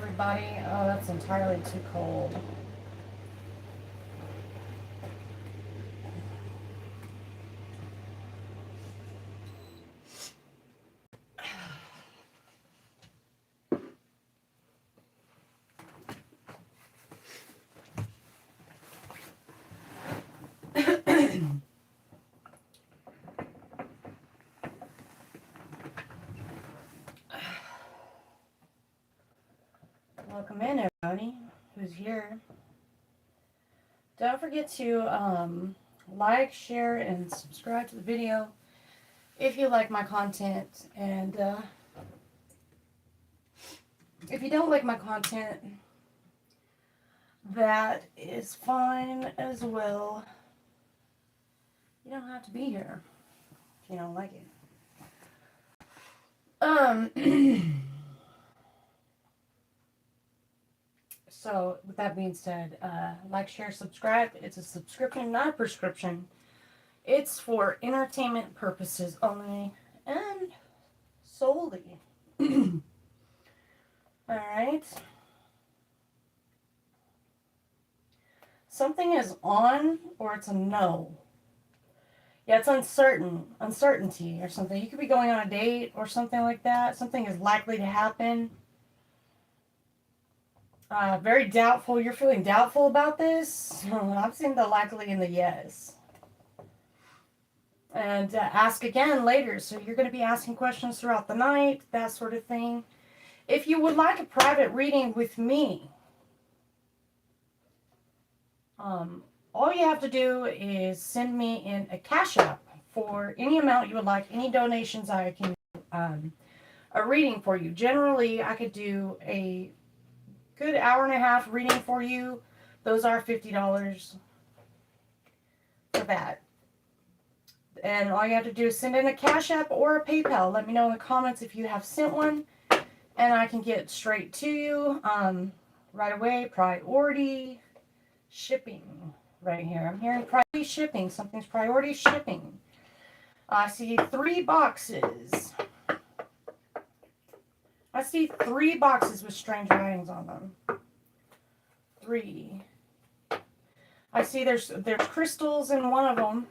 everybody. Oh, that's entirely too cold. Welcome in, everybody who's here. Don't forget to like, share, and subscribe to the video if you like my content. And if you don't like my content, that is fine as well. You don't have to be here if you don't like it. So, with that being said, like, share, subscribe. It's a subscription, not a prescription. It's for entertainment purposes only and solely. Alright. Something is on or it's a no. Yeah, it's uncertainty or something. You could be going on a date or something like that. Something is likely to happen. Very doubtful. You're feeling doubtful about this? I'm seeing the likely and the yes. And ask again later. So you're going to be asking questions throughout the night, that sort of thing. If you would like a private reading with me, all you have to do is send me in a Cashapp for any amount you would like, any donations I can, a reading for you. Generally, I could do a good hour and a half reading for you. Those are $50 for that. And all you have to do is send in a Cashapp or a PayPal. Let me know in the comments if you have sent one, and I can get straight to you right away. Priority shipping right here. I'm hearing priority shipping. Something's priority shipping. I see 3 boxes. I see 3 boxes with strange writings on them. 3. I see there's crystals in one of them.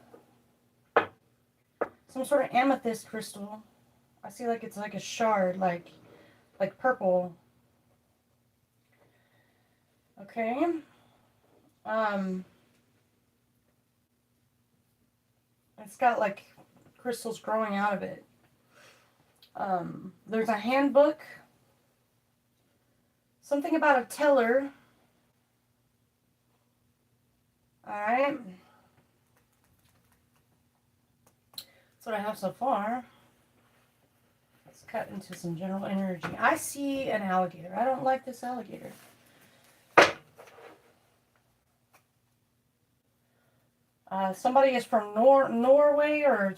Some sort of amethyst crystal. I see like it's like a shard, like purple. Okay. It's got like crystals growing out of it. There's a handbook. Something about a teller. Alright. That's what I have so far. Let's cut into some general energy. I see an alligator. I don't like this alligator. Somebody is from Norway, or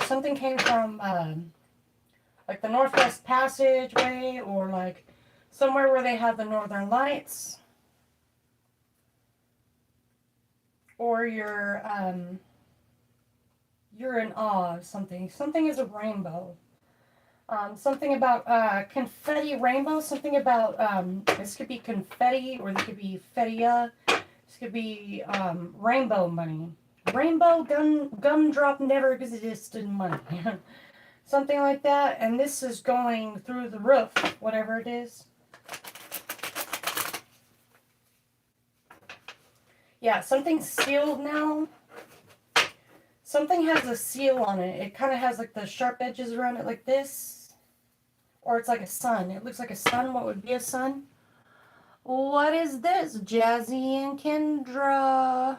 something came from like the Northwest Passageway, or like somewhere where they have the Northern Lights. Or you're in awe of something. Something is a rainbow. Something about confetti rainbow. Something about this could be confetti, or this could be fetia. This could be rainbow money. Rainbow gumdrop never existed money. Something like that. And this is going through the roof, whatever it is. Yeah, something's sealed now. Something has a seal on it. It kind of has like the sharp edges around it like this. Or it's like a sun. It looks like a sun. What would be a sun? What is this? Jazzy and Kendra.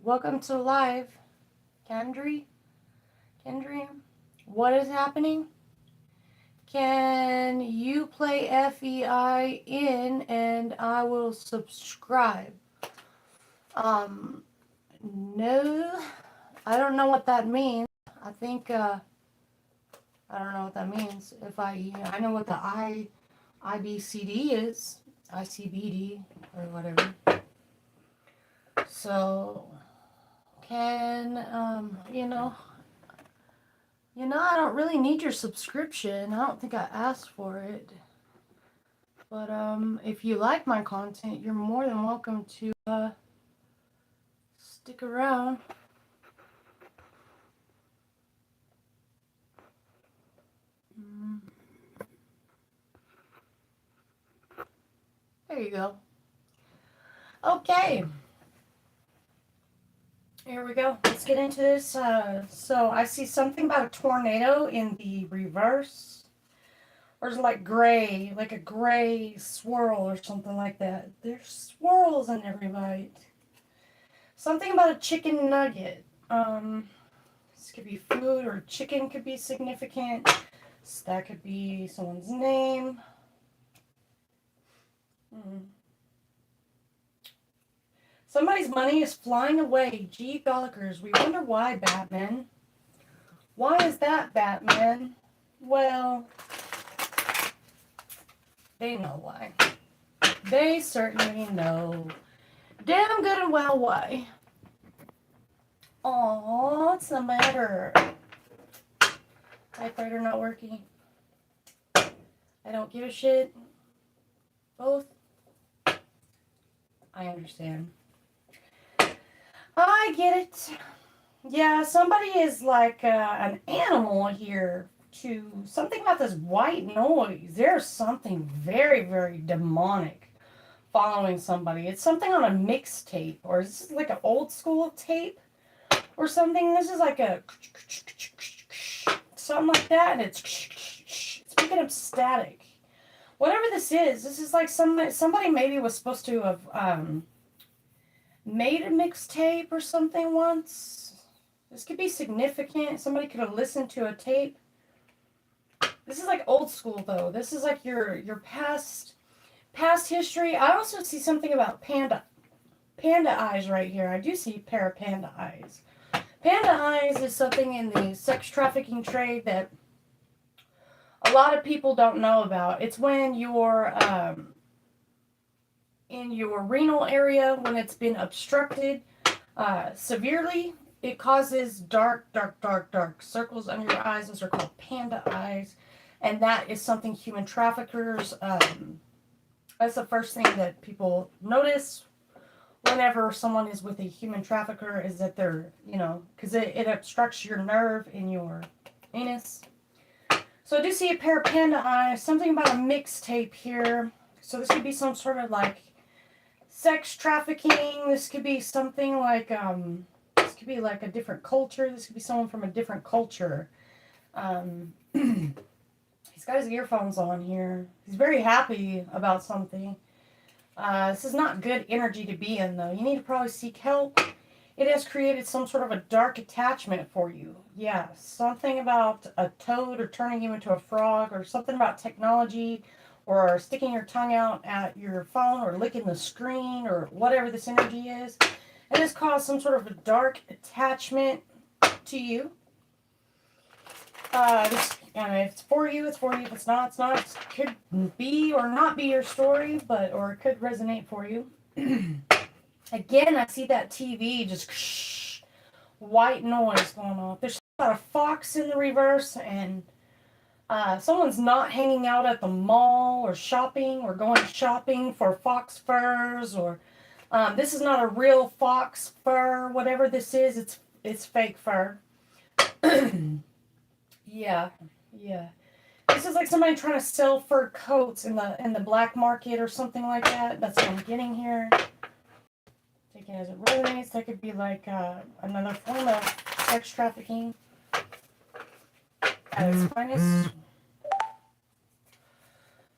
Welcome to live. Kendry? What is happening? Can you play FEIN and I will subscribe? No. I don't know what that means. I think, I don't know what that means. I know what the IBCD is. ICBD or whatever. So, can, You know, I don't really need your subscription. I don't think I asked for it. But if you like my content, you're more than welcome to stick around. There you go. Okay. Here we go. Let's get into this. So I see something about a tornado in the reverse. Or is it like gray, like a gray swirl or something like that? There's swirls in every bite. Something about a chicken nugget. This could be food or chicken could be significant. So that could be someone's name. Somebody's money is flying away. Gee gollikers, we wonder why, Batman. Why is that, Batman? Well, they know why. They certainly know damn good and well why. Aww, what's the matter? Typewriter not working. I don't give a shit. Both. I understand. I get it. Yeah, somebody is like an animal here to something about this white noise. There's something very, very demonic following somebody. It's something on a mixtape, or is this like an old school tape or something? This is like a something like that, and it's picking up static. Whatever this is like somebody maybe was supposed to have made a mixtape or something once. This could be significant. Somebody could have listened to a tape. This is like old school though. This is like your past history. I also see something about panda eyes right here. I do see a pair of panda eyes. Panda eyes is something in the sex trafficking trade that a lot of people don't know about. It's when you're in your renal area, when it's been obstructed severely, it causes dark circles under your eyes. Those are called panda eyes. And that is something human traffickers, that's the first thing that people notice whenever someone is with a human trafficker, is that they're, because it obstructs your nerve in your anus. So I do see a pair of panda eyes, something about a mixtape here. So this could be some sort of like sex trafficking. This could be something like, this could be like a different culture. This could be someone from a different culture. He's got his earphones on here. He's very happy about something. This is not good energy to be in, though. You need to probably seek help. It has created some sort of a dark attachment for you. Yeah, something about a toad or turning you into a frog, or something about technology, or sticking your tongue out at your phone, or licking the screen, or whatever this energy is. It has caused some sort of a dark attachment to you. If it's for you, it's for you. If it's not, it's not. It could be or not be your story, or it could resonate for you. Again, I see that TV just white noise going on. There's about a fox in the reverse, and someone's not hanging out at the mall or shopping or going shopping for fox furs, or this is not a real fox fur. Whatever this is, it's fake fur. Yeah. This is like somebody trying to sell fur coats in the black market or something like that. That's what I'm getting here. Taking it as it resonates. That could be like another form of sex trafficking at its finest.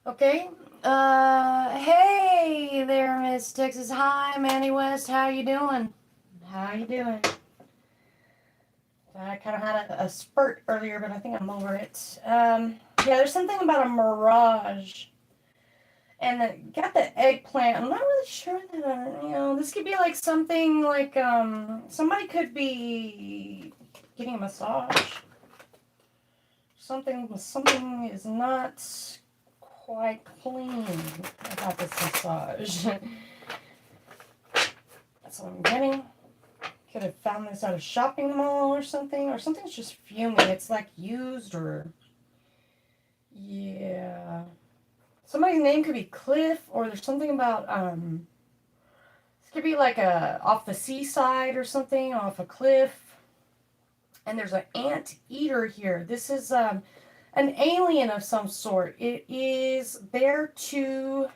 Okay. Hey there, Miss Texas. Hi, Manny West. How you doing? I kind of had a spurt earlier, but I think I'm over it. Yeah, there's something about a mirage. And got the eggplant. I'm not really sure that, this could be like something like, somebody could be getting a massage. Something is not quite clean about this massage. That's what I'm getting. Could have found this at a shopping mall or something. Or something's just fuming. It's like used or... Yeah. Somebody's name could be Cliff. Or there's something about... This could be like off the seaside or something. Off a cliff. And there's an ant eater here. This is an alien of some sort. It is there to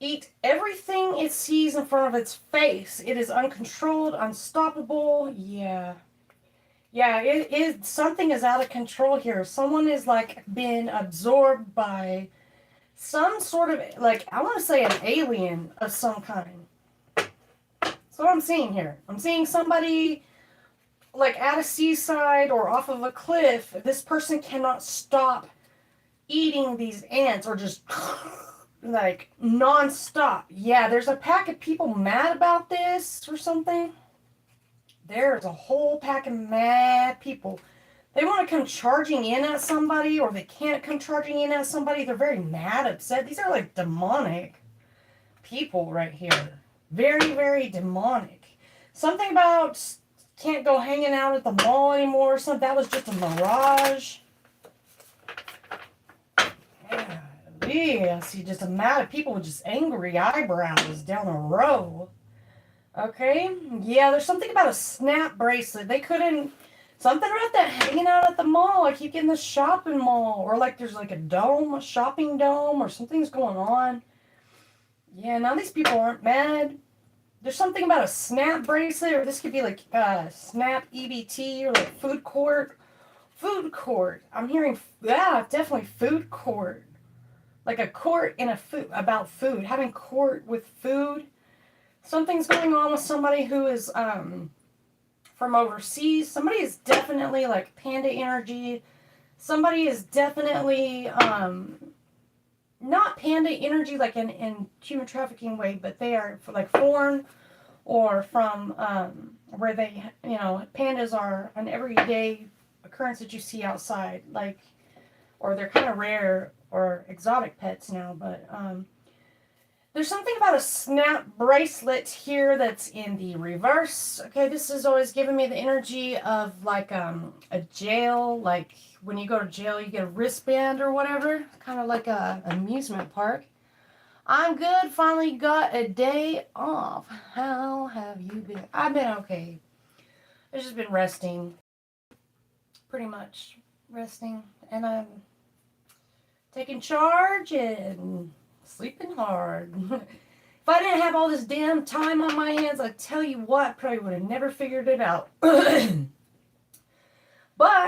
eat everything it sees in front of its face. It is uncontrolled, unstoppable. Yeah. Yeah, it is. Something is out of control here. Someone is like been absorbed by some sort of, like, I want to say an alien of some kind. That's what I'm seeing here. I'm seeing somebody like at a seaside or off of a cliff. This person cannot stop eating these ants or just like non-stop. Yeah, there's a pack of people mad about this or something. There's a whole pack of mad people. They want to come charging in at somebody, or they can't come charging in at somebody. They're very mad, upset. These are like demonic people right here. Very, very demonic. Something about can't go hanging out at the mall anymore or something. That was just a mirage. Yeah, see, just a mad at people with just angry eyebrows down a row. Okay, yeah, there's something about a snap bracelet. They couldn't, something about that hanging out at the mall. I keep getting the shopping mall, or like there's like a dome, a shopping dome, or something's going on. Yeah, now these people aren't mad. There's something about a snap bracelet, or this could be like snap EBT, or like food court. Food court. I'm hearing, yeah, definitely food court. Like a court in a food, about food. Having court with food. Something's going on with somebody who is from overseas. Somebody is definitely like panda energy. Somebody is definitely not panda energy like in human trafficking way, but they are like foreign or from where they, you know, pandas are an everyday occurrence that you see outside, like, or they're kind of rare or exotic pets now, but there's something about a snap bracelet here that's in the reverse. Okay, this is always giving me the energy of like a jail, like when you go to jail you get a wristband or whatever, kind of like a amusement park. I'm good, finally got a day off. How have you been? I've been okay. I've just been resting, pretty much resting, and I'm taking charge and sleeping hard. If I didn't have all this damn time on my hands, I tell you what, probably would have never figured it out. But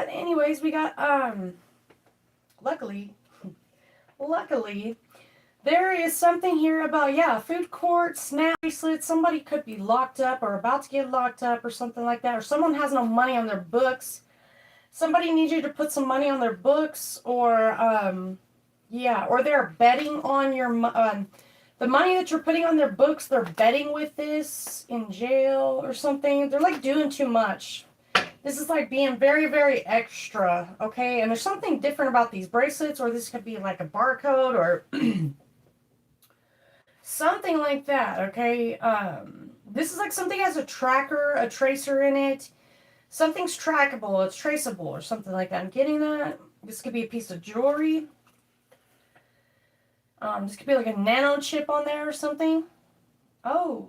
anyways, we got luckily there is something here about, yeah, food court, snap bracelet. Somebody could be locked up or about to get locked up or something like that, or someone has no money on their books. Somebody needs you to put some money on their books, or yeah, or they're betting on your the money that you're putting on their books. They're betting with this in jail or something. They're like doing too much. This is like being very, very extra, okay? And there's something different about these bracelets, or this could be like a barcode or something like that, okay? This is like something has a tracker, a tracer in it. Something's trackable, it's traceable, or something like that. I'm getting that. This could be a piece of jewelry. This could be like a nano chip on there or something. Oh.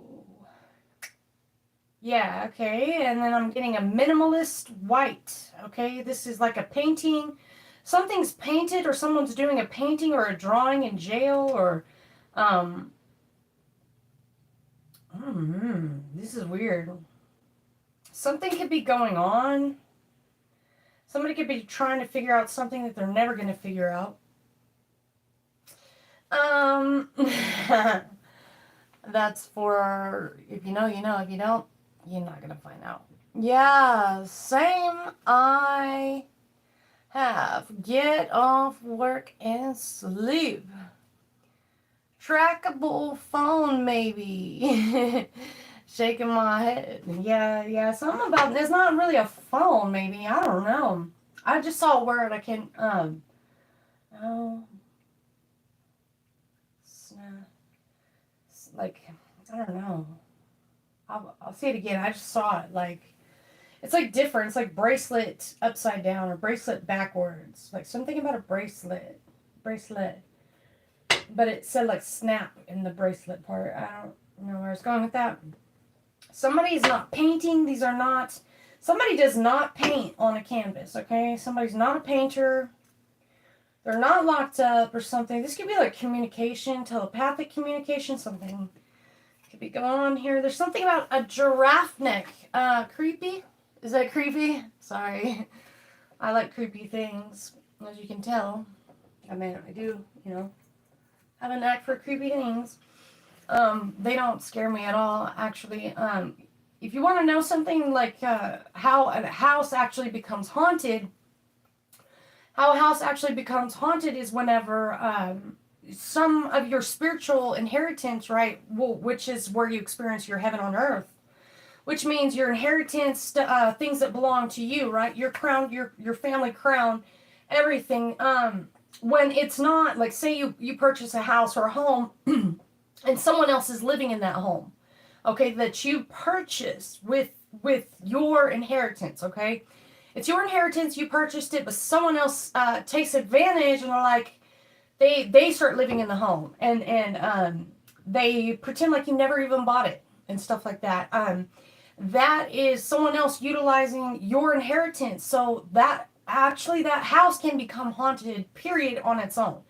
Yeah, okay. And then I'm getting a minimalist white. Okay, this is like a painting. Something's painted, or someone's doing a painting or a drawing in jail, or this is weird. Something could be going on. Somebody could be trying to figure out something that they're never going to figure out. That's for, if you know, you know. If you don't, you're not going to find out. Yeah, same. I have. Get off work and sleep. Trackable phone, maybe. Shaking my head. Yeah, something about, it's not really a phone, maybe. I don't know. I just saw a word I can, oh, like, I don't know. I'll see it again. I just saw it. Like, it's like different. It's like bracelet upside down or bracelet backwards. Like something about a bracelet. But it said like snap in the bracelet part. I don't know where I was going with that. Somebody's not painting. These are not... Somebody does not paint on a canvas, okay? Somebody's not a painter. They're not locked up or something. This could be like communication, telepathic communication, something could be going on here. There's something about a giraffe neck. Creepy? Is that creepy? Sorry. I like creepy things, as you can tell. I mean, I do, you know, have a knack for creepy things. They don't scare me at all, actually. If you want to know something like how a house actually becomes haunted, is whenever some of your spiritual inheritance, right, which is where you experience your heaven on earth, which means your inheritance, things that belong to you, right, your crown, your family crown, everything. When it's not, like, say you purchase a house or a home and someone else is living in that home, okay, that you purchased with your inheritance, okay? It's your inheritance, you purchased it, but someone else takes advantage and they're like, they start living in the home and they pretend like you never even bought it and stuff like that. That is someone else utilizing your inheritance, so that house can become haunted, period, on its own.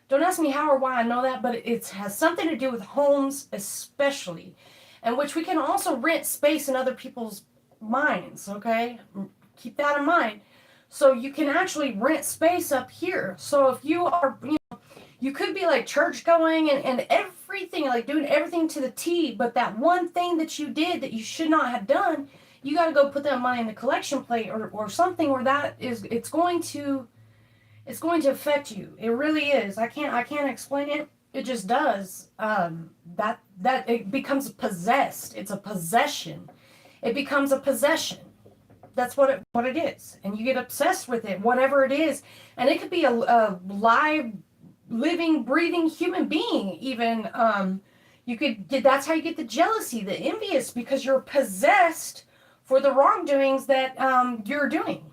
Don't ask me how or why I know that, but it has something to do with homes especially, and which we can also rent space in other people's minds, okay? Keep that in mind. So you can actually rent space up here. So if you are, you could be like church going and everything, like doing everything to the T, but that one thing that you did that you should not have done, you got to go put that money in the collection plate or something where it's going to affect you. It really is. I can't explain it. It just does. That it becomes possessed. It's a possession. It becomes a possession. That's what it is. And you get obsessed with it, whatever it is. And it could be a live, living, breathing human being even. That's how you get the jealousy, the envious, because you're possessed for the wrongdoings that you're doing.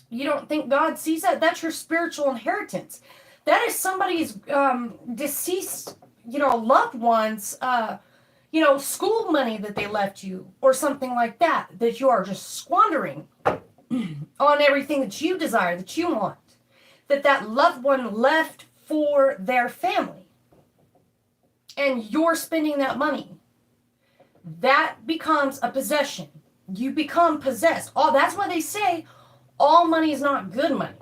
You don't think God sees that? That's your spiritual inheritance. That is somebody's deceased, loved ones, school money that they left you or something like that you are just squandering on everything that you desire, that you want, that loved one left for their family. And you're spending that money. That becomes a possession. You become possessed. That's why they say all money is not good money.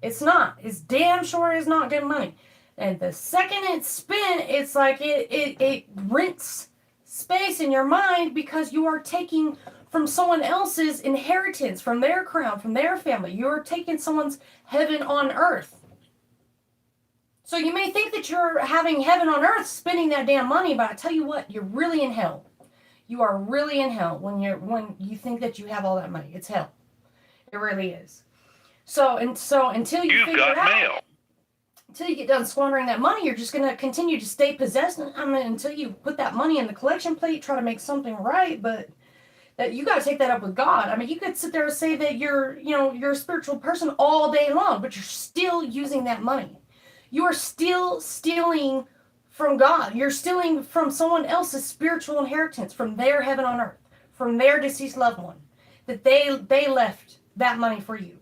It's not. It's damn sure is not good money. And the second it's spent, it's like it rents space in your mind because you are taking from someone else's inheritance, from their crown, from their family. You're taking someone's heaven on earth. So you may think that you're having heaven on earth spending that damn money, but I tell you what, you're really in hell. You are really in hell when you think that you have all that money. It's hell. It really is. So until you figure it out, mail. Until you get done squandering that money, you're just going to continue to stay possessed. Until you put that money in the collection plate, try to make something right, but that you got to take that up with God. You could sit there and say that you're a spiritual person all day long, but you're still using that money. You are still stealing from God. You're stealing from someone else's spiritual inheritance, from their heaven on earth, from their deceased loved one, that they left that money for you.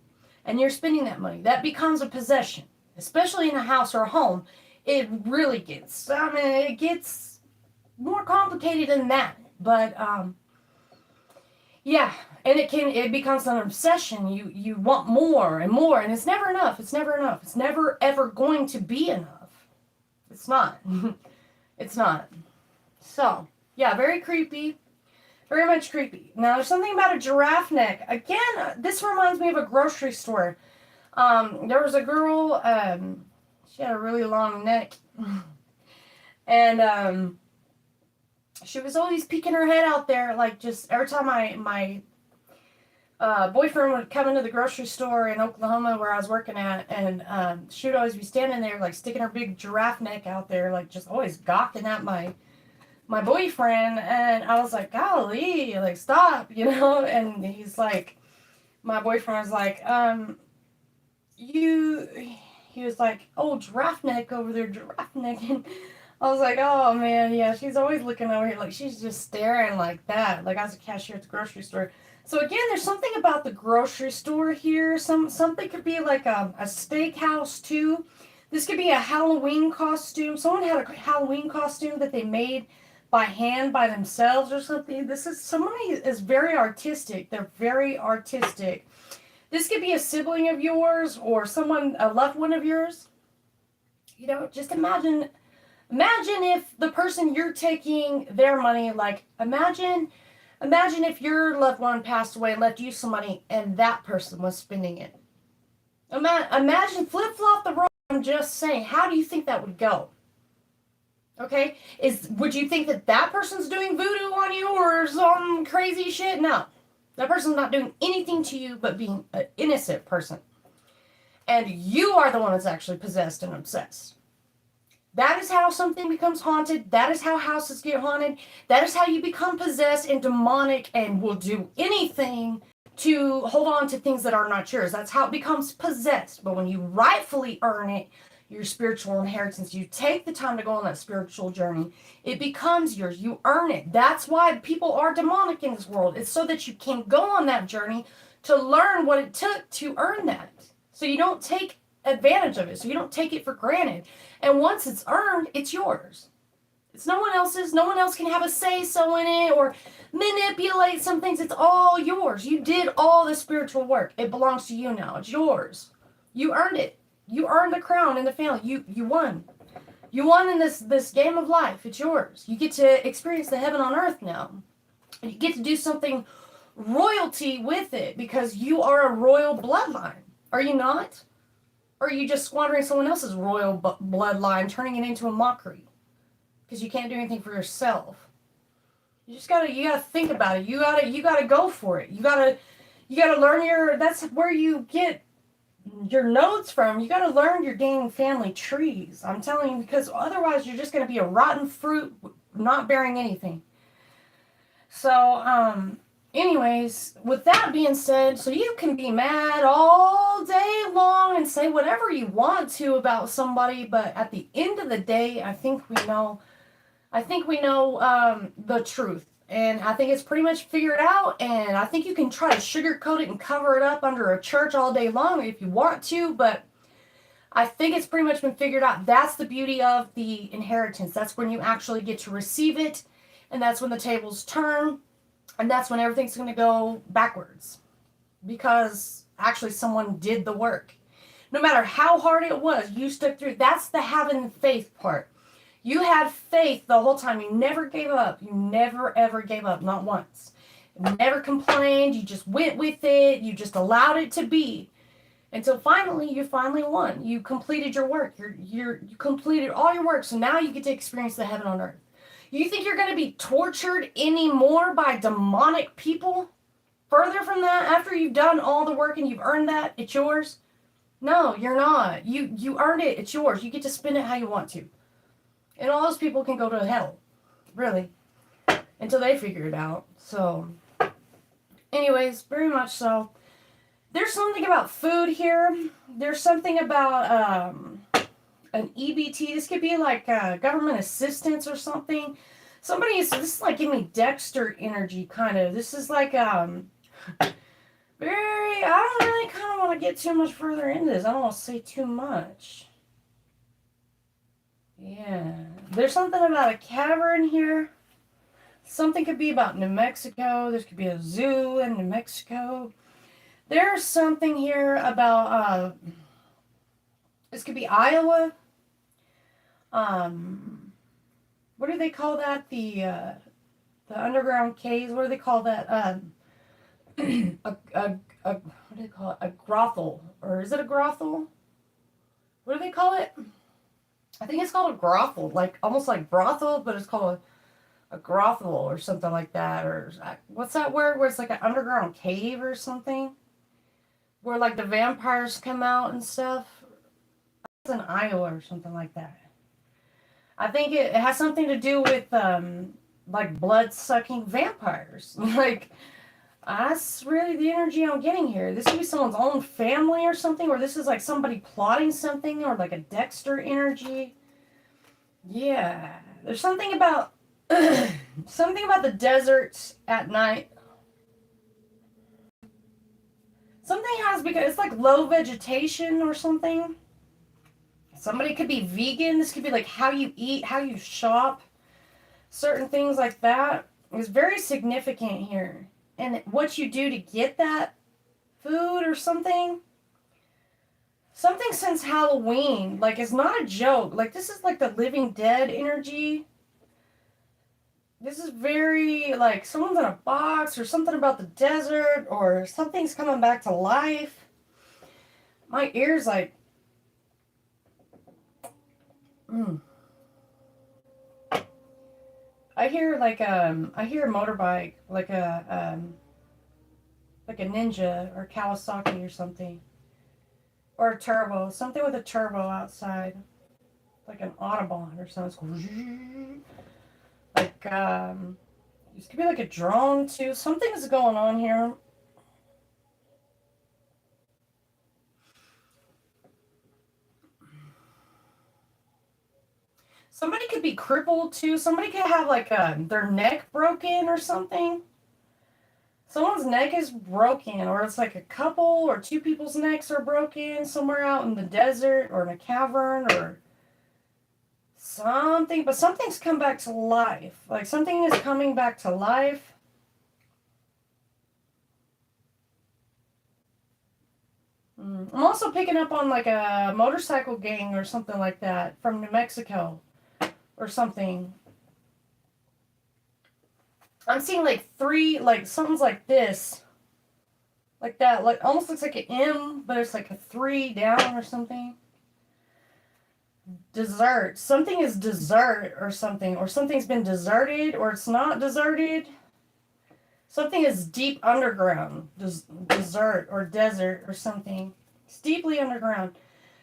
And you're spending that money. That becomes a possession, especially in a house or a home. It really gets, it gets more complicated than that. But, yeah, and it becomes an obsession. You want more and more, and it's never enough. It's never enough. It's never, ever going to be enough. It's not. It's not. So, yeah, very creepy. Very much creepy. Now, there's something about a giraffe neck. Again, this reminds me of a grocery store. There was a girl, she had a really long neck. And she was always peeking her head out there, like just every time my boyfriend would come into the grocery store in Oklahoma where I was working at, and she would always be standing there, like sticking her big giraffe neck out there, like just always gawking at my my boyfriend, and I was like, golly, like, stop, you know? And he's like, my boyfriend was like, you, he was like, oh, giraffe neck over there, giraffe neck. And I was like, oh man, yeah, she's always looking over here, like she's just staring like that. Like I was a cashier at the grocery store. So again, there's something about the grocery store here. Something could be like a steakhouse too. This could be a Halloween costume. Someone had a Halloween costume that they made by hand by themselves or something. This is somebody is very artistic. They're very artistic. This could be a sibling of yours or someone, a loved one of yours. You know, just imagine if the person you're taking their money, like imagine if your loved one passed away and left you some money and that person was spending it. Imagine flip-flop the role. I'm just saying, how do you think that would go? Okay? Would you think that that person's doing voodoo on you or some crazy shit? No. That person's not doing anything to you but being an innocent person. And you are the one that's actually possessed and obsessed. That is how something becomes haunted. That is how houses get haunted. That is how you become possessed and demonic and will do anything to hold on to things that are not yours. That's how it becomes possessed. But when you rightfully earn it, your spiritual inheritance, you take the time to go on that spiritual journey, it becomes yours. You earn it. That's why people are demonic in this world. It's so that you can go on that journey to learn what it took to earn that. So you don't take advantage of it. So you don't take it for granted. And once it's earned, it's yours. It's no one else's. No one else can have a say-so in it or manipulate some things. It's all yours. You did all the spiritual work. It belongs to you now. It's yours. You earned it. You earned the crown in the family. You won. You won in this game of life. It's yours. You get to experience the heaven on earth now. You get to do something royalty with it because you are a royal bloodline. Are you not? Or are you just squandering someone else's royal bloodline, turning it into a mockery? Because you can't do anything for yourself. You gotta think about it. You gotta go for it. You gotta learn that's where you get your nodes from. You gotta learn your dang family trees. I'm telling you, because otherwise you're just gonna be a rotten fruit, not bearing anything. So, anyways, with that being said, so you can be mad all day long and say whatever you want to about somebody, but at the end of the day, I think we know the truth. And I think it's pretty much figured out, and I think you can try to sugarcoat it and cover it up under a church all day long if you want to, but I think it's pretty much been figured out. That's the beauty of the inheritance. That's when you actually get to receive it, and that's when the tables turn, and that's when everything's going to go backwards. Because actually someone did the work. No matter how hard it was, you stuck through. That's the having faith part. You had faith the whole time. You never gave up. You never, ever gave up. Not once. You never complained. You just went with it. You just allowed it to be. Until you finally won. You completed your work. You completed all your work. So now you get to experience the heaven on earth. You think you're going to be tortured anymore by demonic people? Further from that, after you've done all the work and you've earned that, it's yours? No, you're not. You earned it. It's yours. You get to spend it how you want to. And all those people can go to hell, really, until they figure it out. So, anyways, very much so. There's something about food here. There's something about an EBT. This could be like government assistance or something. This is like giving me Dexter energy, kind of. This is like, I don't really kind of want to get too much further into this. I don't want to say too much. Yeah, there's something about a cavern here. Something could be about New Mexico. There could be a zoo in New Mexico. There's something here about, this could be Iowa. What do they call that? The underground caves. What do they call that? What do they call it? A brothel. Or is it a brothel? What do they call it? I think it's called a brothel, like almost like brothel, but it's called a brothel or something like that. Or what's that word where it's like an underground cave or something, where like the vampires come out and stuff? It's in Iowa or something like that. I think it has something to do with like blood-sucking vampires. Like, that's really the energy I'm getting here. This could be someone's own family or something, or this is like somebody plotting something, or like a Dexter energy. Yeah, there's something about something about the deserts at night. Something has, because it's like low vegetation or something. Somebody could be vegan. This could be like how you eat, how you shop, certain things like that is very significant here. And what you do to get that food or something. Something since Halloween. Like, it's not a joke. Like, this is like the living dead energy. This is very, like, someone's in a box or something about the desert or something's coming back to life. My ears, like, I hear, like, I hear a motorbike, like a Ninja or Kawasaki or something. Or a turbo. Something with a turbo outside. Like an Autobahn or something. Like, this could be like a drone too. Something's going on here. Somebody could be crippled too. Somebody could have like their neck broken or something. Someone's neck is broken, or it's like a couple or two people's necks are broken somewhere out in the desert or in a cavern or something. But something's come back to life. Like, something is coming back to life. I'm also picking up on like a motorcycle gang or something like that from New Mexico or something. I'm seeing like three, like something's like this. Like that, like almost looks like an M, but it's like a 3 down or something. Dessert. Something is dessert or something. Or something's been deserted or it's not deserted. Something is deep underground. Dessert or desert or something. It's deeply underground.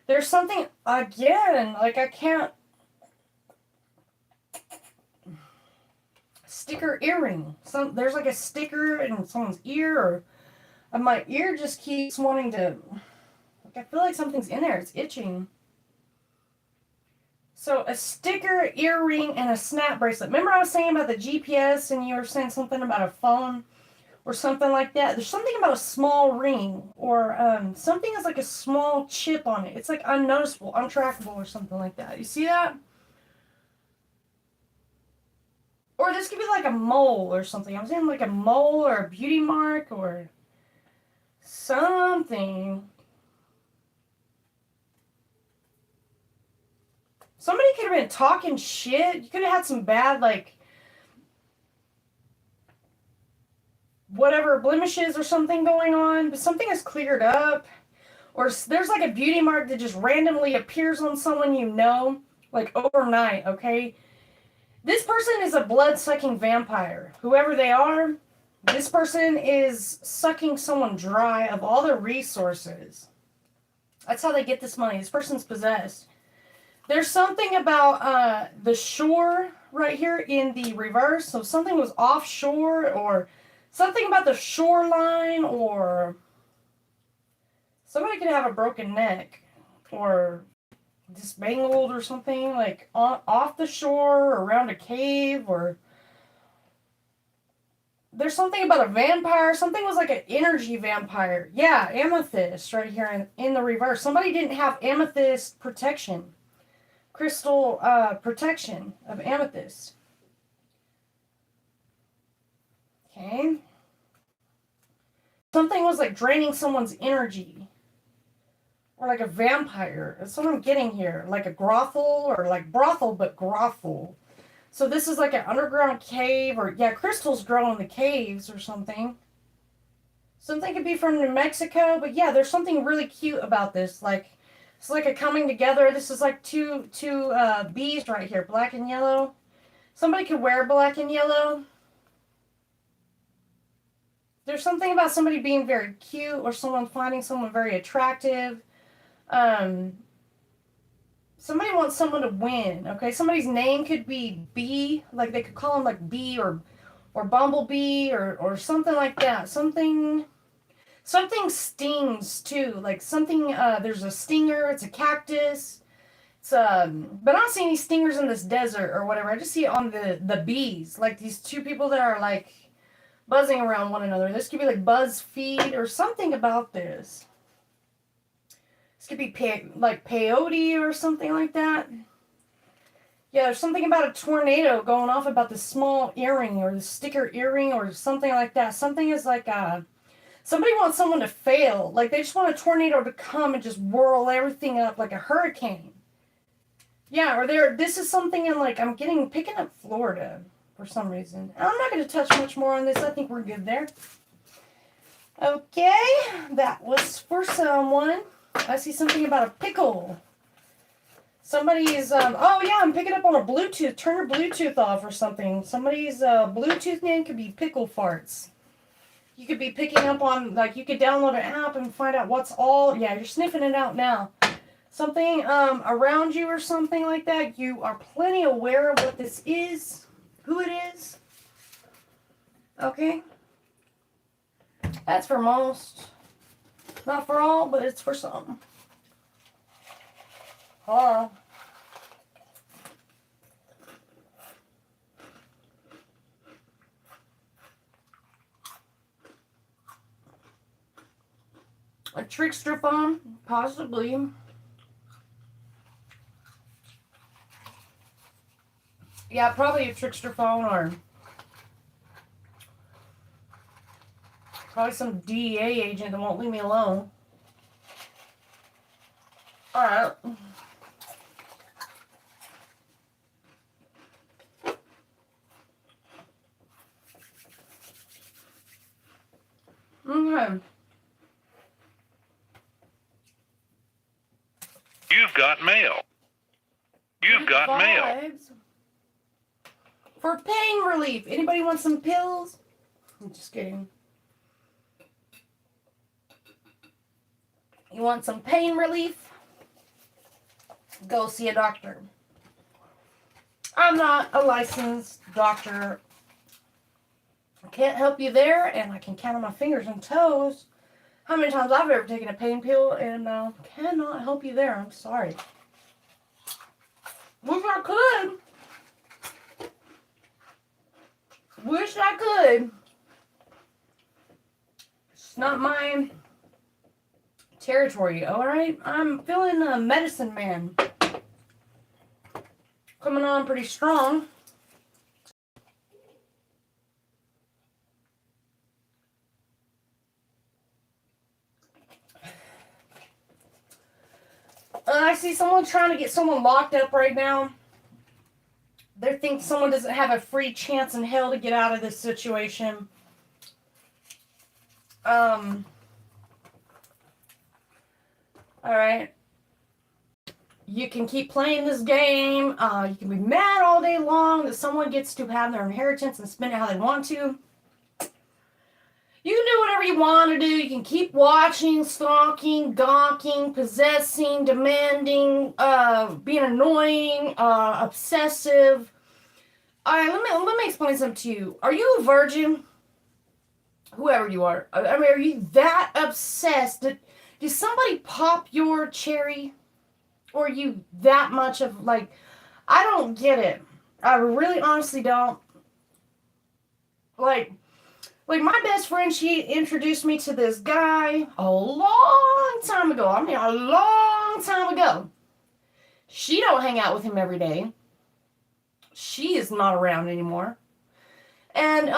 There's something, again, like I can't. Sticker earring. There's like a sticker in someone's ear, or my ear just keeps wanting to. Like, I feel like something's in there. It's itching. So a sticker, earring, and a snap bracelet. Remember I was saying about the GPS, and you were saying something about a phone or something like that. There's something about a small ring, or something has like a small chip on it. It's like unnoticeable, untrackable, or something like that. You see that? Or this could be like a mole or something. I'm saying like a mole or a beauty mark or something. Somebody could have been talking shit. You could have had some bad, like, whatever, blemishes or something going on, but something is cleared up. Or there's like a beauty mark that just randomly appears on someone you know, like overnight, okay? This person is a blood-sucking vampire. Whoever they are, this person is sucking someone dry of all their resources. That's how they get this money. This person's possessed. There's something about the shore right here in the reverse. So something was offshore, or something about the shoreline, or somebody could have a broken neck or dismangled or something, like off the shore or around a cave, or there's something about a vampire. Something was like an energy vampire. Yeah, amethyst right here in the reverse. Somebody didn't have amethyst protection. Crystal protection of amethyst. Okay. Something was like draining someone's energy. Or like a vampire. That's what I'm getting here. Like a brothel, or like brothel, but grothel. So this is like an underground cave, or yeah, crystals grow in the caves or something. Something could be from New Mexico, but yeah, there's something really cute about this. Like, it's like a coming together. This is like two bees right here, black and yellow. Somebody could wear black and yellow. There's something about somebody being very cute, or someone finding someone very attractive. Somebody wants someone to win, okay? Somebody's name could be B, like they could call him like B or Bumblebee or something like that. Something stings too. Like something there's a stinger, it's a cactus. It's but I don't see any stingers in this desert or whatever. I just see it on the bees. Like these two people that are like buzzing around one another. This could be like BuzzFeed or something about this. This could be like peyote or something like that. Yeah, there's something about a tornado going off about the small earring or the sticker earring or something like that. Something is like somebody wants someone to fail. Like they just want a tornado to come and just whirl everything up like a hurricane. Yeah, or this is something in like, picking up Florida for some reason. I'm not going to touch much more on this. I think we're good there. Okay, that was for someone. I see something about a pickle. Somebody's, oh yeah, I'm picking up on a Bluetooth. Turn your Bluetooth off or something. Somebody's Bluetooth name could be Pickle Farts. You could be picking up on, like, you could download an app and find out what's all, yeah, you're sniffing it out now. Something around you or something like that. You are plenty aware of what this is, who it is. Okay. That's for most. Not for all, but it's for some. A trickster phone, possibly. Yeah, probably a trickster phone or probably some DEA agent that won't leave me alone. Alright. Okay. You've got mail. You've got mail. For pain relief. Anybody want some pills? I'm just kidding. You want some pain relief? Go see a doctor. I'm not a licensed doctor. I can't help you there, and I can count on my fingers and toes how many times I've ever taken a pain pill, and cannot help you there. I'm sorry. Wish I could. Wish I could. It's not my territory, alright? I'm feeling a medicine man. Coming on pretty strong. I see someone trying to get someone locked up right now. They think someone doesn't have a free chance in hell to get out of this situation. Alright. You can keep playing this game. You can be mad all day long that someone gets to have their inheritance and spend it how they want to. You can do whatever you want to do. You can keep watching, stalking, gawking, possessing, demanding, being annoying, obsessive. Alright, let me explain something to you. Are you a virgin? Whoever you are. I mean, are you that obsessed? Did somebody pop your cherry? Or are you that much of, like, I don't get it. I really honestly don't. Like my best friend, she introduced me to this guy a long time ago. I mean, a long time ago. She don't hang out with him every day. She is not around anymore. And,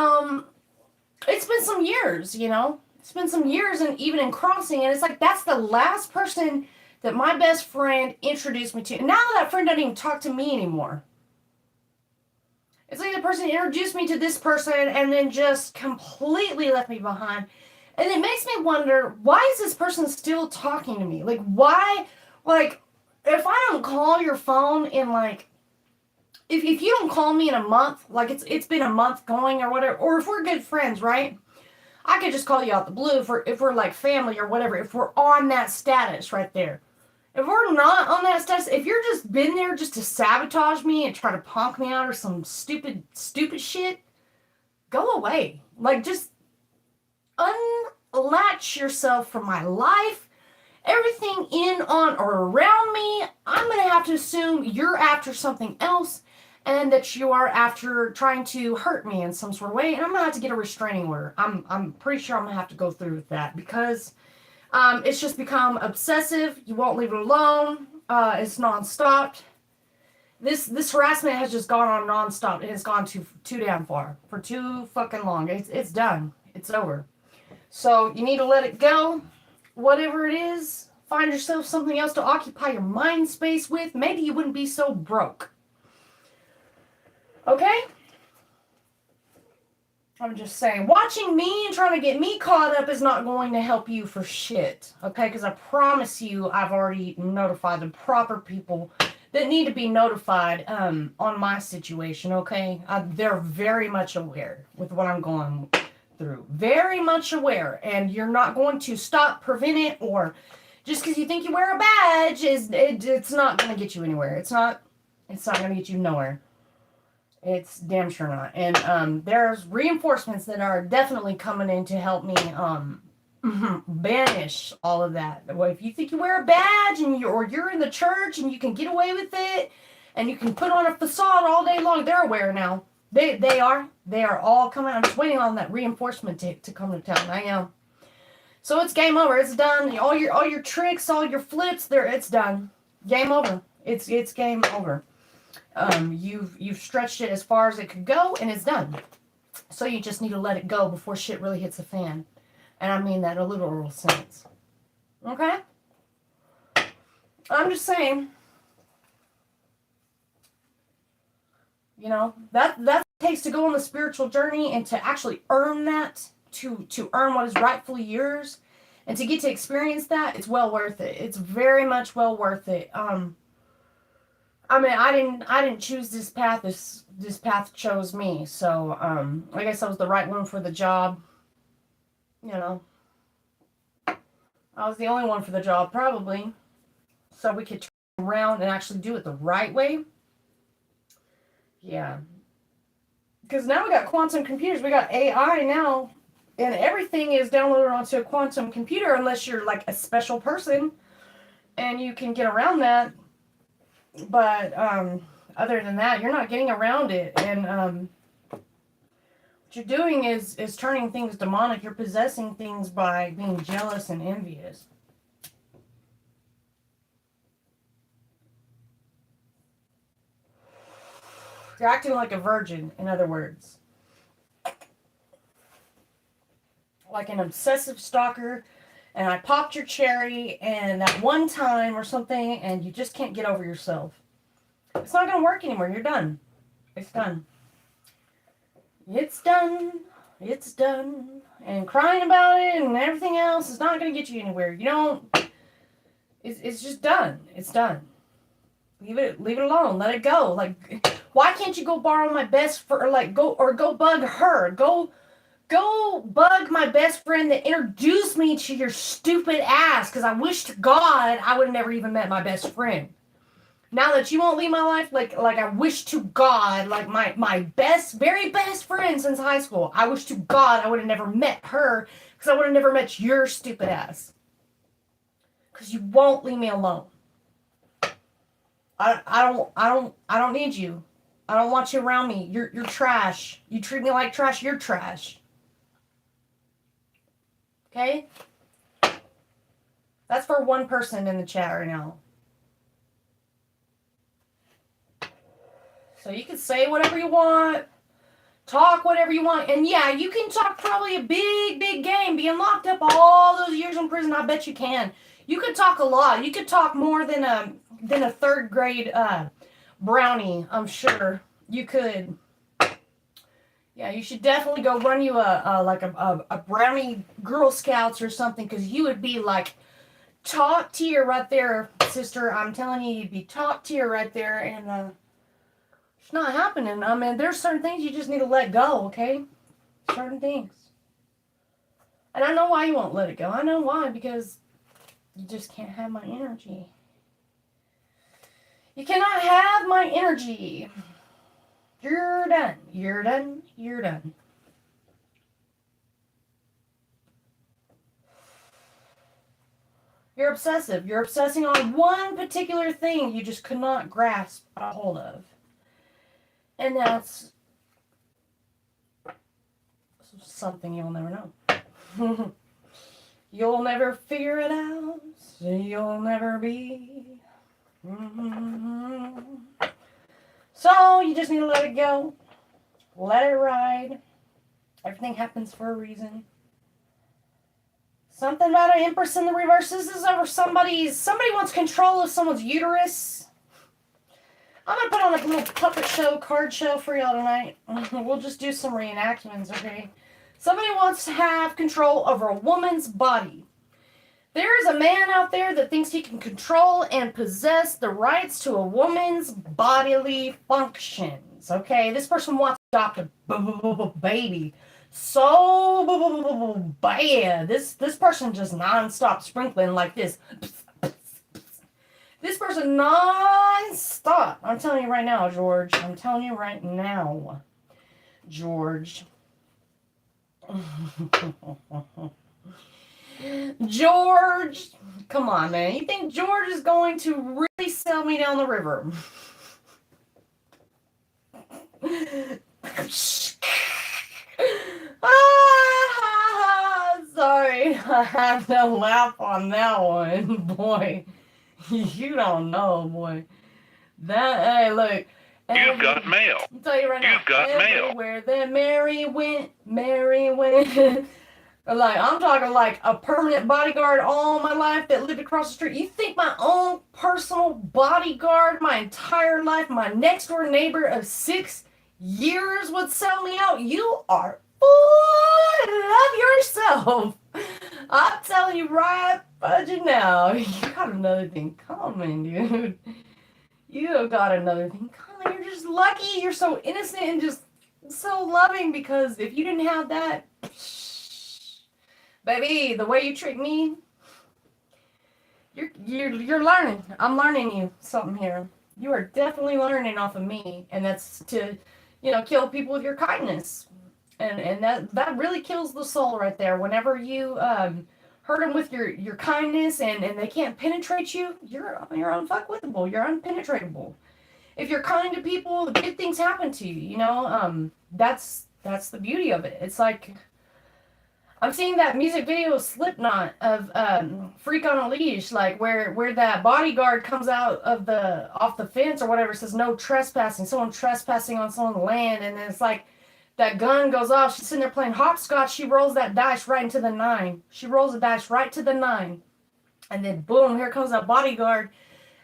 it's been some years, you know? It's been some years, and even in crossing, and it's like, that's the last person that my best friend introduced me to. And now that friend doesn't even talk to me anymore. It's like the person introduced me to this person and then just completely left me behind. And it makes me wonder, why is this person still talking to me? Like, why? Like, if I don't call your phone in, like, if you don't call me in a month, like it's been a month going or whatever, or if we're good friends, right? I could just call you out the blue if we're like family or whatever, if we're on that status right there. If we're not on that stuff, if you're just been there just to sabotage me and try to punk me out or some stupid shit, go away. Like, just unlatch yourself from my life. Everything in, on, or around me, I'm going to have to assume you're after something else and that you are after trying to hurt me in some sort of way. And I'm going to have to get a restraining order. I'm pretty sure I'm going to have to go through with that because it's just become obsessive. You won't leave it alone. It's nonstop. This harassment has just gone on nonstop, and it's gone too damn far for too fucking long. It's done. It's over. So you need to let it go. Whatever it is, find yourself something else to occupy your mind space with. Maybe you wouldn't be so broke. Okay? I'm just saying, watching me and trying to get me caught up is not going to help you for shit. Okay? Because I promise you, I've already notified the proper people that need to be notified on my situation. Okay? They're very much aware with what I'm going through. Very much aware. And you're not going to stop, prevent it, or just because you think you wear a badge, it's not going to get you anywhere. It's not going to get you nowhere. It's damn sure not. And there's reinforcements that are definitely coming in to help me banish all of that. Well, if you think you wear a badge and you're in the church and you can get away with it and you can put on a facade all day long, they're aware now. They are all coming. I'm just waiting on that reinforcement to come to town. I am. So it's game over. It's done. All your tricks, all your flips, it's done. Game over. It's game over. You've stretched it as far as it could go, and it's done. So you just need to let it go before shit really hits the fan. And I mean that in a literal sense. Okay? I'm just saying. You know, that takes to go on the spiritual journey and to actually earn that, to earn what is rightfully yours, and to get to experience that. It's well worth it. It's very much well worth it. I mean, I didn't choose this path. This path chose me. So I guess I was the right one for the job. You know, I was the only one for the job, probably. So we could turn around and actually do it the right way. Yeah. Because now we got quantum computers. We got AI now. And everything is downloaded onto a quantum computer unless you're like a special person. And you can get around that. But other than that, you're not getting around it. And what you're doing is turning things demonic. You're possessing things by being jealous and envious. You're acting like a virgin, in other words. Like an obsessive stalker, and I popped your cherry, and that one time or something, and you just can't get over yourself. It's not going to work anymore. You're done. It's done. It's done. It's done. And crying about it and everything else is not going to get you anywhere. You don't... It's just done. It's done. Leave it alone. Let it go. Like, why can't you go borrow my best friend, or like go bug her? Go bug my best friend that introduced me to your stupid ass, because I wish to God I would have never even met my best friend. Now that you won't leave my life, like I wish to God, like my very best friend since high school, I wish to God I would have never met her, because I would have never met your stupid ass. Because you won't leave me alone. I don't need you. I don't want you around me. You're trash. You treat me like trash. You're trash. Okay? That's for one person in the chat right now. So you can say whatever you want. Talk whatever you want. And yeah, you can talk probably a big game. Being locked up all those years in prison, I bet you can. You could talk a lot. You could talk more than a third grade brownie, I'm sure. You could. Yeah, you should definitely go run you a brownie Girl Scouts or something, because you would be like top tier right there, sister. I'm telling you, you'd be top tier right there, and it's not happening. I mean, there's certain things you just need to let go, okay? Certain things. And I know why you won't let it go. I know why, because you just can't have my energy. You cannot have my energy. You're done. You're done. You're done. You're obsessive. You're obsessing on one particular thing you just could not grasp a hold of. And that's something you'll never know. You'll never figure it out. You'll never be. So you just need to let it go. Let it ride. Everything happens for a reason. Something about an Empress in the reverse. This is over somebody wants control of someone's uterus. I'm going to put on a little puppet show, card show for y'all tonight. We'll just do some reenactments, okay? Somebody wants to have control over a woman's body. There's a man out there that thinks he can control and possess the rights to a woman's bodily functions, okay? This person wants to adopt a baby so bad. This person just non-stop sprinkling like this. This person non-stop. I'm telling you right now, George. I'm telling you right now, George. George, come on, man. You think George is going to really sail me down the river? Sorry, I had to laugh on that one, boy. You don't know, boy. Hey, look. You've got mail. I'll tell you right now. You've got mail. Everywhere that Mary went. Like, I'm talking like a permanent bodyguard all my life that lived across the street. You think my own personal bodyguard my entire life, my next door neighbor of 6 years would sell me out? You are full of yourself. I'm telling you right budget now. You got another thing coming, dude. You got another thing coming. You're just lucky. You're so innocent and just so loving, because if you didn't have that, baby, the way you treat me, you're learning. I'm learning you something here. You are definitely learning off of me, and that's to, kill people with your kindness, and that really kills the soul right there. Whenever you hurt them with your kindness, and they can't penetrate you, you're unfuckwithable. You're unpenetratable. If you're kind to people, good things happen to you. That's the beauty of it. It's like, I'm seeing that music video of Slipknot of Freak on a Leash, like where that bodyguard comes out of off the fence or whatever, says no trespassing, someone trespassing on someone's land, and then it's like that gun goes off. She's sitting there playing hopscotch. She rolls that dice right into the 9. She rolls the dice right to the 9. And then boom, here comes that bodyguard.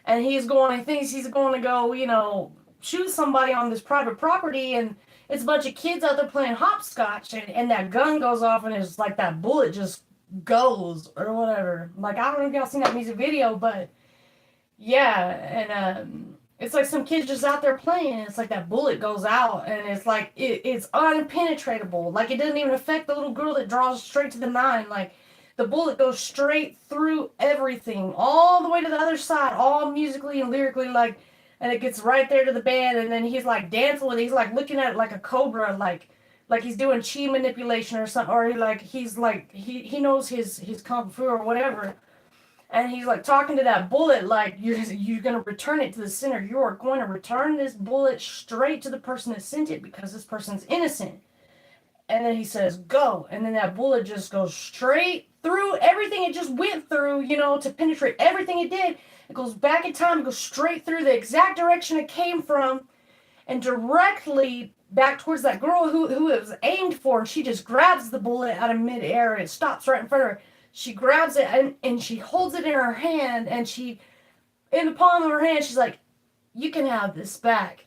And he thinks he's going to go, shoot somebody on this private property. And it's a bunch of kids out there playing hopscotch. And that gun goes off, and it's like that bullet just goes or whatever. Like, I don't know if y'all seen that music video, but yeah. And it's like some kids just out there playing, and it's like that bullet goes out, and it's like it's unpenetratable. Like, it doesn't even affect the little girl that draws straight to the 9. Like, the bullet goes straight through everything, all the way to the other side, all musically and lyrically, like, and it gets right there to the band, and then he's like dancing with it. He's like looking at it like a cobra, like he's doing chi manipulation or something, or he knows his kung fu or whatever. And he's like talking to that bullet like, you're going to return it to the center. You are going to return this bullet straight to the person that sent it, because this person's innocent. And then he says, go. And then that bullet just goes straight through everything it just went through, to penetrate everything it did. It goes back in time, goes straight through the exact direction it came from, and directly back towards that girl who it was aimed for. And she just grabs the bullet out of midair, and it stops right in front of her. She grabs it and she holds it in her hand, and in the palm of her hand, she's like, you can have this back.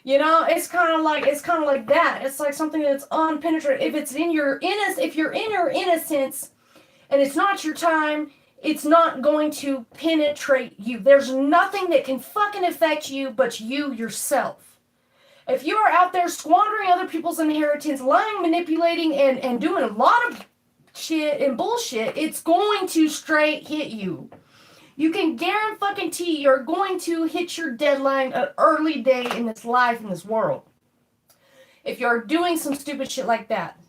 It's kind of like that. It's like something that's unpenetrated. If you're in your innocence and it's not your time, it's not going to penetrate you. There's nothing that can fucking affect you but you yourself. If you are out there squandering other people's inheritance, lying, manipulating, and doing a lot of shit and bullshit, it's going to straight hit you. You can guarantee you're going to hit your deadline an early day in this life, in this world, if you're doing some stupid shit like that.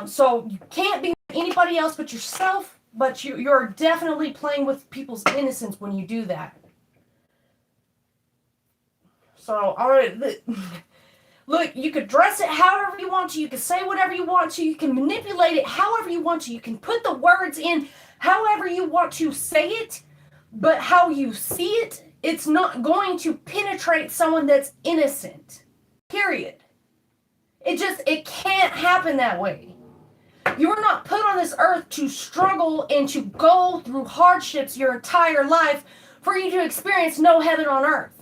So you can't be anybody else but yourself, but you're definitely playing with people's innocence when you do that. So, all right, look, you could dress it however you want to. You can say whatever you want to. You can manipulate it however you want to. You can put the words in however you want to say it, but how you see it, it's not going to penetrate someone that's innocent. Period. It can't happen that way. You are not put on this earth to struggle and to go through hardships your entire life for you to experience no heaven on earth.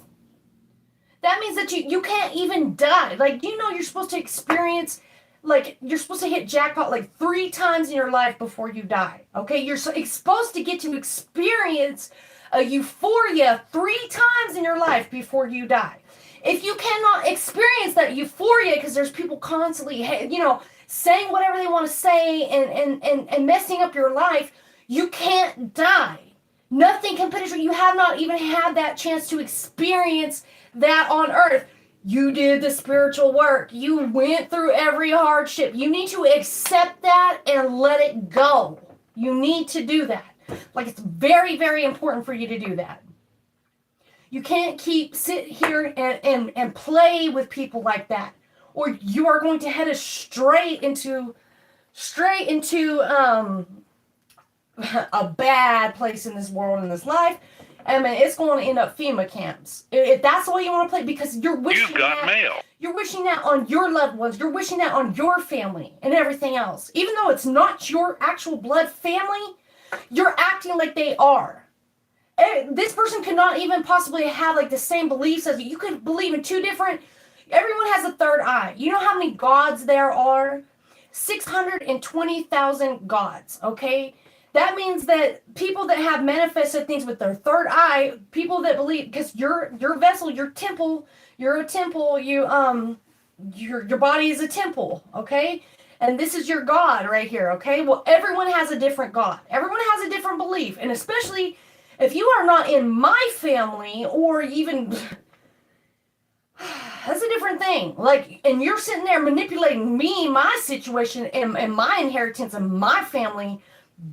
That means that you can't even die. Like, you know, you're supposed to experience, like, you're supposed to hit jackpot like 3 times in your life before you die. Okay? You're supposed to get to experience a euphoria 3 times in your life before you die. If you cannot experience that euphoria because there's people constantly, you know, saying whatever they want to say and messing up your life, you can't die. Nothing can penetrate. You have not even had that chance to experience that on earth. You did the spiritual work. You went through every hardship. You need to accept that and let it go. You need to do that. Like, it's very, very important for you to do that. You can't sit here and play with people like that, or you are going to head us straight into a bad place in this world, in this life. I mean, it's going to end up FEMA camps. If that's the way you want to play, because you're wishing You've got mail. You're wishing that on your loved ones. You're wishing that on your family and everything else. Even though it's not your actual blood family, you're acting like they are. This person could not even possibly have like the same beliefs as you. You could believe in 2 different. Everyone has a third eye. You know how many gods there are? 620,000 gods. Okay. That means that people that have manifested things with their third eye, people that believe, because your vessel, your temple, you're a temple, your body is a temple, okay? And this is your God right here, okay? Well, everyone has a different God. Everyone has a different belief. And especially if you are not in my family, or even, that's a different thing. Like, and you're sitting there manipulating me, my situation, and my inheritance, and my family.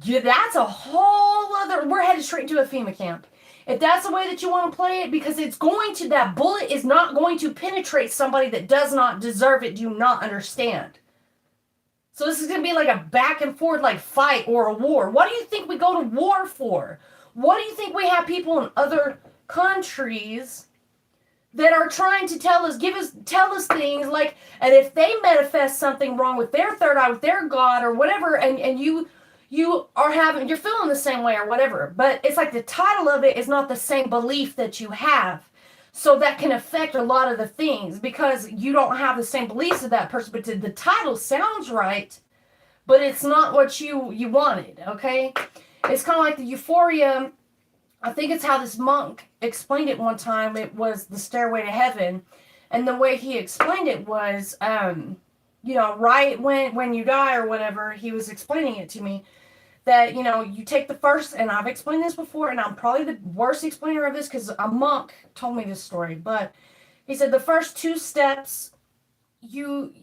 Yeah, that's a whole other. We're headed straight into a FEMA camp. If that's the way that you want to play it, because that bullet is not going to penetrate somebody that does not deserve it, do not understand. So this is going to be like a back and forth, like, fight or a war. What do you think we go to war for? What do you think we have people in other countries that are trying to tell us things like, and if they manifest something wrong with their third eye, with their God or whatever, and you're feeling the same way or whatever, but it's like the title of it is not the same belief that you have. So that can affect a lot of the things because you don't have the same beliefs of that person, but the title sounds right, but it's not what you wanted, okay? It's kind of like the euphoria. I think it's how this monk explained it one time. It was the stairway to heaven. And the way he explained it was, right when you die or whatever, he was explaining it to me. That, you take the first, and I've explained this before, and I'm probably the worst explainer of this because a monk told me this story, but he said the first 2 steps, you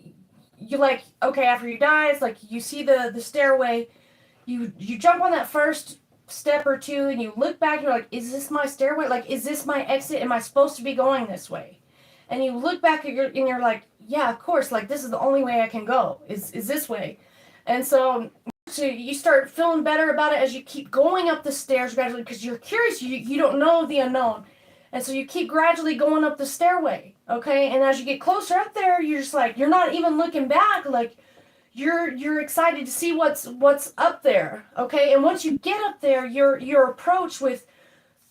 like, okay, after you die, it's like you see the stairway, you jump on that first step or 2, and you look back, you're like, is this my stairway? Like, is this my exit? Am I supposed to be going this way? And you look back and you're like, yeah, of course, like, this is the only way I can go, is this way. And so you start feeling better about it as you keep going up the stairs gradually because you're curious. You don't know the unknown. And so you keep gradually going up the stairway, okay? And as you get closer up there, you're just like, you're not even looking back. Like, you're excited to see what's up there, okay? And once you get up there, you're approached with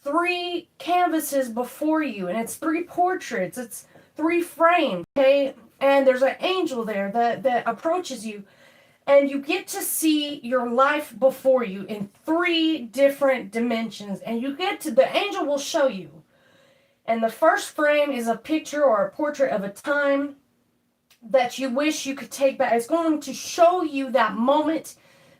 3 canvases before you. And it's 3 portraits. It's 3 frames, okay? And there's an angel there that approaches you. And you get to see your life before you in 3 different dimensions. And the angel will show you. And the first frame is a picture or a portrait of a time that you wish you could take back. It's going to show you that moment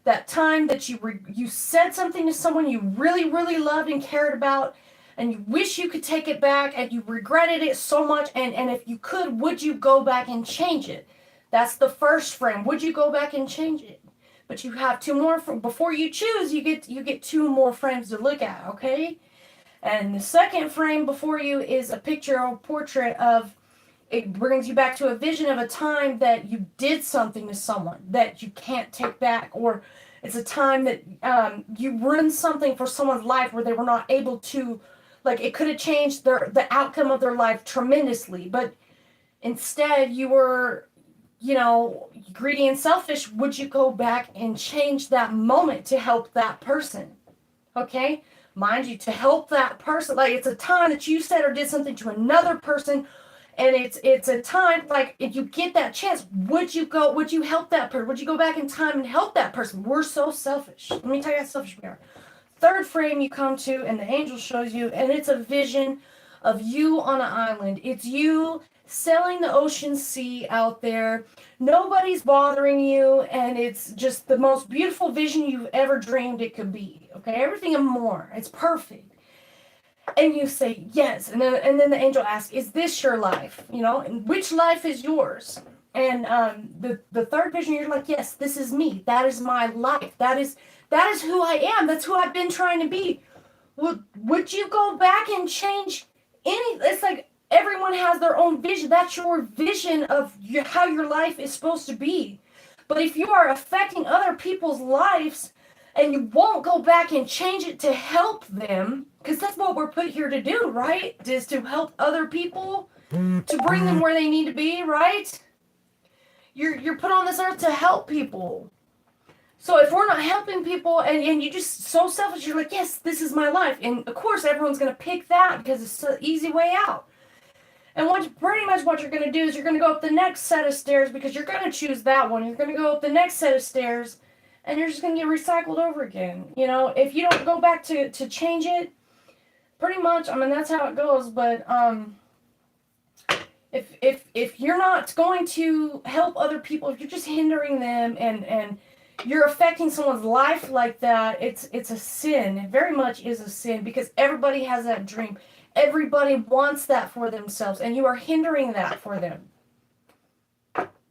that time that you said something to someone you really, really loved and cared about, and you wish you could take it back, and you regretted it so much, and if you could, would you go back and change it? That's the first frame. Would you go back and change it? But you have two more. Before you choose, you get two more frames to look at, okay? And the second frame before you is a picture or portrait of, it brings you back to a vision of a time that you did something to someone that you can't take back, or it's a time that you ruined something for someone's life where they were not able to, like, it could have changed the outcome of their life tremendously, but instead you were, greedy and selfish. Would you go back and change that moment to help that person? Okay? Mind you, to help that person, like, it's a time that you said or did something to another person, and it's a time, like, if you get that chance, would you help that person? Would you go back in time and help that person? We're so selfish. Let me tell you how selfish we are. Third frame you come to, and the angel shows you, and it's a vision of you on an island. It's you sailing the ocean sea out there. Nobody's bothering you, and it's just the most beautiful vision you've ever dreamed it could be. Okay, everything and more. It's perfect. And you say yes, and then the angel asks, "Is this your life? And which life is yours?" And the third vision, you're like, "Yes, this is me. That is my life. That is who I am. That's who I've been trying to be." Would you go back and change any? It's like everyone has their own vision. That's your vision of how your life is supposed to be. But if you are affecting other people's lives and you won't go back and change it to help them, because that's what we're put here to do, right? Is to help other people, to bring them where they need to be, right? You're put on this earth to help people. So if we're not helping people, and you're just so selfish, you're like, yes, this is my life. And of course, everyone's going to pick that because it's the easy way out. And pretty much what you're going to do is you're going to go up the next set of stairs, because you're going to choose that one. You're going to go up the next set of stairs, and you're just going to get recycled over again. If you don't go back to change it, pretty much, that's how it goes. But if you're not going to help other people, if you're just hindering them, and you're affecting someone's life like that, it's a sin. It very much is a sin, because everybody has that dream. Everybody wants that for themselves, and you are hindering that for them.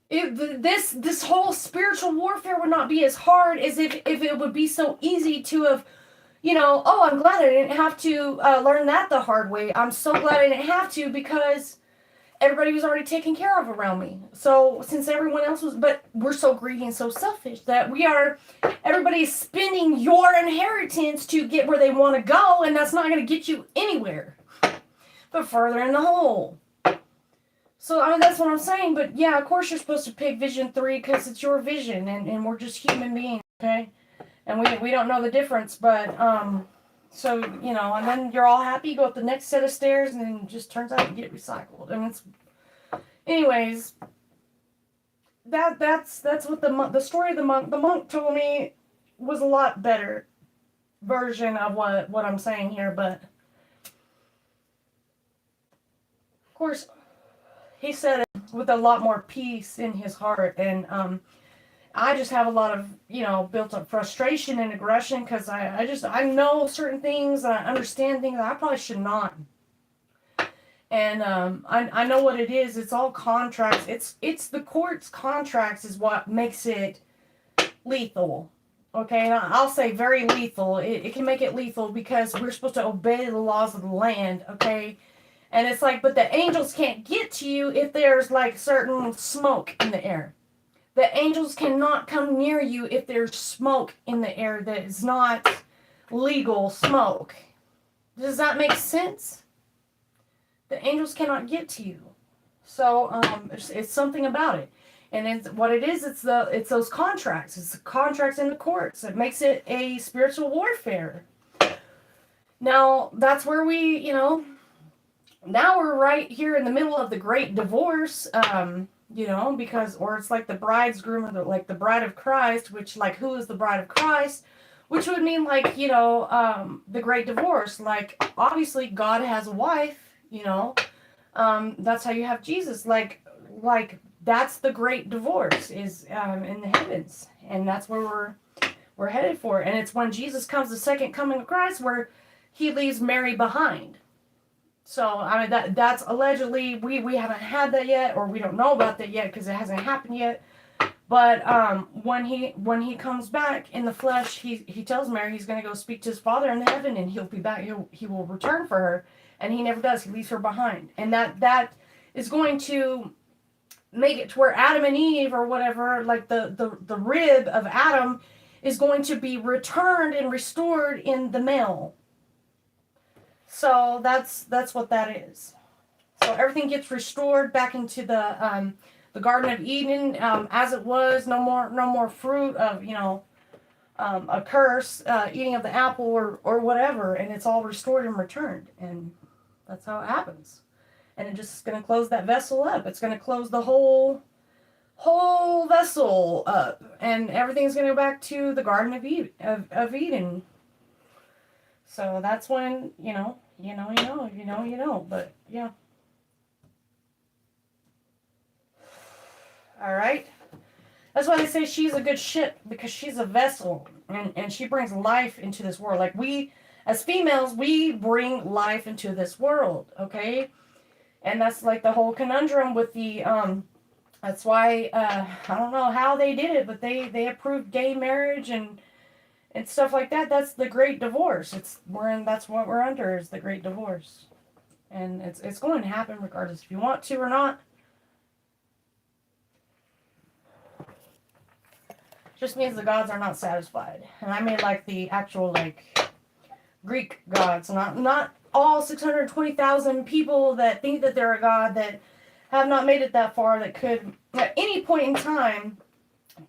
This whole spiritual warfare would not be as hard as if it would be so easy to have, I'm glad I didn't have to learn that the hard way. I'm so glad I didn't have to, because everybody was already taken care of around me. So since everyone else was, but we're so greedy and so selfish that everybody's spending your inheritance to get where they want to go, and that's not going to get you anywhere but further in the hole. So that's what I'm saying. But yeah, of course you're supposed to pick vision 3, because it's your vision, and we're just human beings, okay? And we don't know the difference, but so, and then you're all happy, go up the next set of stairs, and then it just turns out you get recycled. And it's, anyways, that's what the story of the monk told me was a lot better version of what I'm saying here. But of course, he said it with a lot more peace in his heart, and I just have a lot of, built up frustration and aggression, because I know certain things, and I understand things that I probably should not. And I know what it is. It's all contracts. It's the court's contracts is what makes it lethal. Okay, and I'll say very lethal. It can make it lethal because we're supposed to obey the laws of the land, okay? And it's like, but the angels can't get to you if there's like certain smoke in the air. The angels cannot come near you if there's smoke in the air that is not legal smoke. Does that make sense? The angels cannot get to you. So it's something about it. And it's what it is, it's those contracts. It's the contracts in the courts. It makes it a spiritual warfare. Now, that's where we, now we're right here in the middle of the great divorce, because, or it's like the bridegroom, or like the bride of Christ, which, like, who is the bride of Christ? Which would mean, like, the great divorce. Like, obviously, God has a wife, that's how you have Jesus. Like, that's the great divorce, is in the heavens. And that's where we're headed for. And it's when Jesus comes, the second coming of Christ, where he leaves Mary behind. So, I mean, that's allegedly, we haven't had that yet, or we don't know about that yet because it hasn't happened yet. But when he comes back in the flesh, he tells Mary he's going to go speak to his Father in heaven, and he'll be back. He will return for her, and he never does. He leaves her behind, and that is going to make it to where Adam and Eve, or whatever, like the rib of Adam, is going to be returned and restored in the male. So that's what that is. So everything gets restored back into the Garden of Eden as it was. No more fruit of a curse, eating of the apple or whatever, and it's all restored and returned, and that's how it happens. And it just is going to close that vessel up. It's going to close the whole vessel up, and everything's going to go back to the Garden of Eden. So that's when you know. But yeah. All right. That's why they say she's a good ship, because she's a vessel, and she brings life into this world. Like, we, as females, we bring life into this world, okay? And that's like the whole conundrum with the, that's why, I don't know how they did it, but they approved gay marriage and stuff like that. That's the Great Divorce. That's what we're under, is the Great Divorce. And it's going to happen regardless if you want to or not. Just means the gods are not satisfied. And I mean like the actual like Greek gods, not all 620,000 people that think that they're a god that have not made it that far, that could at any point in time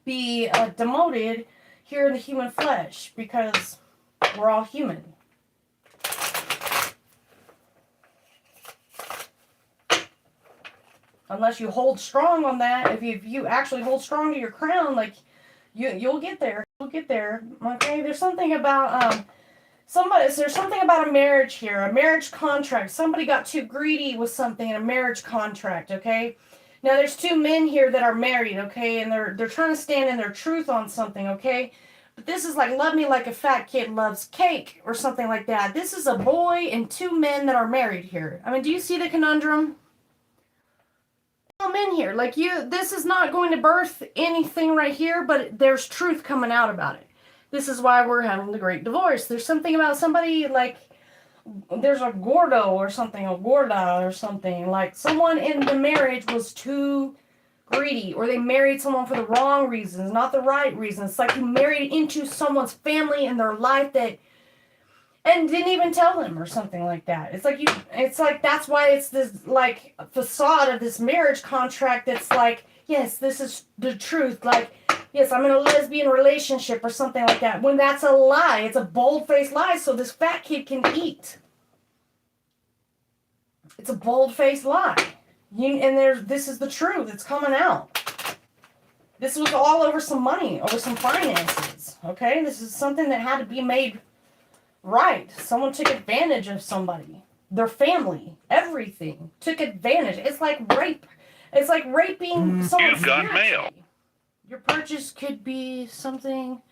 be demoted here in the human flesh, because we're all human. Unless you hold strong on that, if you actually hold strong to your crown, like, you'll get there. You'll get there. Okay? There's something about there's something about a marriage here, a marriage contract. Somebody got too greedy with something in a marriage contract, okay? Now there's two men here that are married, okay, and they're trying to stand in their truth on something, okay? But this is like love me like a fat kid loves cake or something like that. This is a boy and two men that are married here. I mean, do you see the conundrum? Men here, like, this is not going to birth anything right here, but there's truth coming out about it. This is why we're having the Great Divorce. There's something about somebody, like, there's a gordo or something, a gorda or something, like someone in the marriage was too greedy, or they married someone for the wrong reasons, not the right reasons. It's like you married into someone's family and their life and didn't even tell them, or something like that. It's like that's why it's this like facade of this marriage contract that's like, yes, this is the truth. Like, yes, I'm in a lesbian relationship or something like that. When that's a lie. It's a bold-faced lie so this fat kid can eat. It's a bold-faced lie. This is the truth. It's coming out. This was all over some money, over some finances. Okay? This is something that had to be made right. Someone took advantage of somebody. Their family. Everything. Took advantage. It's like rape. It's like raping someone. You've got mail. Your purchase could be something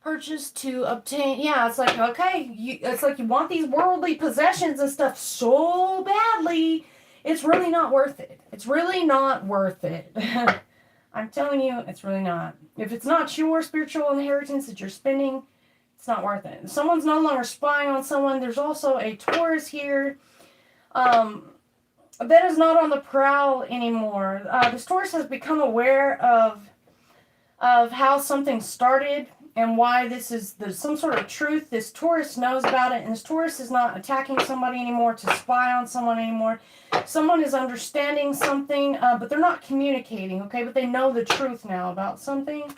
purchased to obtain. Yeah, it's like, okay. It's like you want these worldly possessions and stuff so badly. It's really not worth it. It's really not worth it. I'm telling you, it's really not. If it's not your spiritual inheritance that you're spending, it's not worth it. If someone's no longer spying on someone. There's also a Taurus here that is not on the prowl anymore. This Taurus has become aware of how something started and why there's some sort of truth. This Taurus knows about it, and this Taurus is not attacking somebody anymore to spy on someone anymore. Someone is understanding something, but they're not communicating, okay? But they know the truth now about something.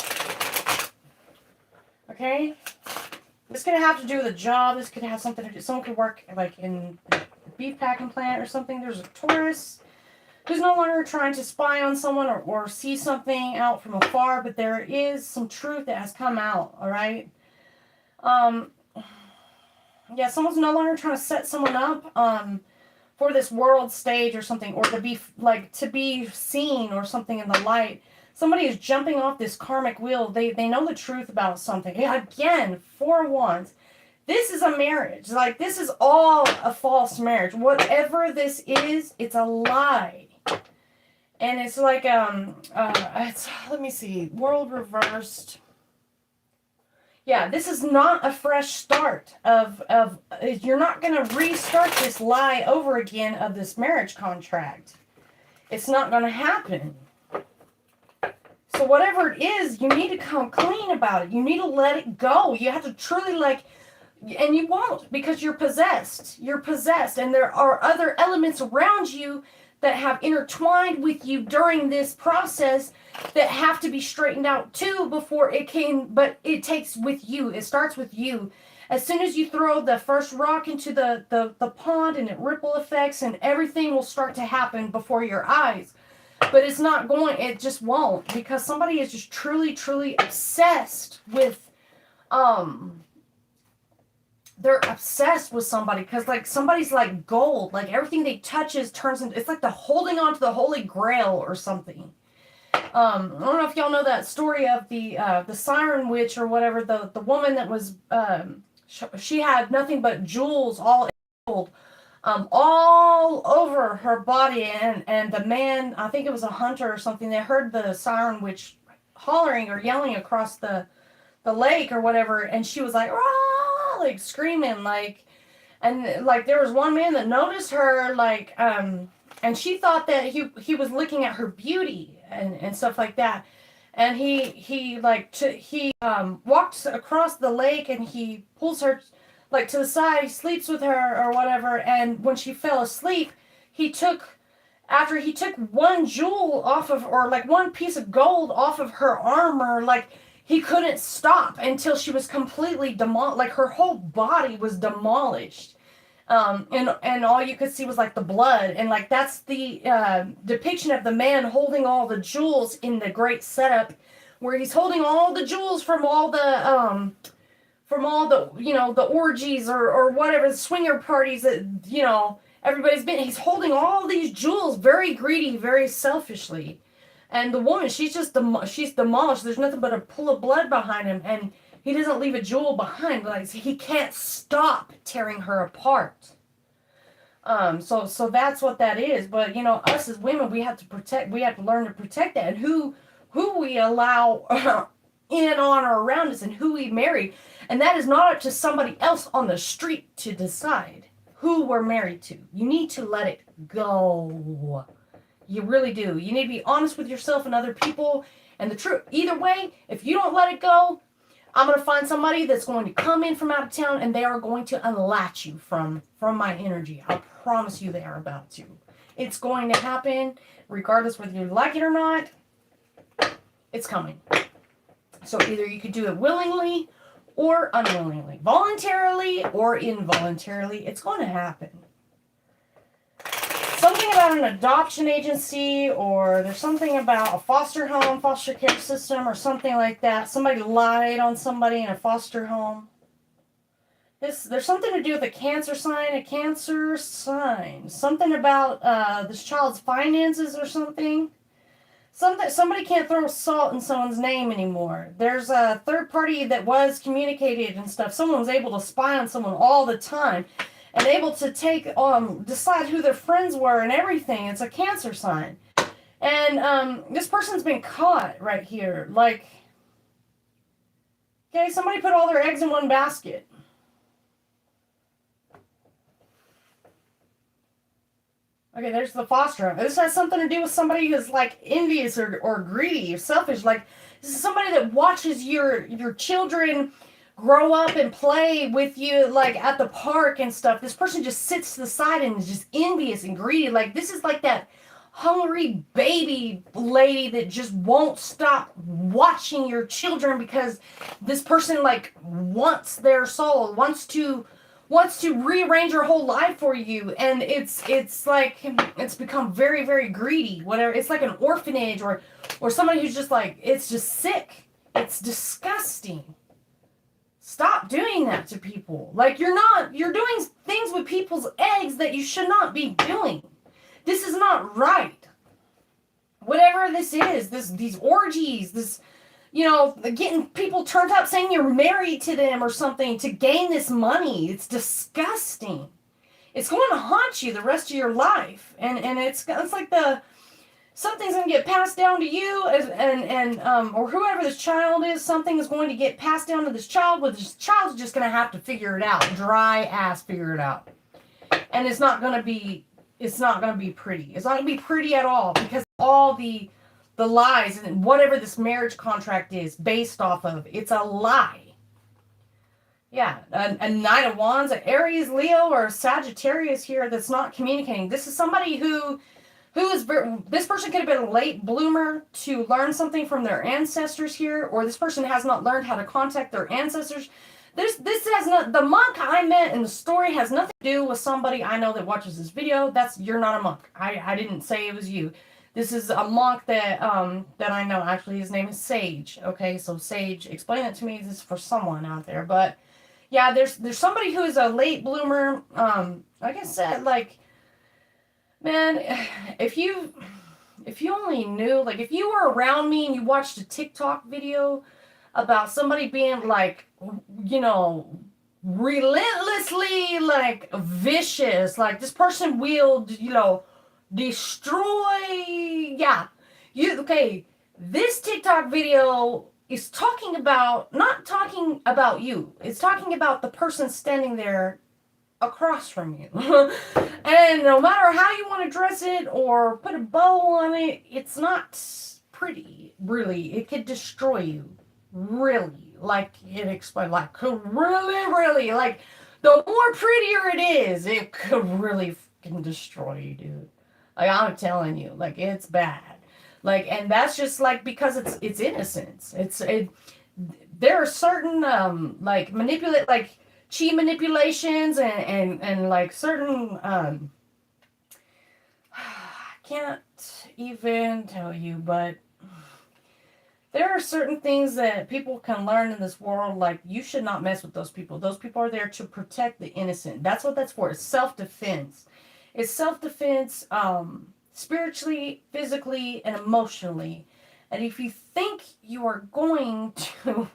Okay? This could have to do with a job. This could have something to do. Someone could work like in a beef packing plant or something. There's a Taurus who's no longer trying to spy on someone or see something out from afar, but there is some truth that has come out, all right? Yeah, someone's no longer trying to set someone up for this world stage or something, or to be seen or something in the light. Somebody is jumping off this karmic wheel. They know the truth about something. Yeah, again, 4 wands. This is a marriage. Like, this is all a false marriage. Whatever this is, it's a lie. And it's like, let me see, world reversed. Yeah, this is not a fresh start you're not going to restart this lie over again of this marriage contract. It's not going to happen. So whatever it is, you need to come clean about it. You need to let it go. You have to truly, like, and you won't, because you're possessed. You're possessed, and there are other elements around you that have intertwined with you during this process that have to be straightened out too before it can, but it takes with you. It starts with you. As soon as you throw the first rock into the pond, and it ripple effects, and everything will start to happen before your eyes. But it's not going, it just won't, because somebody is just truly, truly obsessed with, they're obsessed with somebody, because, like, somebody's like gold. Like, everything they touches turns into, it's like they're holding on to the Holy Grail or something. I don't know if y'all know that story of the Siren Witch or whatever, the woman that was, she had nothing but jewels, all gold, all over her body, and the man, I think it was a hunter or something, they heard the Siren Witch hollering or yelling across the lake or whatever, and she was like, "Rah!" like screaming, like, and like there was one man that noticed her, like, and she thought that he was looking at her beauty and stuff like that, and he walks across the lake, and he pulls her like to the side, sleeps with her or whatever, and when she fell asleep, after he took one jewel off of, or like one piece of gold off of her armor, like, he couldn't stop until she was completely demolished. Like, her whole body was demolished. And all you could see was, like, the blood. And, like, that's the depiction of the man holding all the jewels in the great setup, where he's holding all the jewels from all the, the orgies or whatever, the swinger parties that, everybody's been. He's holding all these jewels, very greedy, very selfishly. And the woman, she's demolished. There's nothing but a pool of blood behind him, and he doesn't leave a jewel behind. Like, he can't stop tearing her apart. So that's what that is. But us as women, we have to learn to protect that, and who we allow in, on, or around us, and who we marry. And that is not up to somebody else on the street to decide who we're married to. You need to let it go. You really do. You need to be honest with yourself and other people. And the truth, either way, if you don't let it go, I'm going to find somebody that's going to come in from out of town, and they are going to unlatch you from my energy. I promise you they are about to. It's going to happen, regardless whether you like it or not. It's coming. So either you could do it willingly or unwillingly, voluntarily or involuntarily. It's going to happen. Something about an adoption agency, or there's something about a foster home, foster care system, or something like that. Somebody lied on somebody in a foster home. There's something to do with a cancer sign. Something about this child's finances or something. Somebody can't throw salt in someone's name anymore. There's a third party that was communicated and stuff. Someone was able to spy on someone all the time, and able to decide who their friends were and everything. It's a cancer sign. And this person's been caught right here. Like, okay, somebody put all their eggs in one basket. Okay, there's the foster. This has something to do with somebody who's, like, envious or greedy or selfish. Like, this is somebody that watches your children grow up and play with you, like, at the park and stuff. This person just sits to the side and is just envious and greedy. Like, this is like that hungry baby lady that just won't stop watching your children, because this person, like, wants their soul, wants to rearrange your whole life for you. And it's like, it's become very, very greedy. Whatever. It's like an orphanage or somebody who's just like, it's just sick. It's disgusting. Stop doing that to people. Like, you're doing things with people's eggs that you should not be doing. This is not right. whatever this is, these orgies, this, you know, getting people turned up saying you're married to them or something to gain this money. It's disgusting. It's going to haunt you the rest of your life. And it's like something's going to get passed down to you or whoever this child is, something is going to get passed down to this child, but this child's just going to have to figure it out. Dry ass figure it out. And it's not going to be pretty. It's not going to be pretty at all, because all the lies and whatever this marriage contract is based off of, it's a lie. Yeah, a Knight of Wands, an Aries, Leo, or a Sagittarius here that's not communicating. This is somebody who is this person could have been a late bloomer to learn something from their ancestors here, or this person has not learned how to contact their ancestors. This has not, the monk I met in the story has nothing to do with somebody I know that watches this video. You're not a monk. I didn't say it was you. This is a monk that I know. Actually, his name is Sage. Okay, so Sage, explain it to me. This is for someone out there, but yeah, there's somebody who is a late bloomer. Like I said, like, man, if you only knew, like, if you were around me and you watched a TikTok video about somebody being like, you know, relentlessly like vicious, like this person will, you know, destroy. Yeah, this TikTok video is not talking about you. It's talking about the person standing there across from you. And no matter how you want to dress it or put a bow on it, it's not pretty, really. It could destroy you. Really. Like it explained, like really, like the more prettier it is, it could really fucking destroy you, dude. Like, I'm telling you, like, it's bad. Like, and that's just like because it's innocence. There are certain like chi manipulations and like certain I can't even tell you, but there are certain things that people can learn in this world. Like, you should not mess with those people. Those people are there to protect the innocent. That's what that's for. It's self-defense. It's self-defense, spiritually, physically, and emotionally. And if you think you are going to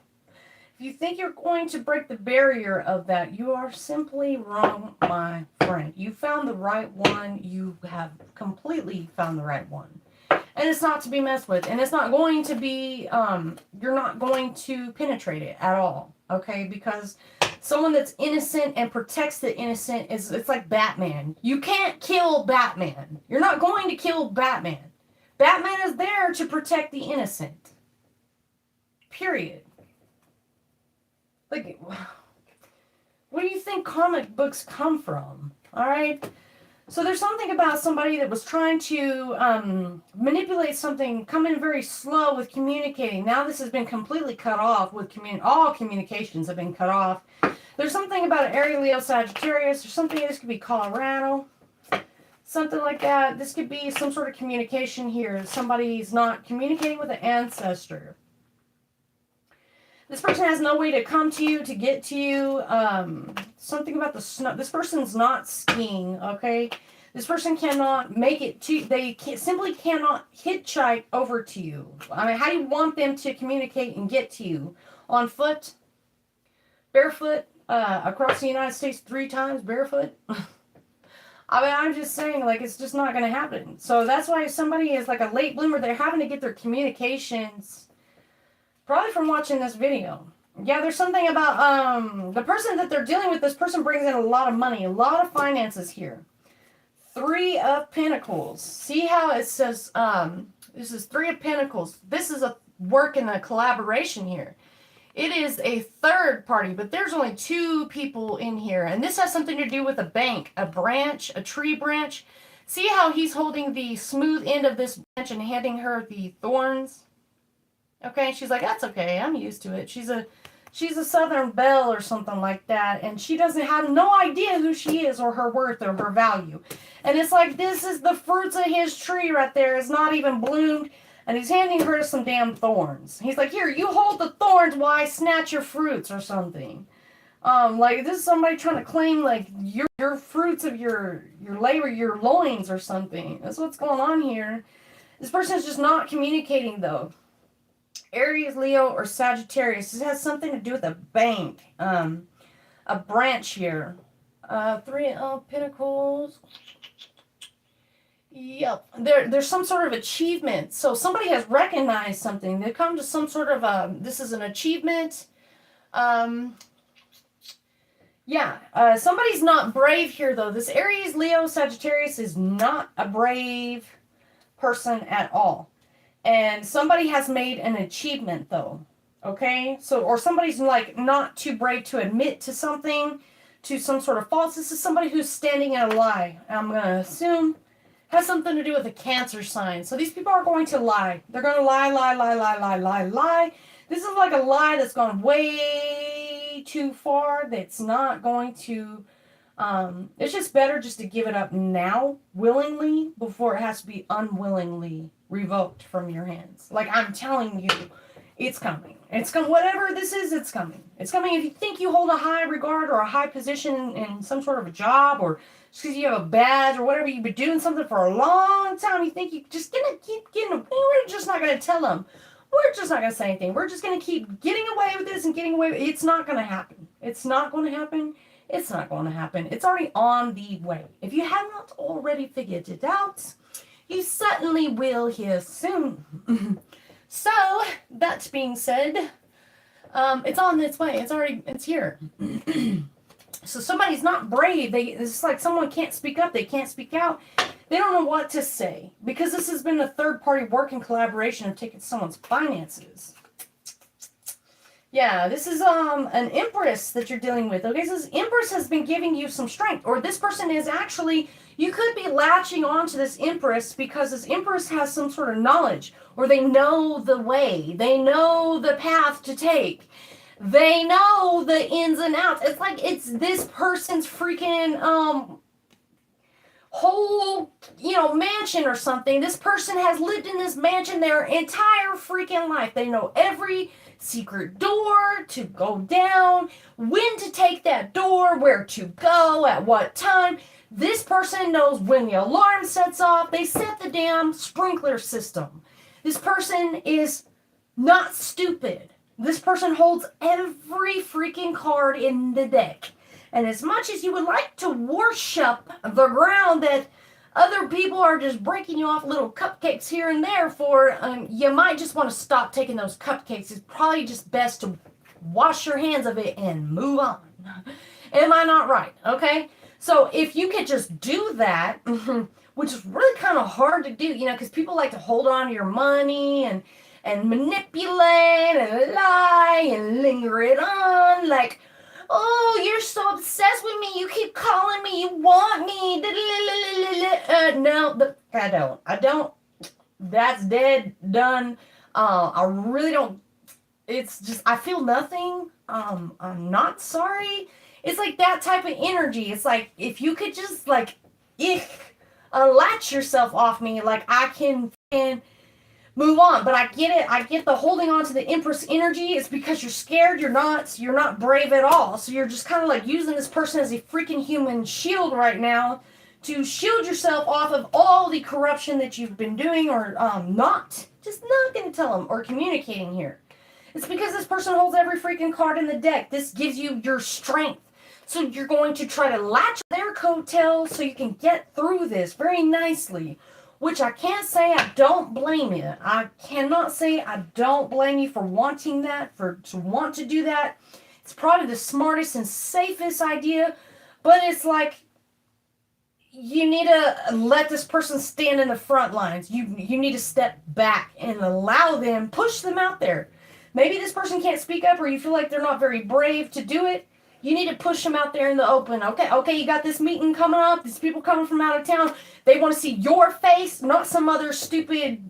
break the barrier of that, you are simply wrong, my friend. You found the right one. You have completely found the right one. And it's not to be messed with. And it's not going to be, you're not going to penetrate it at all. Okay? Because someone that's innocent and protects the innocent it's like Batman. You can't kill Batman. You're not going to kill Batman. Batman is there to protect the innocent. Period. Like, where do you think comic books come from? Alright? So there's something about somebody that was trying to manipulate something, come in very slow with communicating. Now this has been completely cut off with all communications have been cut off. There's something about an Aries, Leo, Sagittarius, or something. This could be Colorado, something like that. This could be some sort of communication here. Somebody's not communicating with an ancestor. This person has no way to come to you, to get to you. Something about the snow. This person's not skiing, okay? This person cannot make it to, simply cannot hitchhike over to you. I mean, how do you want them to communicate and get to you? On foot? Barefoot? Across the United States 3 times barefoot? I mean, I'm just saying, like, it's just not going to happen. So that's why if somebody is like a late bloomer, they're having to get their communications probably from watching this video. Yeah, there's something about the person that they're dealing with. This person brings in a lot of money, a lot of finances here. 3 of Pentacles. See how it says, this is 3 of Pentacles. This is a work and a collaboration here. It is a third party, but there's only 2 people in here. And this has something to do with a bank, a branch, a tree branch. See how he's holding the smooth end of this branch and handing her the thorns? Okay, she's like, that's okay, I'm used to it. She's a Southern belle or something like that, and she doesn't have no idea who she is or her worth or her value. And it's like, this is the fruits of his tree right there. It's not even bloomed, and he's handing her some damn thorns. He's like, here, you hold the thorns while I snatch your fruits or something. Like, this is somebody trying to claim, like, your fruits of your labor, your loins or something. That's what's going on here. This person is just not communicating, though. Aries, Leo, or Sagittarius. This has something to do with a bank. A branch here. Three of Pentacles. Yep. There's some sort of achievement. So somebody has recognized something. They've come to some sort of this is an achievement. Somebody's not brave here, though. This Aries, Leo, Sagittarius is not a brave person at all. And somebody has made an achievement, though. Okay? So, or somebody's like not too brave to admit to something, to some sort of false. This is somebody who's standing in a lie. I'm going to assume has something to do with a Cancer sign. So these people are going to lie. They're going to lie. This is like a lie that's gone way too far. That's not going to... it's just better just to give it up now, willingly, before it has to be unwillingly revoked from your hands. Like, I'm telling you, it's coming. It's coming. Whatever this is, it's coming. It's coming. If you think you hold a high regard or a high position in some sort of a job, or just because you have a badge or whatever, you've been doing something for a long time, you think you're just going to keep getting... We're just not going to tell them. We're just not going to say anything. We're just going to keep getting away with this and getting away with it. It's not going to happen. It's not going to happen. It's not going to happen. It's already on the way. If you have not already figured it out, you certainly will here soon. So, that being said, it's on its way. It's here. So somebody's not brave. It's like someone can't speak up. They can't speak out. They don't know what to say. Because this has been a third-party working collaboration of taking someone's finances. Yeah, this is an Empress that you're dealing with. Okay, so this Empress has been giving you some strength. Or this person is actually, you could be latching on to this Empress because this Empress has some sort of knowledge. Or they know the way. They know the path to take. They know the ins and outs. It's like it's this person's freaking whole, mansion or something. This person has lived in this mansion their entire freaking life. They know every secret door to go down, when to take that door, where to go, at what time. This person knows when the alarm sets off. They set the damn sprinkler system. This person is not stupid. This person holds every freaking card in the deck. And as much as you would like to worship the ground that other people are just breaking you off little cupcakes here and there for, you might just want to stop taking those cupcakes. It's probably just best to wash your hands of it and move on. Am I not right? Okay? So if you could just do that, which is really kind of hard to do, because people like to hold on to your money and manipulate and lie and linger it on like, oh, you're so obsessed with me. You keep calling me. You want me. No, I don't. That's dead, done. I really don't. It's just, I feel nothing. I'm not sorry. It's like that type of energy. It's like, if you could just, latch yourself off me, like, I can move on. But I get it. I get the holding on to the Empress energy. It's because you're scared. You're not brave at all. So you're just kind of like using this person as a freaking human shield right now to shield yourself off of all the corruption that you've been doing or not going to tell them or communicating here. It's because this person holds every freaking card in the deck. This gives you your strength. So you're going to try to latch their coattails so you can get through this very nicely. Which I can't say I don't blame you. I cannot say I don't blame you for wanting that, to want to do that. It's probably the smartest and safest idea, but it's like you need to let this person stand in the front lines. You need to step back and allow them, push them out there. Maybe this person can't speak up or you feel like they're not very brave to do it. You need to push them out there in the open. Okay, you got this meeting coming up. These people coming from out of town. They want to see your face, not some other stupid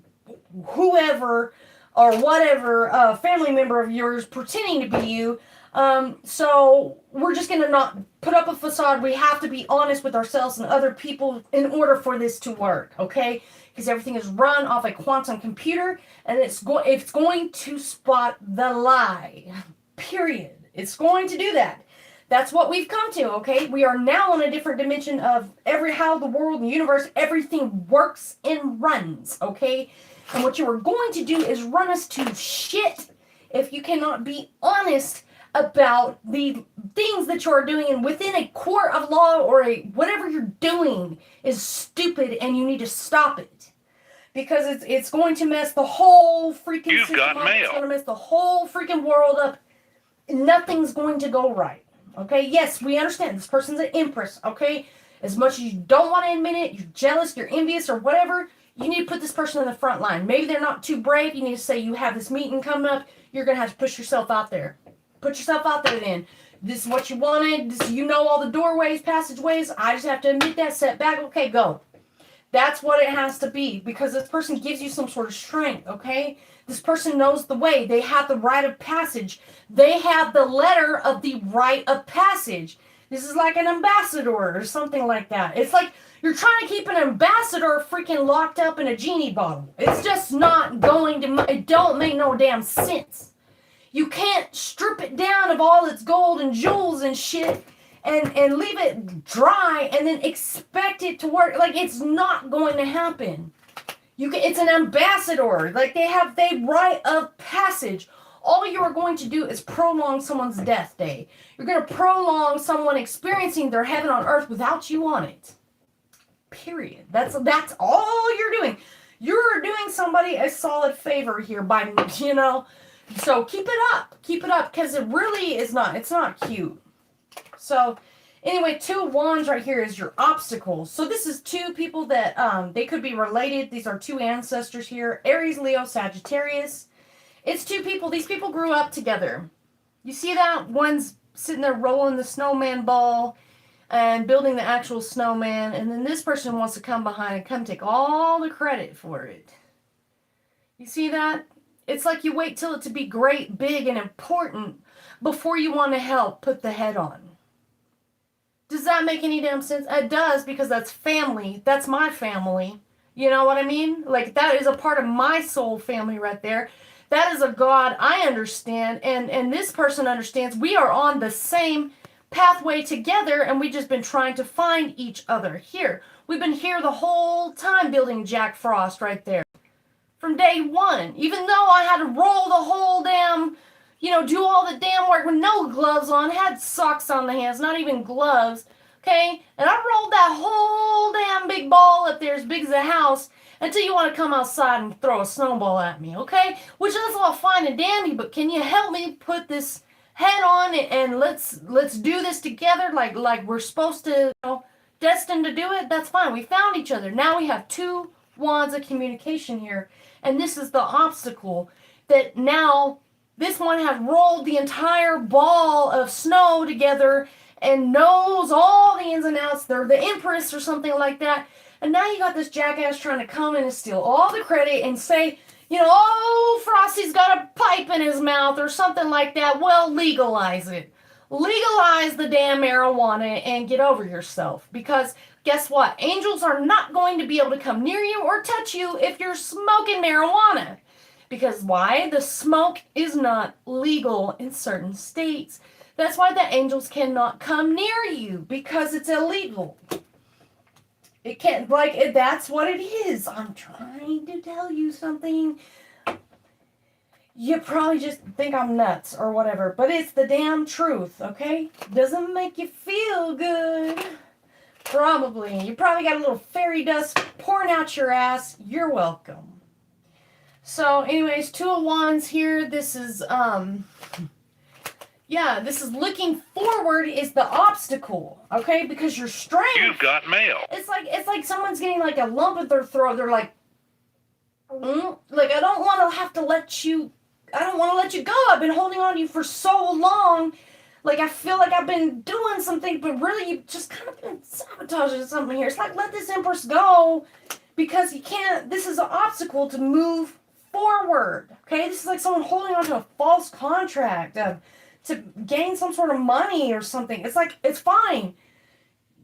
whoever or whatever family member of yours pretending to be you. So we're just going to not put up a facade. We have to be honest with ourselves and other people in order for this to work, okay? Because everything is run off a quantum computer, and it's going to spot the lie, period. It's going to do that. That's what we've come to, okay? We are now on a different dimension of how the world and the universe, everything works and runs, okay? And what you are going to do is run us to shit if you cannot be honest about the things that you are doing, and within a court of law or whatever you're doing is stupid and you need to stop it. Because it's going to mess the whole freaking system up. It's going to mess the whole freaking world up. Nothing's going to go right. Okay, yes, we understand this person's an empress, okay? As much as you don't want to admit it, you're jealous, you're envious, or whatever, you need to put this person in the front line. Maybe they're not too brave. You need to say you have this meeting coming up. You're going to have to push yourself out there. Put yourself out there then. This is what you wanted. You know all the doorways, passageways. I just have to admit that, set back. Okay, go. That's what it has to be, because this person gives you some sort of strength, okay? This person knows the way. They have the rite of passage. They have the letter of the rite of passage. This is like an ambassador or something like that. It's like you're trying to keep an ambassador freaking locked up in a genie bottle. It's just not going to, it don't make no damn sense. You can't strip it down of all its gold and jewels and shit and leave it dry and then expect it to work. Like, it's not going to happen. It's an ambassador. Like, they rite of passage. All you are going to do is prolong someone's death day. You're going to prolong someone experiencing their heaven on earth without you on it. Period. That's all you're doing. You're doing somebody a solid favor here by, so keep it up. Keep it up, because it really is not. It's not cute. So, anyway, 2 of Wands right here is your obstacles. So this is 2 people that, they could be related. These are 2 ancestors here. Aries, Leo, Sagittarius. It's 2 people. These people grew up together. You see that? One's sitting there rolling the snowman ball and building the actual snowman. And then this person wants to come behind and come take all the credit for it. You see that? It's like you wait till it to be great, big, and important before you want to help put the head on. Does that make any damn sense? It does, because that's family. That's my family. You know what I mean? Like, that is a part of my soul family right there. That is a God I understand, and this person understands. We are on the same pathway together, and we've just been trying to find each other here. We've been here the whole time building Jack Frost right there. From day one. Even though I had to roll the whole damn, do all the damn work with no gloves on, had socks on the hands, not even gloves, okay? And I rolled that whole damn big ball up there as big as a house until you want to come outside and throw a snowball at me, okay? Which is all fine and dandy, but can you help me put this head on and let's do this together like we're supposed to, destined to do it? That's fine. We found each other. Now we have 2 wands of communication here, and this is the obstacle that now this one has rolled the entire ball of snow together and knows all the ins and outs. They're the empress or something like that. And now you got this jackass trying to come in and steal all the credit and say, oh, Frosty's got a pipe in his mouth or something like that. Well, legalize it. Legalize the damn marijuana and get over yourself. Because guess what? Angels are not going to be able to come near you or touch you if you're smoking marijuana. Because why? The smoke is not legal in certain states. That's why the angels cannot come near you, because it's illegal. It can't, that's what it is. I'm trying to tell you something. You probably just think I'm nuts or whatever, but it's the damn truth, okay? Doesn't make you feel good. Probably. You probably got a little fairy dust pouring out your ass. You're welcome. So, anyways, 2 of Wands here. This is, this is looking forward is the obstacle, okay? Because your strength. You've got mail. It's like someone's getting like a lump in their throat. They're like, I don't want to let you go. I've been holding on to you for so long. Like, I feel like I've been doing something, but really you've just kind of been sabotaging something here. It's like, let this Empress go, because you can't, this is an obstacle to move forward, okay? This is like someone holding on to a false contract to gain some sort of money or something. It's like, it's fine.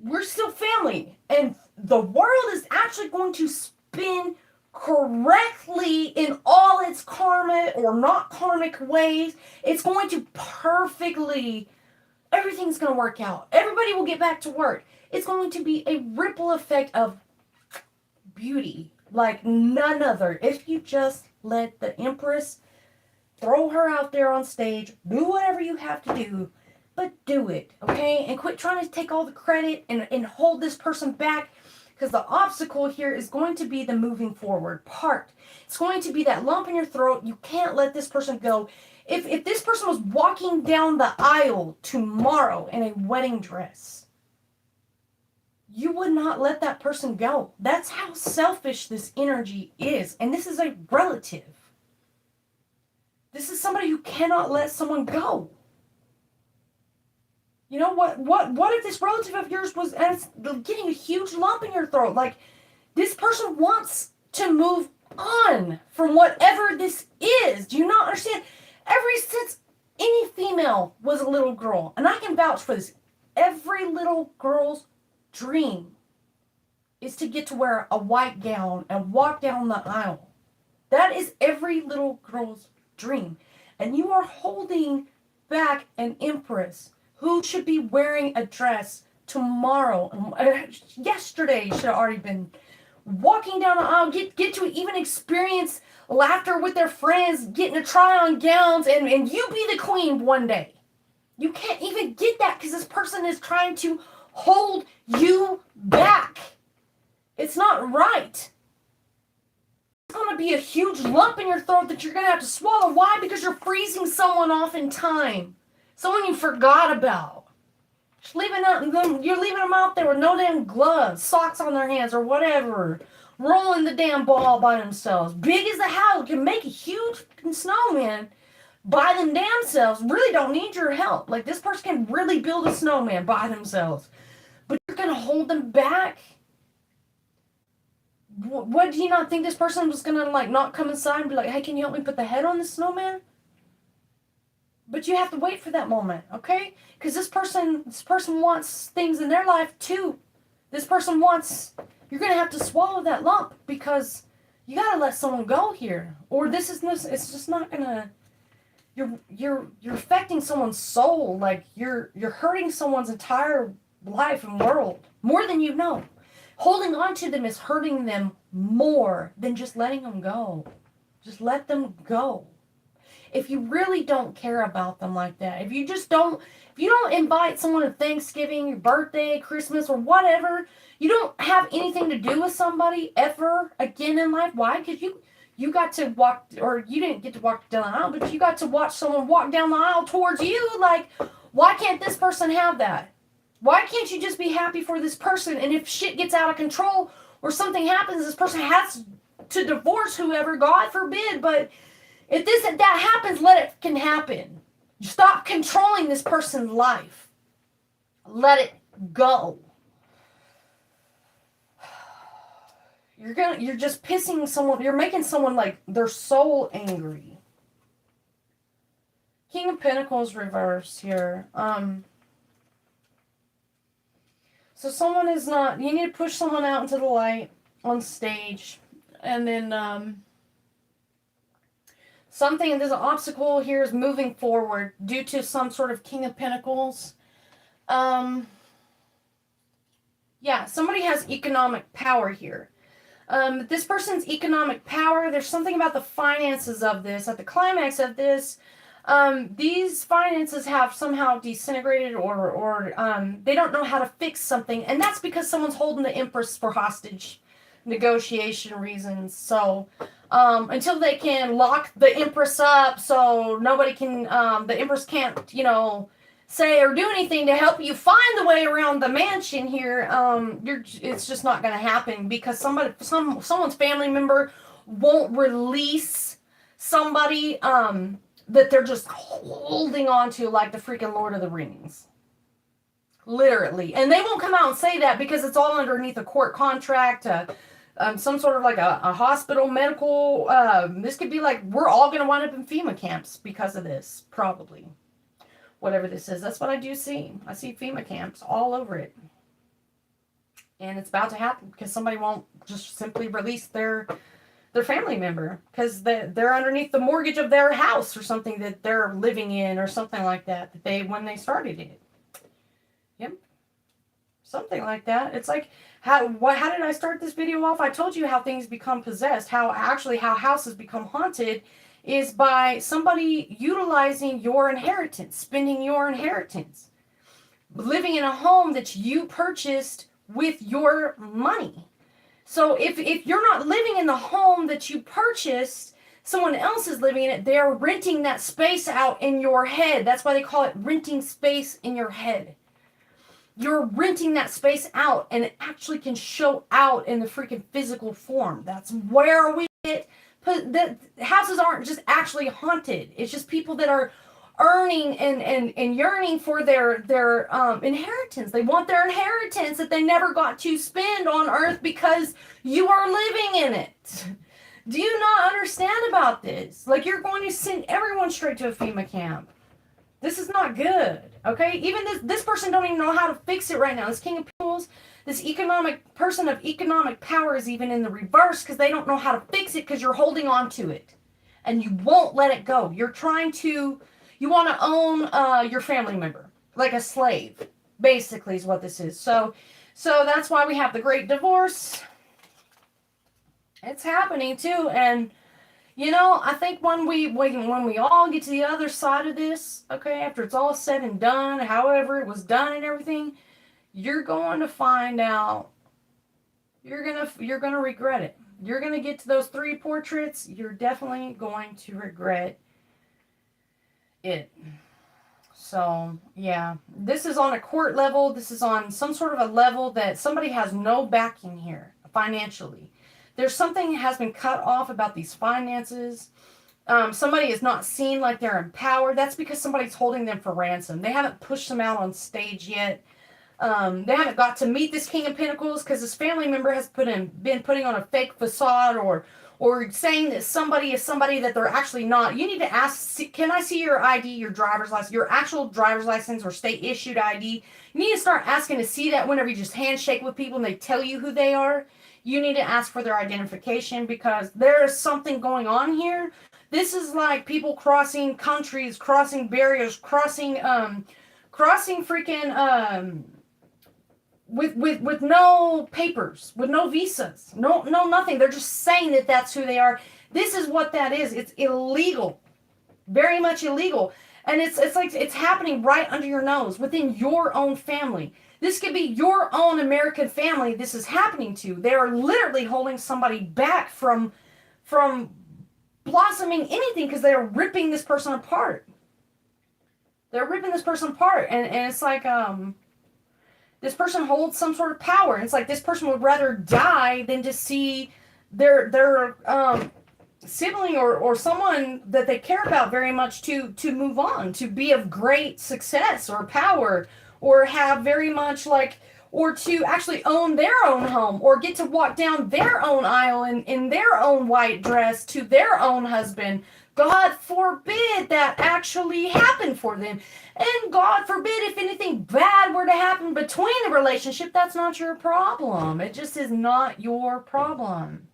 We're still family. And the world is actually going to spin correctly in all its karma or not karmic ways. It's going to perfectly everything's going to work out. Everybody will get back to work. It's going to be a ripple effect of beauty like none other. If you just let the Empress throw her out there on stage, do whatever you have to do, but do it, okay? And quit trying to take all the credit and hold this person back, because the obstacle here is going to be the moving forward part. It's going to be that lump in your throat. You can't let this person go. If this person was walking down the aisle tomorrow in a wedding dress, you would not let that person go. That's how selfish this energy is. And this is a relative. This is somebody who cannot let someone go. You know, what if this relative of yours was getting a huge lump in your throat? Like, this person wants to move on from whatever this is. Do you not understand? Ever since any female was a little girl, and I can vouch for this, every little girl's dream is to get to wear a white gown and walk down the aisle. That is every little girl's dream. And you are holding back an Empress who should be wearing a dress tomorrow. Yesterday should have already been walking down the aisle, get to even experience laughter with their friends, getting to try on gowns, and you be the queen one day. You can't even get that because this person is trying to hold you back. It's not right. It's going to be a huge lump in your throat that you're going to have to swallow. Why? Because you're freezing someone off in time. Someone you forgot about. You're leaving them out there with no damn gloves, socks on their hands, or whatever. Rolling the damn ball by themselves. Big as the house, can make a huge snowman by them damn selves. Really don't need your help. Like, this person can really build a snowman by themselves. But you're going to hold them back? What, do you not think this person was going to, like, not come inside and be like, hey, can you help me put the head on the snowman? But you have to wait for that moment, okay? Because this person wants things in their life too. This person wants, you're going to have to swallow that lump because you got to let someone go here. Or it's just not going to, you're affecting someone's soul. Like, you're hurting someone's entire life and world more than you know. Holding on to them is hurting them more than just letting them go. Just let them go. If you really don't care about them like that, if you don't invite someone to Thanksgiving, your birthday, Christmas, or whatever, you don't have anything to do with somebody ever again in life. Why? Because you got to walk, or you didn't get to walk down the aisle, but you got to watch someone walk down the aisle towards you. Like, why can't this person have that? Why can't you just be happy for this person? And if shit gets out of control or something happens, this person has to divorce whoever, God forbid, but if that happens, let it can happen. Stop controlling this person's life. Let it go. You're just pissing someone, you're making someone like their soul angry. King of Pentacles reverse here. So someone is not, you need to push someone out into the light on stage. And then there's an obstacle here is moving forward due to some sort of King of Pentacles. Yeah, somebody has economic power here. This person's economic power, there's something about the finances of this. At the climax of this, these finances have somehow disintegrated or they don't know how to fix something. And that's because someone's holding the Empress for hostage negotiation reasons. So until they can lock the Empress up so nobody can, the Empress can't, say or do anything to help you find the way around the mansion here, it's just not going to happen because someone's family member won't release somebody that they're just holding on to like the freaking Lord of the Rings. Literally. And they won't come out and say that because it's all underneath a court contract, some sort of like a hospital, medical. This could be like, we're all going to wind up in FEMA camps because of this, probably. Whatever this is. That's what I do see. I see FEMA camps all over it. And it's about to happen because somebody won't just simply release their family member because they're underneath the mortgage of their house or something that they're living in or something like that when they started it. Yep. Something like that. It's like, how did I start this video off? I told you how things become possessed, how houses become haunted is by somebody utilizing your inheritance, spending your inheritance, living in a home that you purchased with your money. So if you're not living in the home that you purchased, someone else is living in it. They're renting that space out in your head. That's why they call it renting space in your head. You're renting that space out, and it actually can show out in the freaking physical form. That's where we get. The houses aren't just actually haunted. It's just people that are earning and yearning for their inheritance. They want their inheritance that they never got to spend on earth because you are living in it. Do you not understand about this? Like, you're going to send everyone straight to a FEMA camp. This is not good, okay? Even this person don't even know how to fix it right now. This King of Pentacles, this economic person of economic power is even in the reverse because they don't know how to fix it because you're holding on to it. And you won't let it go. You're trying to, you want to own your family member like a slave, basically is what this is. So that's why we have the Great Divorce. It's happening too, and you know, I think when we all get to the other side of this, okay, after it's all said and done, however it was done and everything, you're going to find out, you're gonna regret it. You're gonna get to those 3 portraits, you're definitely going to regret it. So, yeah, this is on a court level. This is on some sort of a level that somebody has no backing here financially. There's something that has been cut off about these finances. Somebody is not seen like they're in power. That's because somebody's holding them for ransom. They haven't pushed them out on stage yet. They haven't got to meet this King of Pentacles because this family member has been putting on a fake facade or saying that somebody is somebody that they're actually not. You need to ask, can I see your ID, your driver's license, your actual driver's license or state issued ID? You need to start asking to see that whenever you just handshake with people and they tell you who they are. You need to ask for their identification because there is something going on here. This is like people crossing countries, crossing barriers, crossing freaking with no papers, with no visas, no nothing. They're just saying that that's who they are. This is what that is. It's illegal, very much illegal, and it's like it's happening right under your nose within your own family. This could be your own American family this is happening to. They are literally holding somebody back from blossoming anything because they are ripping this person apart. They're ripping this person apart, and it's like this person holds some sort of power. And it's like this person would rather die than to see their sibling or someone that they care about very much to move on, to be of great success or power, or have very much like, or to actually own their own home, or get to walk down their own aisle in their own white dress to their own husband. God forbid that actually happen for them. And God forbid if anything bad were to happen between the relationship, that's not your problem. It just is not your problem.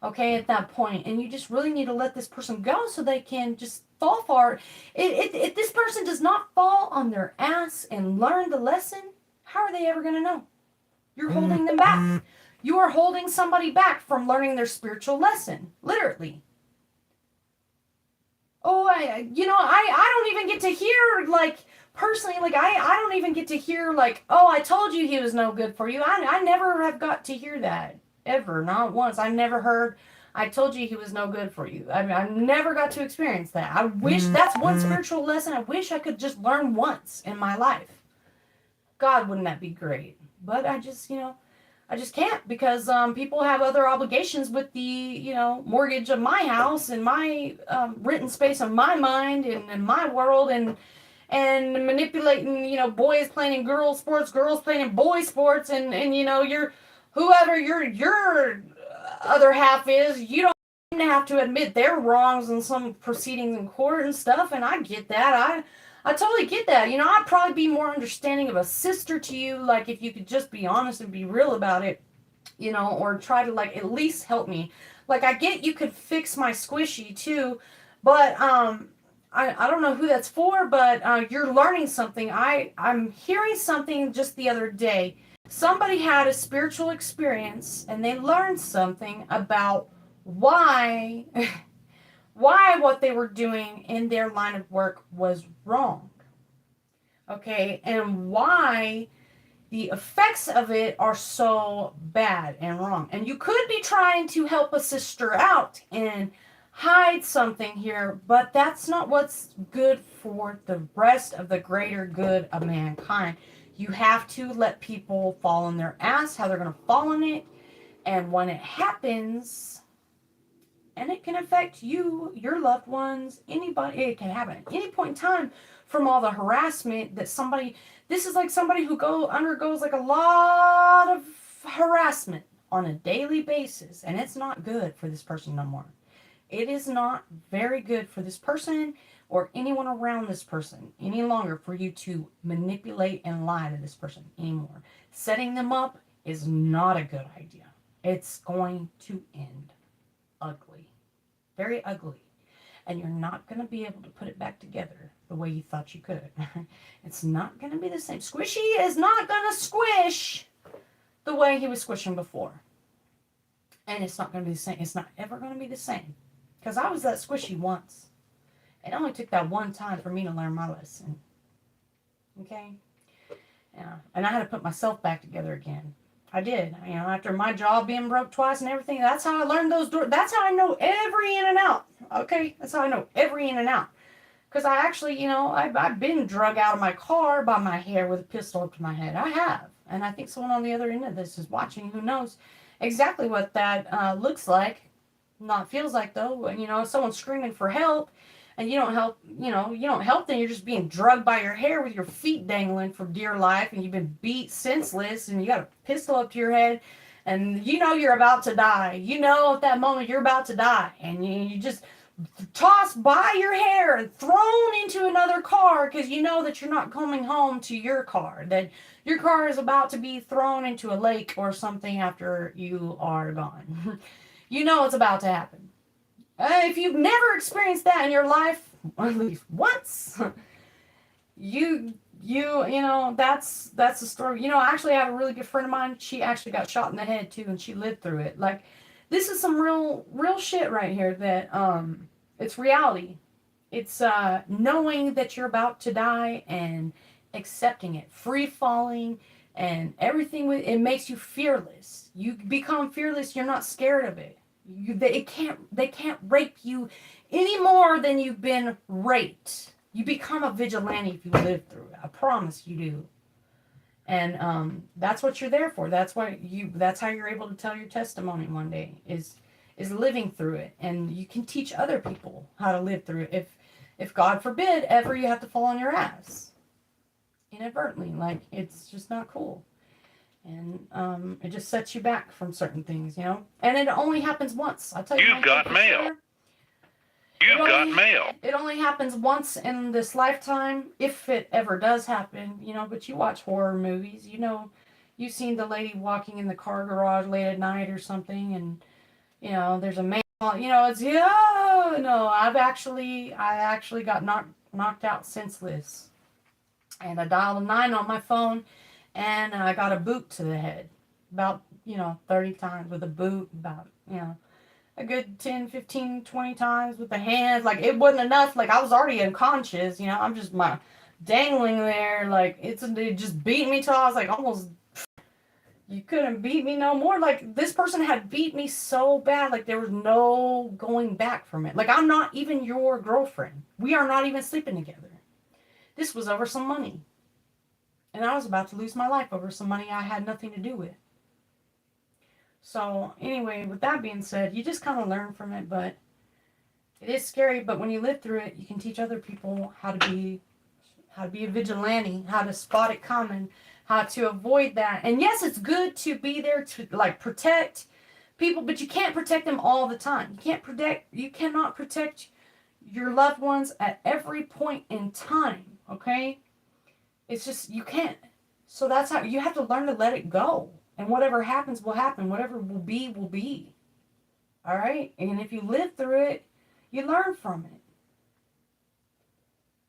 Okay, at that point. And you just really need to let this person go so they can just fall for it. If this person does not fall on their ass and learn the lesson, how are they ever going to know? You're holding them back. You are holding somebody back from learning their spiritual lesson. Literally. Oh, I don't even get to hear, like, personally, like, I don't even get to hear, like, oh, I told you he was no good for you. I never have got to hear that. Ever. Not once. I never heard, I told you he was no good for you. I never got to experience that. I wish, that's one spiritual lesson I wish I could just learn once in my life. God, wouldn't that be great? But I just can't because people have other obligations with the, mortgage of my house and my written space of my mind and my world and manipulating, boys playing in girls sports, girls playing in boys sports and you're whoever your other half is, you don't have to admit their wrongs in some proceedings in court and stuff, and I get that. I totally get that. I'd probably be more understanding of a sister to you, like, if you could just be honest and be real about it, or try to, like, at least help me. Like, I get you could fix my squishy, too, but, I don't know who that's for, but you're learning something. I'm hearing something just the other day. Somebody had a spiritual experience and they learned something about why why what they were doing in their line of work was wrong. Okay, and why the effects of it are so bad and wrong. And you could be trying to help a sister out and hide something here, but that's not what's good for the rest of the greater good of mankind. You have to let people fall on their ass, how they're going to fall on it. And when it happens, and it can affect you, your loved ones, anybody, it can happen at any point in time from all the harassment that somebody, this is like somebody who undergoes like a lot of harassment on a daily basis, and it's not good for this person no more. It is not very good for this person or anyone around this person any longer for you to manipulate and lie to this person anymore. Setting them up is not a good idea. It's going to end ugly. Very ugly. And you're not going to be able to put it back together the way you thought you could. It's not going to be the same. Squishy is not going to squish the way he was squishing before. And it's not going to be the same. It's not ever going to be the same. Because I was that squishy once. It only took that one time for me to learn my lesson. Okay? Yeah. And I had to put myself back together again. I did. You know, after my jaw being broke twice and everything, that's how I learned those doors. That's how I know every in and out. Okay? That's how I know every in and out. Because I actually, you know, I've been drug out of my car by my hair with a pistol up to my head. I have. And I think someone on the other end of this is watching who knows exactly what that looks like. Not feels like, though. You know, if someone's screaming for help and you don't help, you don't help, then you're just being drugged by your hair with your feet dangling for dear life, and you've been beat senseless, and you got a pistol up to your head, and you know you're about to die. You know at that moment you're about to die, and you just tossed by your hair and thrown into another car because you know that you're not coming home to your car, that your car is about to be thrown into a lake or something after you are gone. You know it's about to happen. If you've never experienced that in your life, at least once, you know, that's the story. You know, I actually have a really good friend of mine. She actually got shot in the head too, and she lived through it. Like, this is some real shit right here that, it's reality. It's, knowing that you're about to die and accepting it, free falling and everything it makes you fearless. You become fearless. You're not scared of it. They can't rape you any more than you've been raped. You become a vigilante if you live through it. I promise you do. And that's what you're there for. That's how you're able to tell your testimony one day is living through it. And you can teach other people how to live through it if God forbid ever you have to fall on your ass inadvertently. Like, it's just not cool. And it just sets you back from certain things, you know? And it only happens once. I'll tell you. You've got mail. Sure. You've got mail. It only happens once in this lifetime, if it ever does happen, you know. But you watch horror movies, you know. You've seen the lady walking in the car garage late at night or something, and, you know, there's a man, you know, it's, oh, no, I actually got knocked out senseless. And I dialed a 9 on my phone, and I got a boot to the head. About, 30 times with a boot, about, a good 10, 15, 20 times with the hands. Like, it wasn't enough. Like, I was already unconscious, I'm just dangling there. Like, it just beat me till I was like, almost, you couldn't beat me no more. Like, this person had beat me so bad, like, there was no going back from it. Like, I'm not even your girlfriend. We are not even sleeping together. This was over some money. And I was about to lose my life over some money I had nothing to do with. So, anyway, with that being said, you just kind of learn from it, but it is scary. But when you live through it, you can teach other people how to be a vigilante, how to spot it coming, how to avoid that. And yes, it's good to be there to, like, protect people, but you can't protect them all the time. You cannot protect your loved ones at every point in time, okay? It's just, you can't. So that's how, you have to learn to let it go. And whatever happens will happen. Whatever will be, will be. All right? And if you live through it, you learn from it.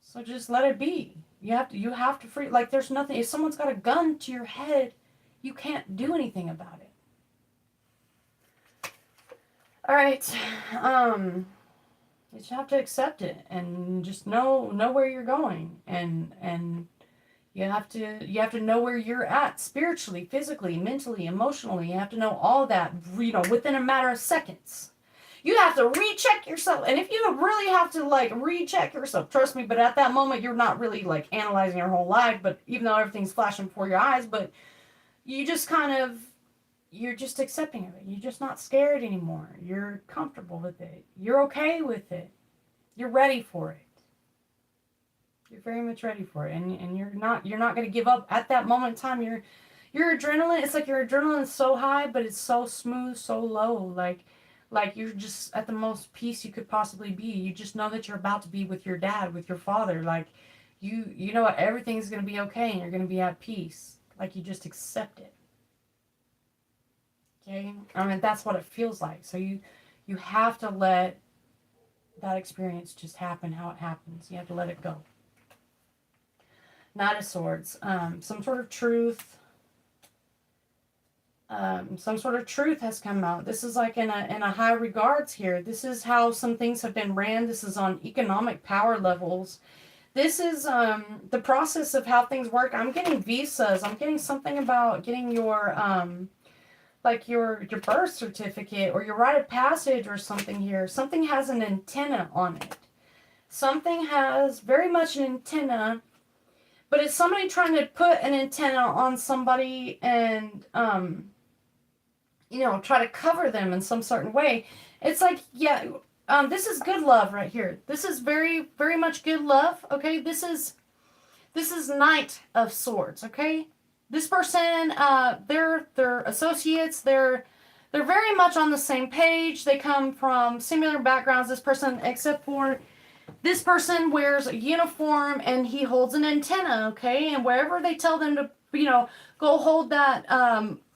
So just let it be. You have to free, like there's nothing, if someone's got a gun to your head, you can't do anything about it. All right. You just have to accept it and just know where you're going, and you have to know where you're at spiritually, physically, mentally, emotionally. You have to know all that, within a matter of seconds. You have to recheck yourself. And if you really have to like recheck yourself, trust me, but at that moment you're not really like analyzing your whole life, but even though everything's flashing before your eyes, but you just you're just accepting of it. You're just not scared anymore. You're comfortable with it. You're okay with it. You're ready for it. You're very much ready for it. And you're not going to give up at that moment in time. Your adrenaline, it's like your adrenaline's so high, but it's so smooth, so low. Like you're just at the most peace you could possibly be. You just know that you're about to be with your dad, with your father. Like you know what, everything's going to be okay and you're going to be at peace. Like you just accept it. Okay? I mean, that's what it feels like. So you have to let that experience just happen how it happens. You have to let it go. Knight of Swords. Some sort of truth. Some sort of truth has come out. This is like in a high regards here. This is how some things have been ran. This is on economic power levels. This is the process of how things work. I'm getting visas. I'm getting something about getting your like your birth certificate or your rite of passage or something here. Something has an antenna on it. Something has very much an antenna, but it's somebody trying to put an antenna on somebody and try to cover them in some certain way. It's like, yeah, this is good love right here. This is very, very much good love. Okay, this is Knight of Swords. Okay, this person, they're associates. They're very much on the same page. They come from similar backgrounds. This person, except for this person wears a uniform and he holds an antenna. Okay, and wherever they tell them to, go hold that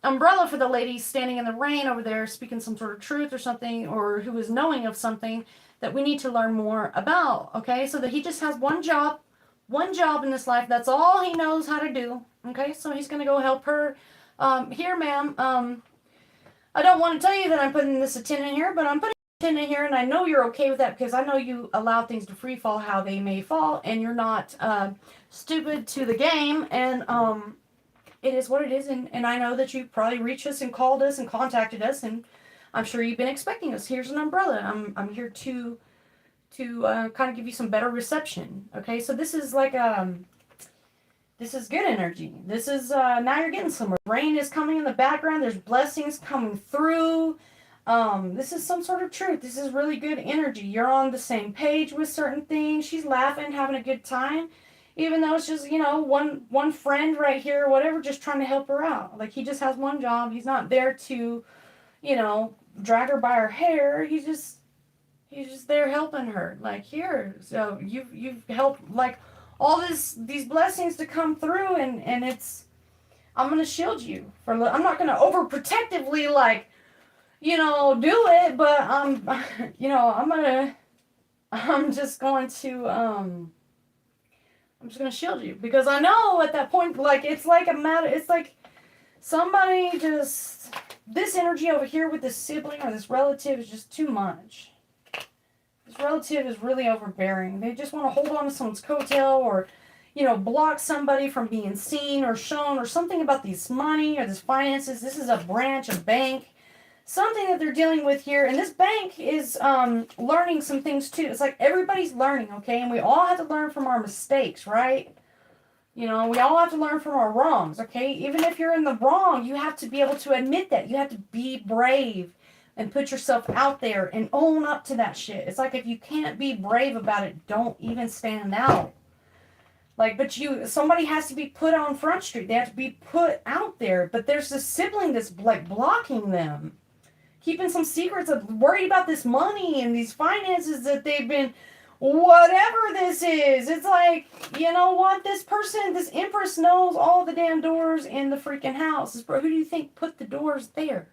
umbrella for the lady standing in the rain over there speaking some sort of truth or something, or who is knowing of something that we need to learn more about. Okay, so that he just has one job in this life. That's all he knows how to do. Okay, so he's going to go help her. Here, ma'am, I don't want to tell you that I'm putting this antenna in here, but I'm putting antenna in here, and I know you're okay with that because I know you allow things to free fall how they may fall, and you're not stupid to the game, and it is what it is, and I know that you probably reached us and called us and contacted us, and I'm sure you've been expecting us. Here's an umbrella. I'm here to kind of give you some better reception. Okay, so this is like this is good energy. This is now you're getting somewhere. Rain is coming in the background. There's blessings coming through. This is some sort of truth. This is really good energy. You're on the same page with certain things. She's laughing, having a good time. Even though it's just, one friend right here or whatever, just trying to help her out. Like, he just has one job. He's not there to, drag her by her hair. He's just there helping her. Like, here. So you've helped, like, all these blessings to come through, and it's, I'm going to shield you. I'm not going to overprotectively, like, do it, but, I'm just going to shield you, because I know at that point, like, it's like somebody just, this energy over here with this sibling or this relative is just too much. This relative is really overbearing. They just want to hold on to someone's coattail, or, block somebody from being seen or shown, or something about this money or this finances. This is a branch, a bank, something that they're dealing with here. And this bank is learning some things too. It's like everybody's learning, okay? And we all have to learn from our mistakes, right? We all have to learn from our wrongs, okay? Even if you're in the wrong, you have to be able to admit that. You have to be brave and put yourself out there and own up to that shit. It's like, if you can't be brave about it, don't even stand out. Like, but somebody has to be put on Front Street. They have to be put out there. But there's this sibling that's like blocking them, keeping some secrets, of worried about this money and these finances that they've been, whatever this is. It's like, you know what? This Empress knows all the damn doors in the freaking house. Who do you think put the doors there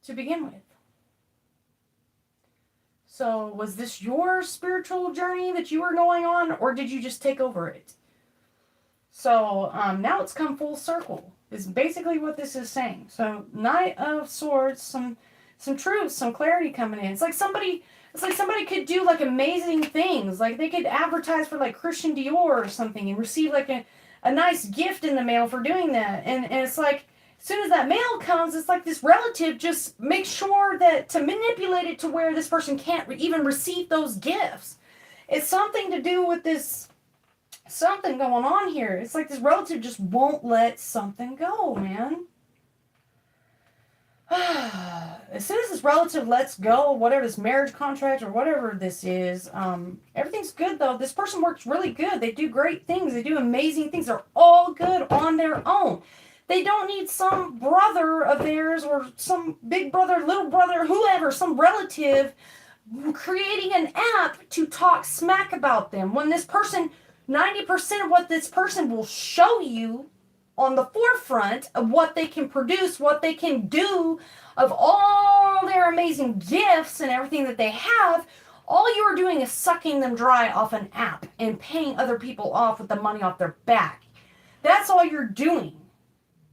to begin with? So was this your spiritual journey that you were going on, or did you just take over it? So now it's come full circle. Is basically what this is saying. So Knight of Swords, some truth, some clarity coming in. It's like somebody could do like amazing things. Like they could advertise for like Christian Dior or something and receive like a nice gift in the mail for doing that. And it's like as soon as that mail comes, it's like this relative just makes sure that to manipulate it to where this person can't even receive those gifts. It's something to do with this, something going on here. It's like this relative just won't let something go, man. As soon as this relative lets go, whatever this marriage contract or whatever this is, everything's good though. This person works really good. They do great things. They do amazing things. They're all good on their own. They don't need some brother of theirs or some big brother, little brother, whoever, some relative creating an app to talk smack about them. When this person, 90% of what this person will show you on the forefront of what they can produce, what they can do, of all their amazing gifts and everything that they have, all you are doing is sucking them dry off an app and paying other people off with the money off their back. That's all you're doing.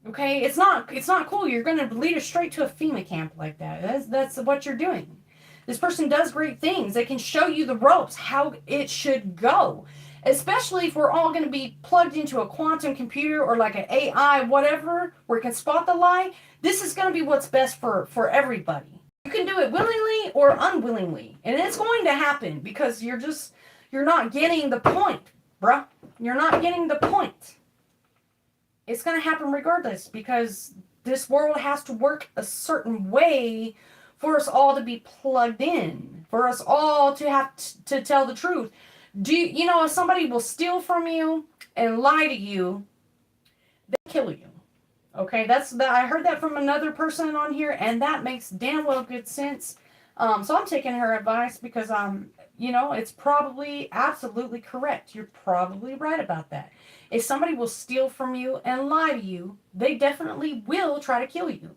Okay? It's not cool. You're going to lead us straight to a FEMA camp like that. That's what you're doing. This person does great things. They can show you the ropes, how it should go. Especially if we're all going to be plugged into a quantum computer or like an AI, whatever, where it can spot the lie. This is going to be what's best for everybody. You can do it willingly or unwillingly. And it's going to happen because you're not getting the point, bruh. You're not getting the point. It's going to happen regardless because this world has to work a certain way for us all to be plugged in, for us all to have to tell the truth. You know, if somebody will steal from you and lie to you, they kill you. Okay, I heard that from another person on here, and that makes damn well good sense. So I'm taking her advice because you know, it's probably absolutely correct. You're probably right about that. If somebody will steal from you and lie to you, they definitely will try to kill you.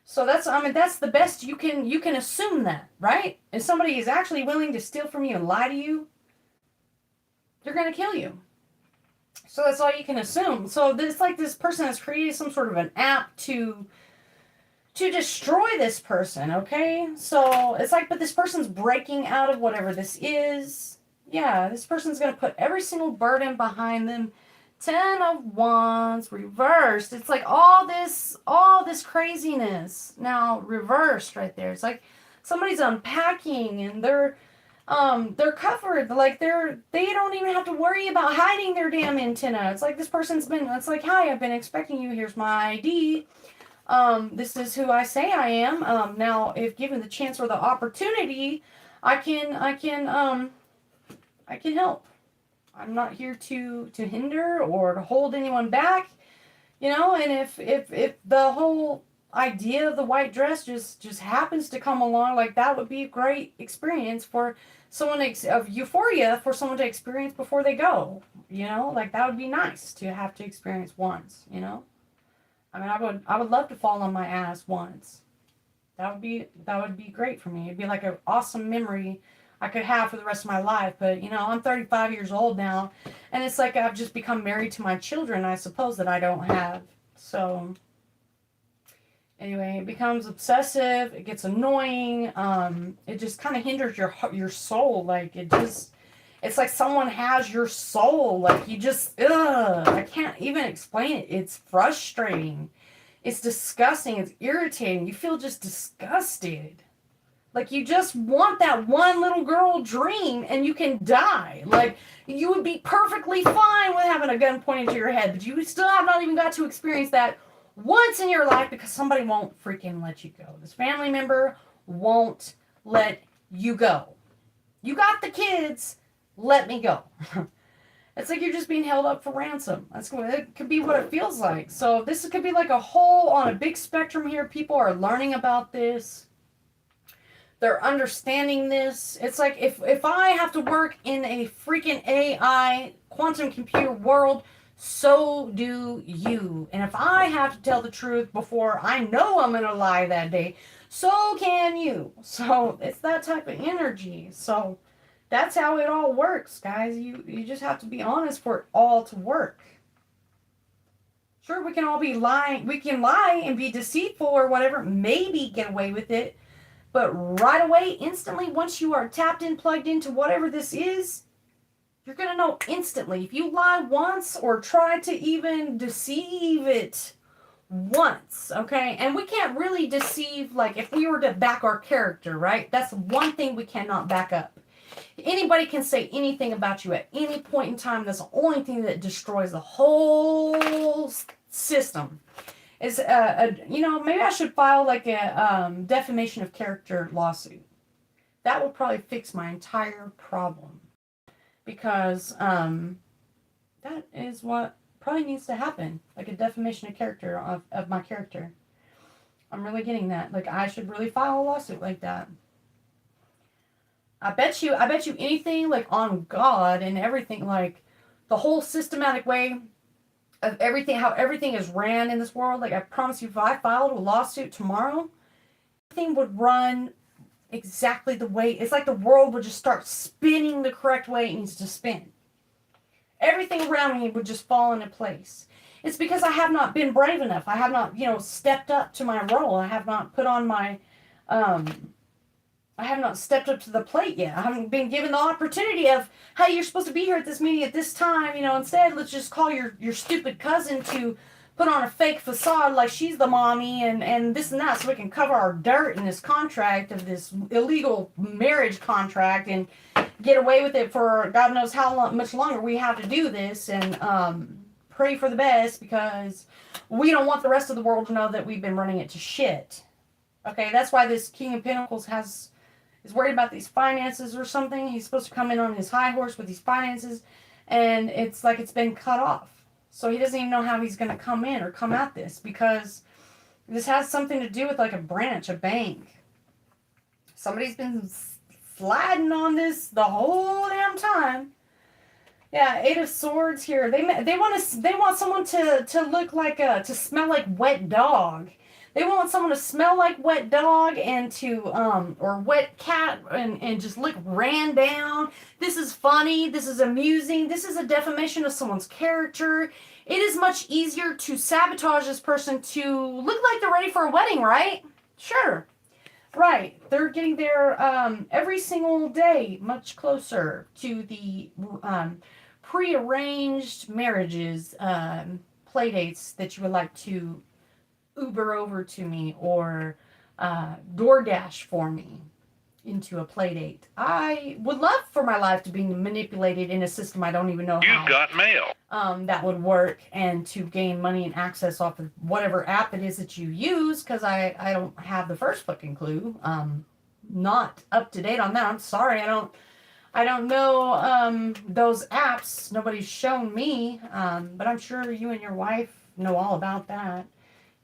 So that's the best you can assume that, right? If somebody is actually willing to steal from you and lie to you, they're going to kill you. So that's all you can assume. So it's like this person has created some sort of an app to destroy this person, okay? So it's like, but this person's breaking out of whatever this is. Yeah, this person's going to put every single burden behind them. 10 of Wands reversed. It's like all this craziness now reversed right there. It's like somebody's unpacking and they're covered. Like they don't even have to worry about hiding their damn antenna. It's like this person's been, it's like, hi, I've been expecting you. Here's my ID. This is who I say I am. Now if given the chance or the opportunity, I can help. I'm not here to hinder or to hold anyone back, you know. And if the whole idea of the white dress just happens to come along, like that would be a great experience for someone of euphoria for someone to experience before they go, you know. Like that would be nice to have to experience once, you know. I mean, I would love to fall on my ass once. That would be great for me. It'd be like an awesome memory I could have for the rest of my life. But, you know, I'm 35 years old now, and it's like I've just become married to my children, I suppose, that I don't have. So, anyway, it becomes obsessive. It gets annoying. It just kind of hinders your soul. Like, it's like someone has your soul. Like, you just, I can't even explain it. It's frustrating. It's disgusting. It's irritating. You feel just disgusted. Like, you just want that one little girl dream and you can die. Like, you would be perfectly fine with having a gun pointed to your head, but you still have not even got to experience that once in your life because somebody won't freaking let you go. This family member won't let you go. You got the kids, let me go. It's like you're just being held up for ransom. It could be what it feels like. So this could be like a whole, on a big spectrum here. People are learning about this. They're understanding this. It's like if I have to work in a freaking AI quantum computer world so do you. And if I have to tell the truth before I know I'm going to lie that day, so can you. So it's that type of energy. So that's how it all works, guys. You just have to be honest for it all to work. Sure, we can all be lying. We can lie and be deceitful or whatever, maybe get away with it. But right away, instantly, once you are tapped in, plugged into whatever this is, you're going to know instantly. If you lie once or try to even deceive it once, okay? And we can't really deceive, like, if we were to back our character, right? That's one thing we cannot back up. Anybody can say anything about you at any point in time. That's the only thing that destroys the whole system. Is maybe I should file like a defamation of character lawsuit. That will probably fix my entire problem, because that is what probably needs to happen, like a defamation of character of my character. I'm really getting that. Like, I should really file a lawsuit like that. I bet you anything, like, on God and everything, like the whole systematic way of everything, how everything is ran in this world. Like, I promise you, if I filed a lawsuit tomorrow, everything would run exactly the way. It's like the world would just start spinning the correct way it needs to spin. Everything around me would just fall into place. It's because I have not been brave enough. I have not, stepped up to my role. I have not put on my I have not stepped up to the plate yet. I haven't been given the opportunity of, hey, you're supposed to be here at this meeting at this time. Instead, let's just call your stupid cousin to put on a fake facade like she's the mommy and this and that, so we can cover our dirt in this contract of this illegal marriage contract and get away with it for God knows how much longer we have to do this, and pray for the best, because we don't want the rest of the world to know that we've been running it to shit. Okay, that's why this King of Pentacles is worried about these finances or something. He's supposed to come in on his high horse with these finances, and it's like it's been cut off. So he doesn't even know how he's going to come in or come at this, because this has something to do with like a branch, a bank. Somebody's been sliding on this the whole damn time. Yeah, Eight of Swords here. They want someone to look like to smell like wet dog. They want someone to smell like wet dog and to, or wet cat, and just look ran down. This is funny. This is amusing. This is a defamation of someone's character. It is much easier to sabotage this person to look like they're ready for a wedding, right? Sure. Right. They're getting there every single day much closer to the prearranged marriages, play dates that you would like to Uber over to me or DoorDash for me into a play date. I would love for my life to be manipulated in a system I don't even know how. You've got mail. That would work, and to gain money and access off of whatever app it is that you use, because I don't have the first fucking clue. Not up to date on that. I'm sorry, I don't know those apps. Nobody's shown me, but I'm sure you and your wife know all about that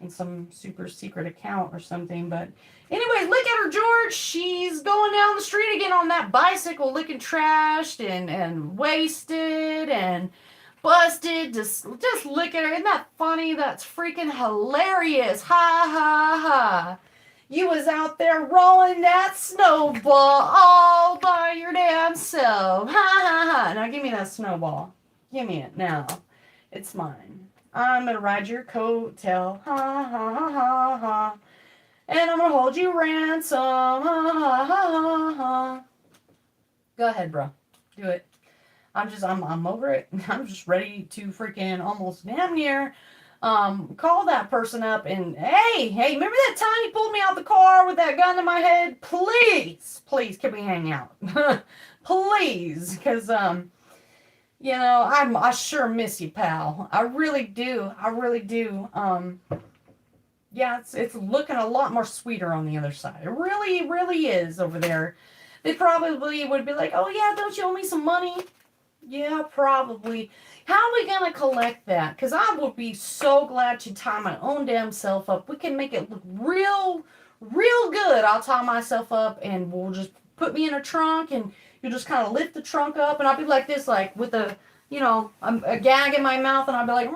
in some super secret account or something. But anyways, look at her, George. She's going down the street again on that bicycle, looking trashed and wasted and busted. Just look at her. Isn't that funny? That's freaking hilarious. Ha ha ha. You was out there rolling that snowball all by your damn self. Ha ha ha. Now give me that snowball. Give me it now. It's mine. I'm going to ride your coattail. Ha ha ha ha ha. And I'm going to hold you ransom. Ha ha ha ha ha. Go ahead, bro. Do it. I'm over it. I'm just ready to freaking almost damn near call that person up and, hey, remember that time you pulled me out the car with that gun in my head? Please, can we hang out? Please, because, I sure miss you, pal. I really do. Yeah, it's looking a lot more sweeter on the other side. It really, really is over there. They probably would be like, oh yeah, don't you owe me some money? Yeah, probably. How are we going to collect that? Because I would be so glad to tie my own damn self up. We can make it look real good. I'll tie myself up and we'll just put me in a trunk and you'll just kind of lift the trunk up and I'll be like this, like with a a gag in my mouth, and I'd be like,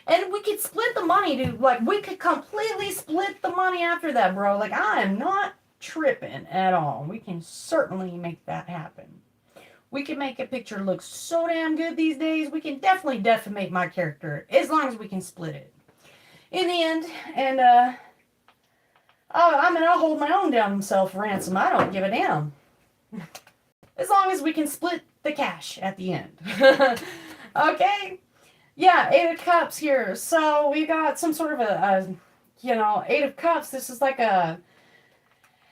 and we could split the money, dude. Like, we could completely split the money after that, bro. Like, I am not tripping at all. We can certainly make that happen. We can make a picture look so damn good these days. We can definitely defamate my character as long as we can split it. In the end, and I'll hold my own damn self ransom. I don't give a damn. As long as we can split the cash at the end. Okay? Yeah, 8 of Cups here. So we got some sort of a 8 of Cups. This is like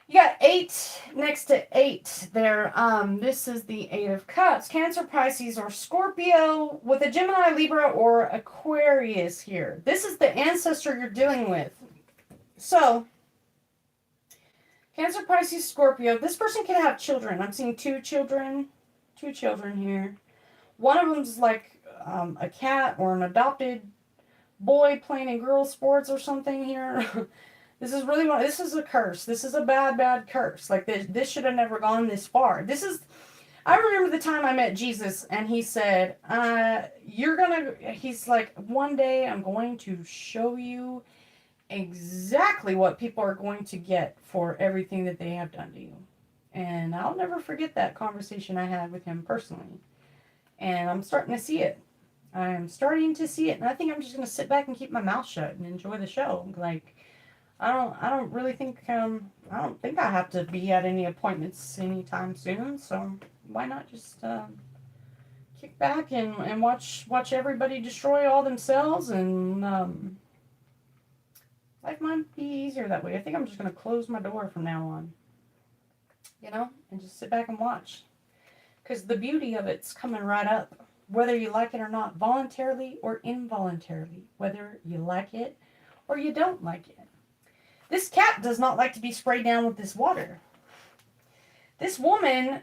you got 8 next to 8 there. This is the 8 of Cups. Cancer, Pisces, or Scorpio with a Gemini, Libra, or Aquarius here. This is the ancestor you're dealing with. So, Cancer, Pisces, Scorpio. This person can have children. I'm seeing 2 children. 2 children here. One of them's like a cat or an adopted boy playing in girls' sports or something here. This is really this is a curse. This is a bad, bad curse. Like, this should have never gone this far. I remember the time I met Jesus, and he said, he's like, one day I'm going to show you exactly what people are going to get for everything that they have done to you. And I'll never forget that conversation I had with him personally. And I'm starting to see it. I'm starting to see it. And I think I'm just going to sit back and keep my mouth shut and enjoy the show. Like, I don't really think, I don't think I have to be at any appointments anytime soon. So why not just kick back and watch everybody destroy all themselves, and life might be easier that way. I think I'm just going to close my door from now on, and just sit back and watch. Because the beauty of it's coming right up, whether you like it or not, voluntarily or involuntarily, whether you like it or you don't like it. This cat does not like to be sprayed down with this water. This woman,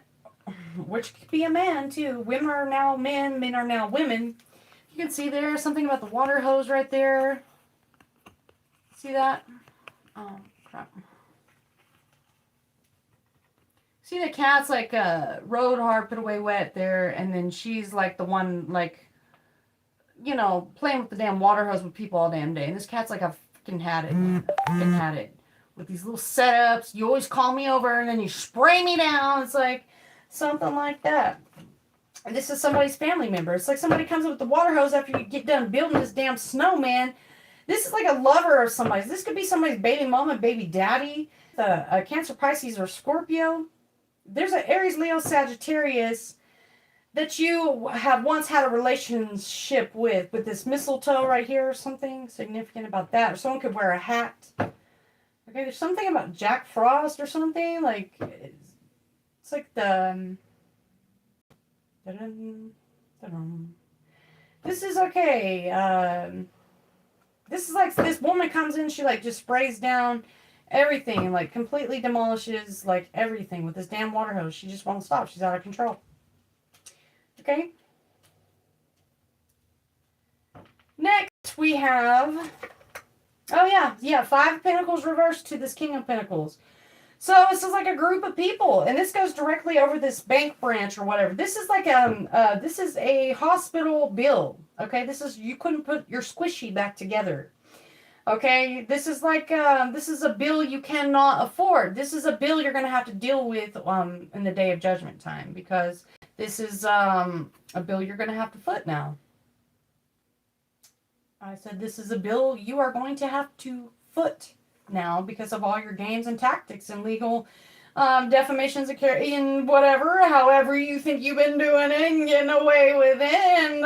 which could be a man too, women are now men, men are now women. You can see there something about the water hose right there. See that? Oh, crap. See, the cat's like rode hard, put away wet there, and then she's like the one, like, playing with the damn water hose with people all damn day. And this cat's like, I've fucking had it. Fucking had it. With these little setups, you always call me over and then you spray me down. It's like something like that. And this is somebody's family member. It's like somebody comes up with the water hose after you get done building this damn snowman. This is like a lover of somebody's. This could be somebody's baby mama, baby daddy. The Cancer, Pisces, or Scorpio. There's an Aries, Leo, Sagittarius that you have once had a relationship with this mistletoe right here, or something significant about that. Or someone could wear a hat. Okay, there's something about Jack Frost or something. Like, it's like the... This is okay. This is like, this woman comes in, she like just sprays down everything, like completely demolishes like everything with this damn water hose. She just won't stop. She's out of control. Okay. Next we have, yeah, 5 of Pentacles reversed to this King of Pentacles. So this is like a group of people, and this goes directly over this bank branch or whatever. This is like this is a hospital bill. Okay, you couldn't put your squishy back together. Okay, this is like this is a bill you cannot afford. This is a bill you're gonna have to deal with in the day of judgment time, because this is a bill you're gonna have to foot now. I said this is a bill you are going to have to foot now because of all your games and tactics and legal defamations and whatever, however you think you've been doing it and getting away with it. And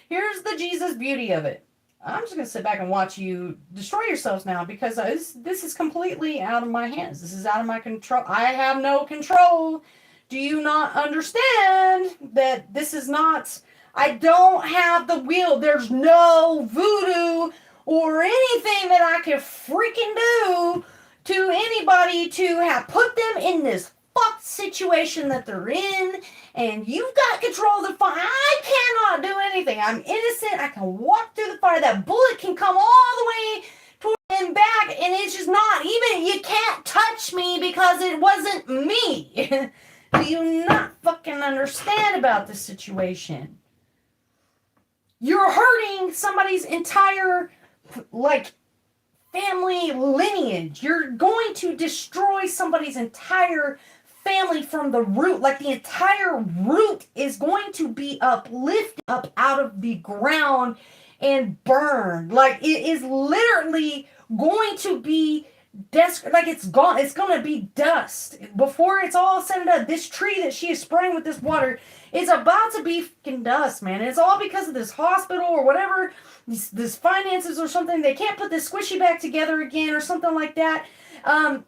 here's the Jesus beauty of it. I'm just going to sit back and watch you destroy yourselves now, because this is completely out of my hands. This is out of my control. I have no control. Do you not understand that this is not... I don't have the will. There's no voodoo or anything that I can freaking do to anybody to have put them in this fucked situation that they're in. And you've got control of the fire. I cannot do anything. I'm innocent. I can walk through the fire. That bullet can come all the way toward and back, and it's just not even, you can't touch me because it wasn't me. do you not fucking understand about this situation? You're hurting somebody's entire, like, family lineage. You're going to destroy somebody's entire family from the root. Like, the entire root is going to be uplifted up out of the ground and burned. Like, it is literally going to be like, it's gone. It's going to be dust. Before it's all said and done, this tree that she is spraying with this water is about to be fucking dust, man. And it's all because of this hospital or whatever, this finances or something. They can't put this squishy back together again or something like that.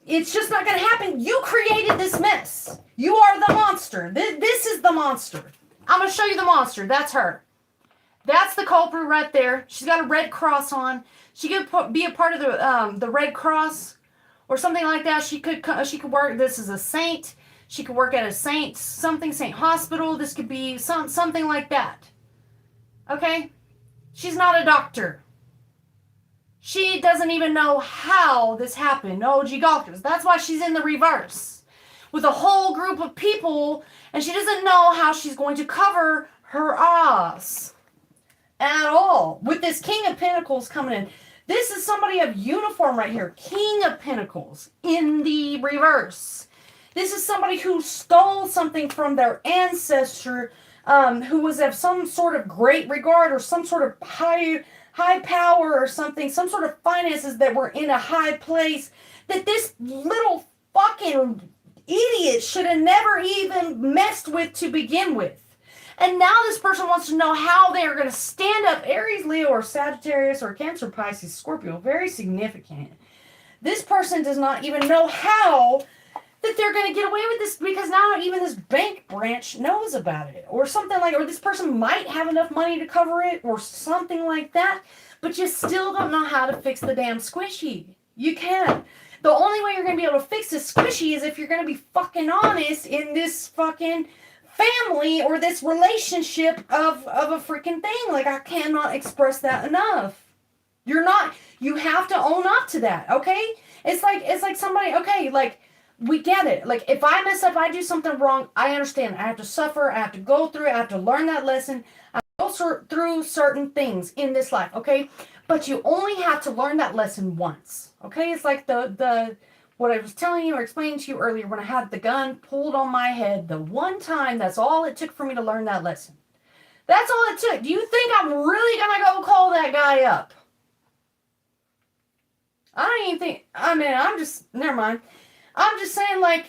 It's just not going to happen. You created this mess. You are the monster. This is the monster. I'm going to show you the monster. That's her. That's the culprit right there. She's got a red cross on. She could be a part of the Red Cross or something like that. She could work. This is a saint. She could work at a saint hospital. This could be something like that. Okay? She's not a doctor. She doesn't even know how this happened. Oh, gee golfers. That's why she's in the reverse with a whole group of people, and she doesn't know how she's going to cover her ass at all. With this King of Pentacles coming in. This is somebody of uniform right here. King of Pentacles in the reverse. This is somebody who stole something from their ancestor, who was of some sort of great regard or some sort of high power or something, some sort of finances that were in a high place that this little fucking idiot should have never even messed with to begin with. And now this person wants to know how they are going to stand up. Aries, Leo, or Sagittarius, or Cancer, Pisces, Scorpio. Very significant. This person does not even know how that they're going to get away with this, because now even this bank branch knows about it. Or something like, or this person might have enough money to cover it, or something like that. But you still don't know how to fix the damn squishy. You can't. The only way you're going to be able to fix this squishy is if you're going to be fucking honest in this fucking family or this relationship of a freaking thing. Like, I cannot express that enough. You have to own up to that, okay? It's like somebody, okay, like, we get it. Like, if I mess up, I do something wrong, I understand. I have to suffer, I have to go through it, I have to learn that lesson. I go through certain things in this life, okay? But you only have to learn that lesson once, okay? It's like the what I was telling you or explaining to you earlier when I had the gun pulled on my head. The one time, that's all it took for me to learn that lesson. That's all it took. Do you think I'm really going to go call that guy up? I don't even think, never mind. I'm just saying, like,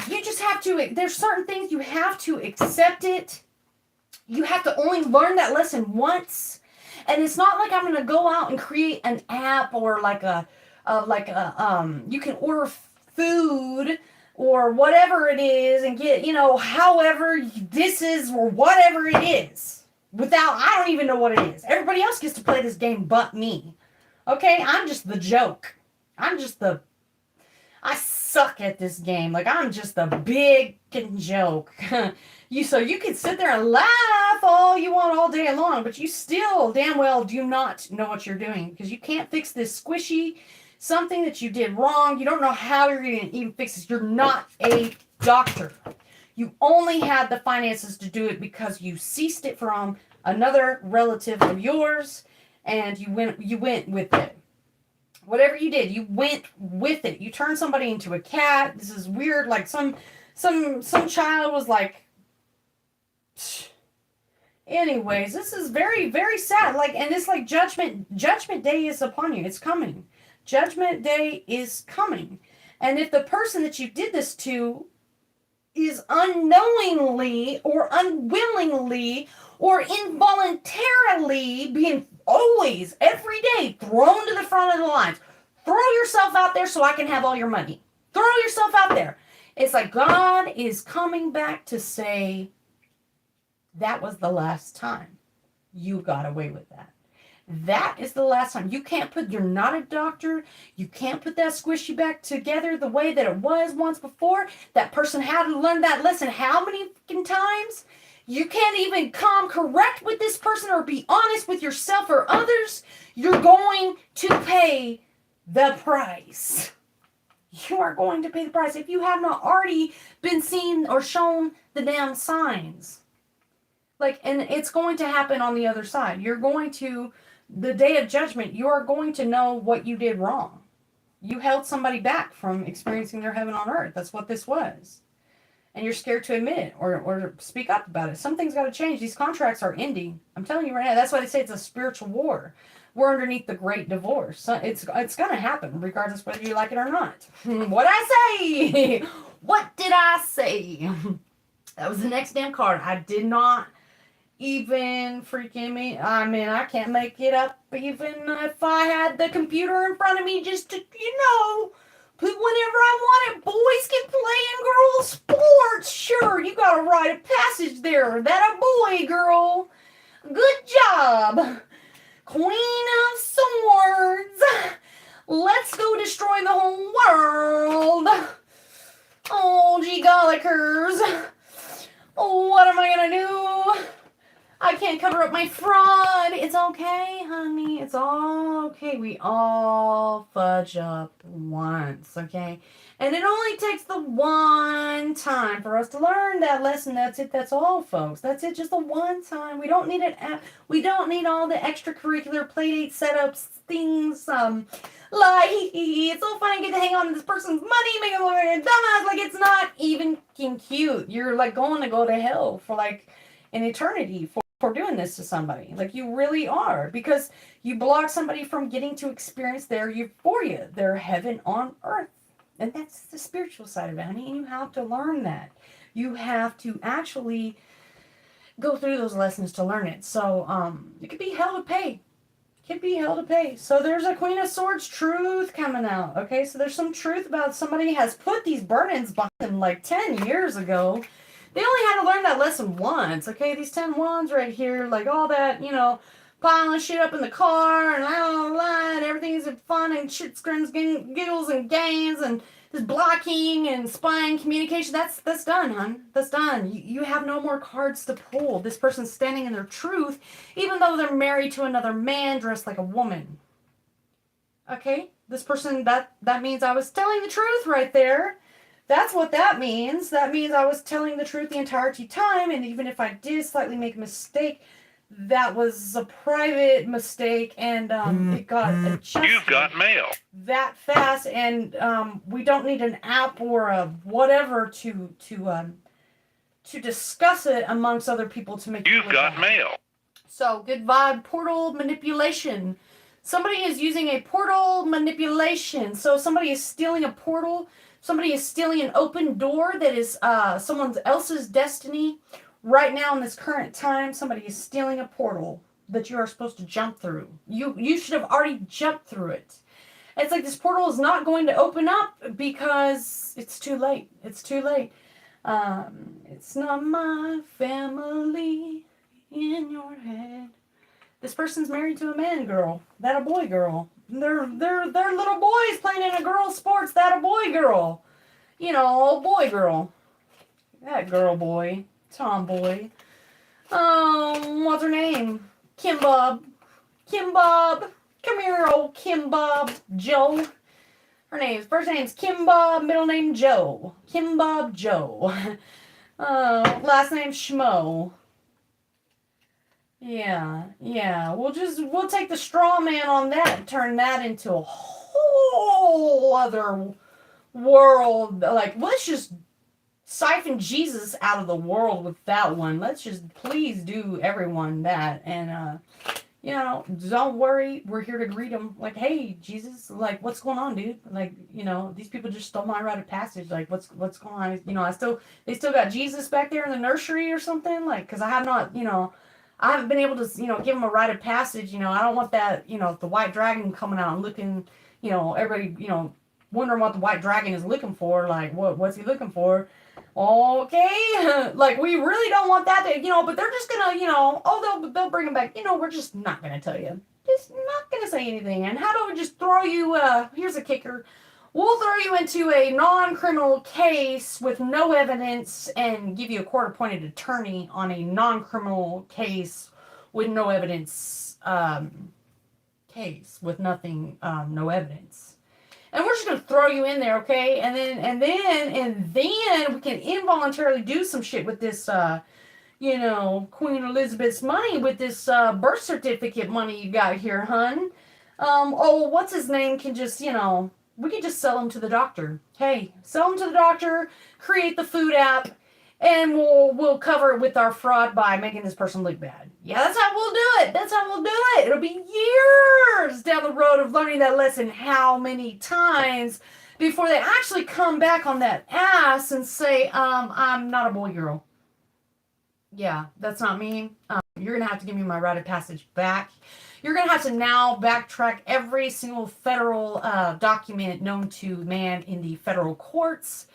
you just have to, there's certain things you have to accept it. You have to only learn that lesson once. And it's not like I'm going to go out and create an app or you can order food or whatever it is and get, however this is or whatever it is. I don't even know what it is. Everybody else gets to play this game but me. Okay? I'm just the joke. I suck at this game. Like, I'm just the big joke. So you can sit there and laugh all you want all day long, but you still damn well do not know what you're doing, because you can't fix this squishy something that you did wrong. You don't know how you're going to even fix this. You're not a doctor. You only had the finances to do it because you ceased it from another relative of yours, and you went with it. Whatever you did, you went with it. You turned somebody into a cat. This is weird. Like some child was like. Anyways, this is very, very sad. Like, and it's like judgment day is upon you. It's coming. Judgment day is coming. And if the person that you did this to is unknowingly or unwillingly or involuntarily being always, every day, thrown to the front of the lines, throw yourself out there so I can have all your money. Throw yourself out there. It's like God is coming back to say, that was the last time you got away with that. That is the last time. You're not a doctor. You can't put that squishy back together the way that it was once before. That person had to learn that lesson how many fucking times? You can't even come correct with this person or be honest with yourself or others. You're going to pay the price. You are going to pay the price if you have not already been seen or shown the damn signs. Like, and it's going to happen on the other side. You're going to, the day of judgment, you are going to know what you did wrong. You held somebody back from experiencing their heaven on earth. That's what this was. And you're scared to admit it or speak up about it. Something's got to change. These contracts are ending. I'm telling you right now. That's why they say it's a spiritual war. We're underneath the great divorce. So it's going to happen regardless whether you like it or not. What'd I say? What did I say? That was the next damn card. I did not even freaking me. I mean, I can't make it up even if I had the computer in front of me just to, put whenever I want it. Boys can play in girls' sports. Sure, you got a rite of passage there. That a boy, girl. Good job. Queen of Swords. Let's go destroy the whole world. Oh, gee gollikers. Oh, what am I gonna do? I can't cover up my fraud. It's okay, honey. It's all okay. We all fudge up once, okay? And it only takes the one time for us to learn that lesson. That's it. That's all, folks. That's it. Just the one time. We don't need it. We don't need all the extracurricular playdate setups, things. Like it's so funny to get to hang on to this person's money, make them look like a dumbass. Like it's not even cute. You're like going to go to hell for like an eternity for doing this to somebody. Like you really are, because you block somebody from getting to experience their euphoria, their heaven on earth. And that's the spiritual side of it, honey. And you have to learn that. You have to actually go through those lessons to learn it. So it could be hell to pay. Could be hell to pay. So there's a Queen of Swords truth coming out. Okay, so there's some truth about somebody has put these burdens behind them like 10 years ago. They only had to learn that lesson once, okay? These 10 wands right here, like all that, piling shit up in the car and blah, blah, blah, and everything's fun and shit, screams, giggles and games and this blocking and spying communication. That's done, hon. That's done. You have no more cards to pull. This person's standing in their truth, even though they're married to another man dressed like a woman. Okay? This person, that means I was telling the truth right there. That's what that means. That means I was telling the truth the entirety time, and even if I did slightly make a mistake, that was a private mistake, and it got adjusted. You've got mail. That fast, and we don't need an app or a whatever to discuss it amongst other people to make. You've got mail. So good vibe portal manipulation. Somebody is using a portal manipulation. So somebody is stealing a portal. Somebody is stealing an open door that is someone else's destiny. Right now in this current time, somebody is stealing a portal that you are supposed to jump through. You should have already jumped through it. It's like this portal is not going to open up because it's too late. It's too late. It's not my family in your head. This person's married to a man, girl. That a boy, girl. They're little boys playing in a girl's sports. That a boy, girl. Boy, girl. That girl, boy. Tomboy. What's her name? Kim Bob. Kim Bob. Come here, old Kim Bob. Joe. First name's Kim Bob, middle name Joe. Kim Bob Joe. Last name Schmo. Yeah. We'll take the straw man on that and turn that into a whole other world. Like, let's just siphon Jesus out of the world with that one. Let's just please do everyone that. And, don't worry. We're here to greet them. Like, hey, Jesus, like, what's going on, dude? Like, these people just stole my rite of passage. Like, what's going on? They still got Jesus back there in the nursery or something. Like, cause I have not, I haven't been able to, give them a rite of passage. I don't want that, the white dragon coming out and looking, everybody, wondering what the white dragon is looking for. Like, what's he looking for? Okay. Like, we really don't want that to, but they're just gonna, they'll bring him back. We're just not gonna tell you. Just not gonna say anything. And how about we just throw you, here's a kicker. We'll throw you into a non-criminal case with no evidence and give you a court-appointed attorney on a non-criminal case with no evidence, case with nothing, no evidence. and we're just gonna throw you in there, okay? And then we can involuntarily do some shit with this, Queen Elizabeth's money, with this birth certificate money you got here, hun. What's his name can just, we can just sell him to the doctor. Hey, sell him to the doctor, create the food app, and we'll cover it with our fraud by making this person look bad. Yeah, that's how we'll do it. That's how we'll do it. It'll be years down the road of learning that lesson how many times before they actually come back on that ass and say, I'm not a boy girl. Yeah, that's not me. You're going to have to give me my rite of passage back. You're going to have to now backtrack every single federal document known to man in the federal courts.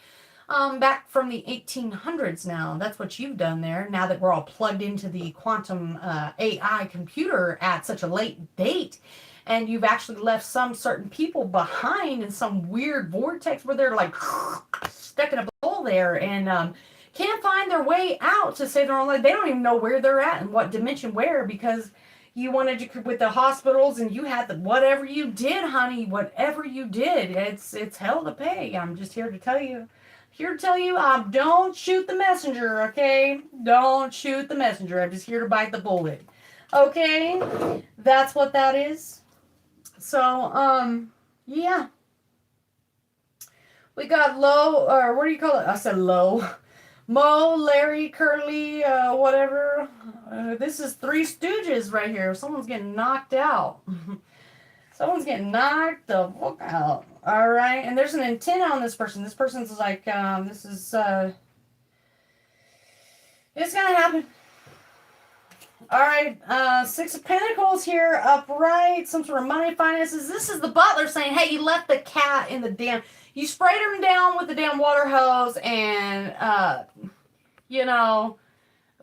Back from the 1800s now. That's what you've done there. Now that we're all plugged into the quantum AI computer at such a late date, and you've actually left some certain people behind in some weird vortex where they're like stuck in a bowl there and can't find their way out to save their own life. They don't even know where they're at and what dimension where, because you wanted to with the hospitals and you had the whatever you did, honey, whatever you did, it's hell to pay. I'm just here to tell you. Don't shoot the messenger, okay? Don't shoot the messenger. I'm just here to bite the bullet. Okay? That's what that is. So, yeah. We got Low, or what do you call it? I said Low. Mo, Larry, Curly, whatever. This is Three Stooges right here. Someone's getting knocked out. Someone's getting knocked the fuck out. All right, and there's an antenna on this person. This person's like, it's gonna happen. All right, Six of Pentacles here, upright, some sort of money, finances. This is the butler saying, hey, you left the cat in the damn, you sprayed him down with the damn water hose, and,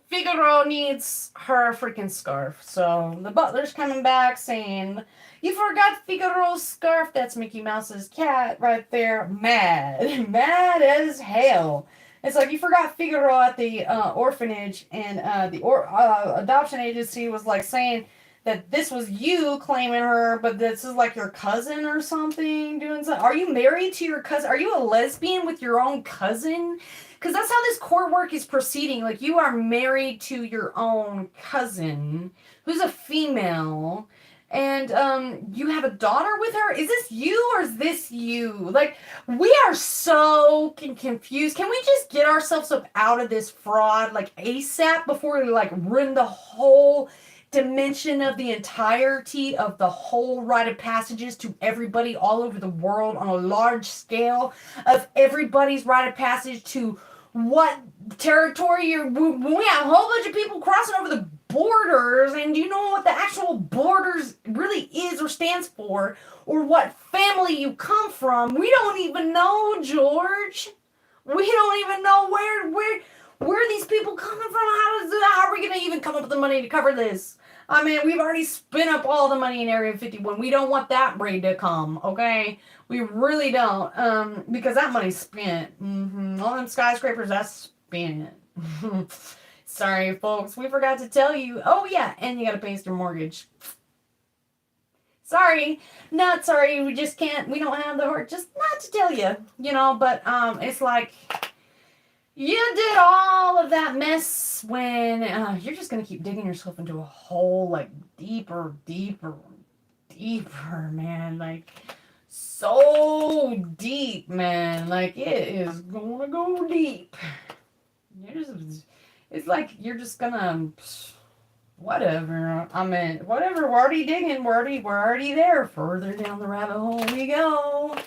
Figaro needs her freaking scarf. So the butler's coming back saying, you forgot Figaro's scarf. That's Mickey Mouse's cat right there. Mad. Mad as hell. It's like you forgot Figaro at the orphanage, and the adoption agency was like saying that this was you claiming her, but this is like your cousin or something doing something. Are you married to your cousin? Are you a lesbian with your own cousin? Because that's how this court work is proceeding. Like, you are married to your own cousin, who's a female, and you have a daughter with her. Is this you or is this you? Like, we are so confused. Can we just get ourselves up out of this fraud, like, ASAP before we, like, ruin the whole dimension of the entirety of the whole rite of passages to everybody all over the world on a large scale of everybody's rite of passage to what territory when we have a whole bunch of people crossing over the borders, and do you know what the actual borders really is or stands for, or what family you come from? We don't even know, George. We don't even know where these people coming from. How are we gonna even come up with the money to cover this? I mean, we've already spent up all the money in Area 51. We don't want that raid to come, okay? We really don't, because that money's spent. All them skyscrapers, that's spent. Sorry, folks, we forgot to tell you. Oh, yeah, and you gotta pay your mortgage. Sorry, not sorry, we just can't, we don't have the heart just not to tell you, but, it's like, you did all of that mess when you're just going to keep digging yourself into a hole, like, deeper, man. Like, so deep, man. Like, it is going to go deep. It's like you're just going to, whatever. I mean, whatever. We're already digging. We're already there. Further down the rabbit hole we go.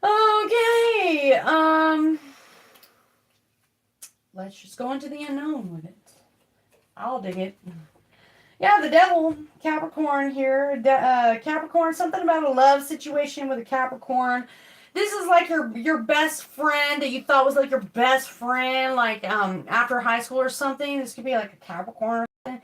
Okay. Let's just go into the unknown with it. I'll dig it. Yeah, the devil, Capricorn here. Capricorn, something about a love situation with a Capricorn. This is like your best friend that you thought was like your best friend, like after high school or something. This could be like a Capricorn or something.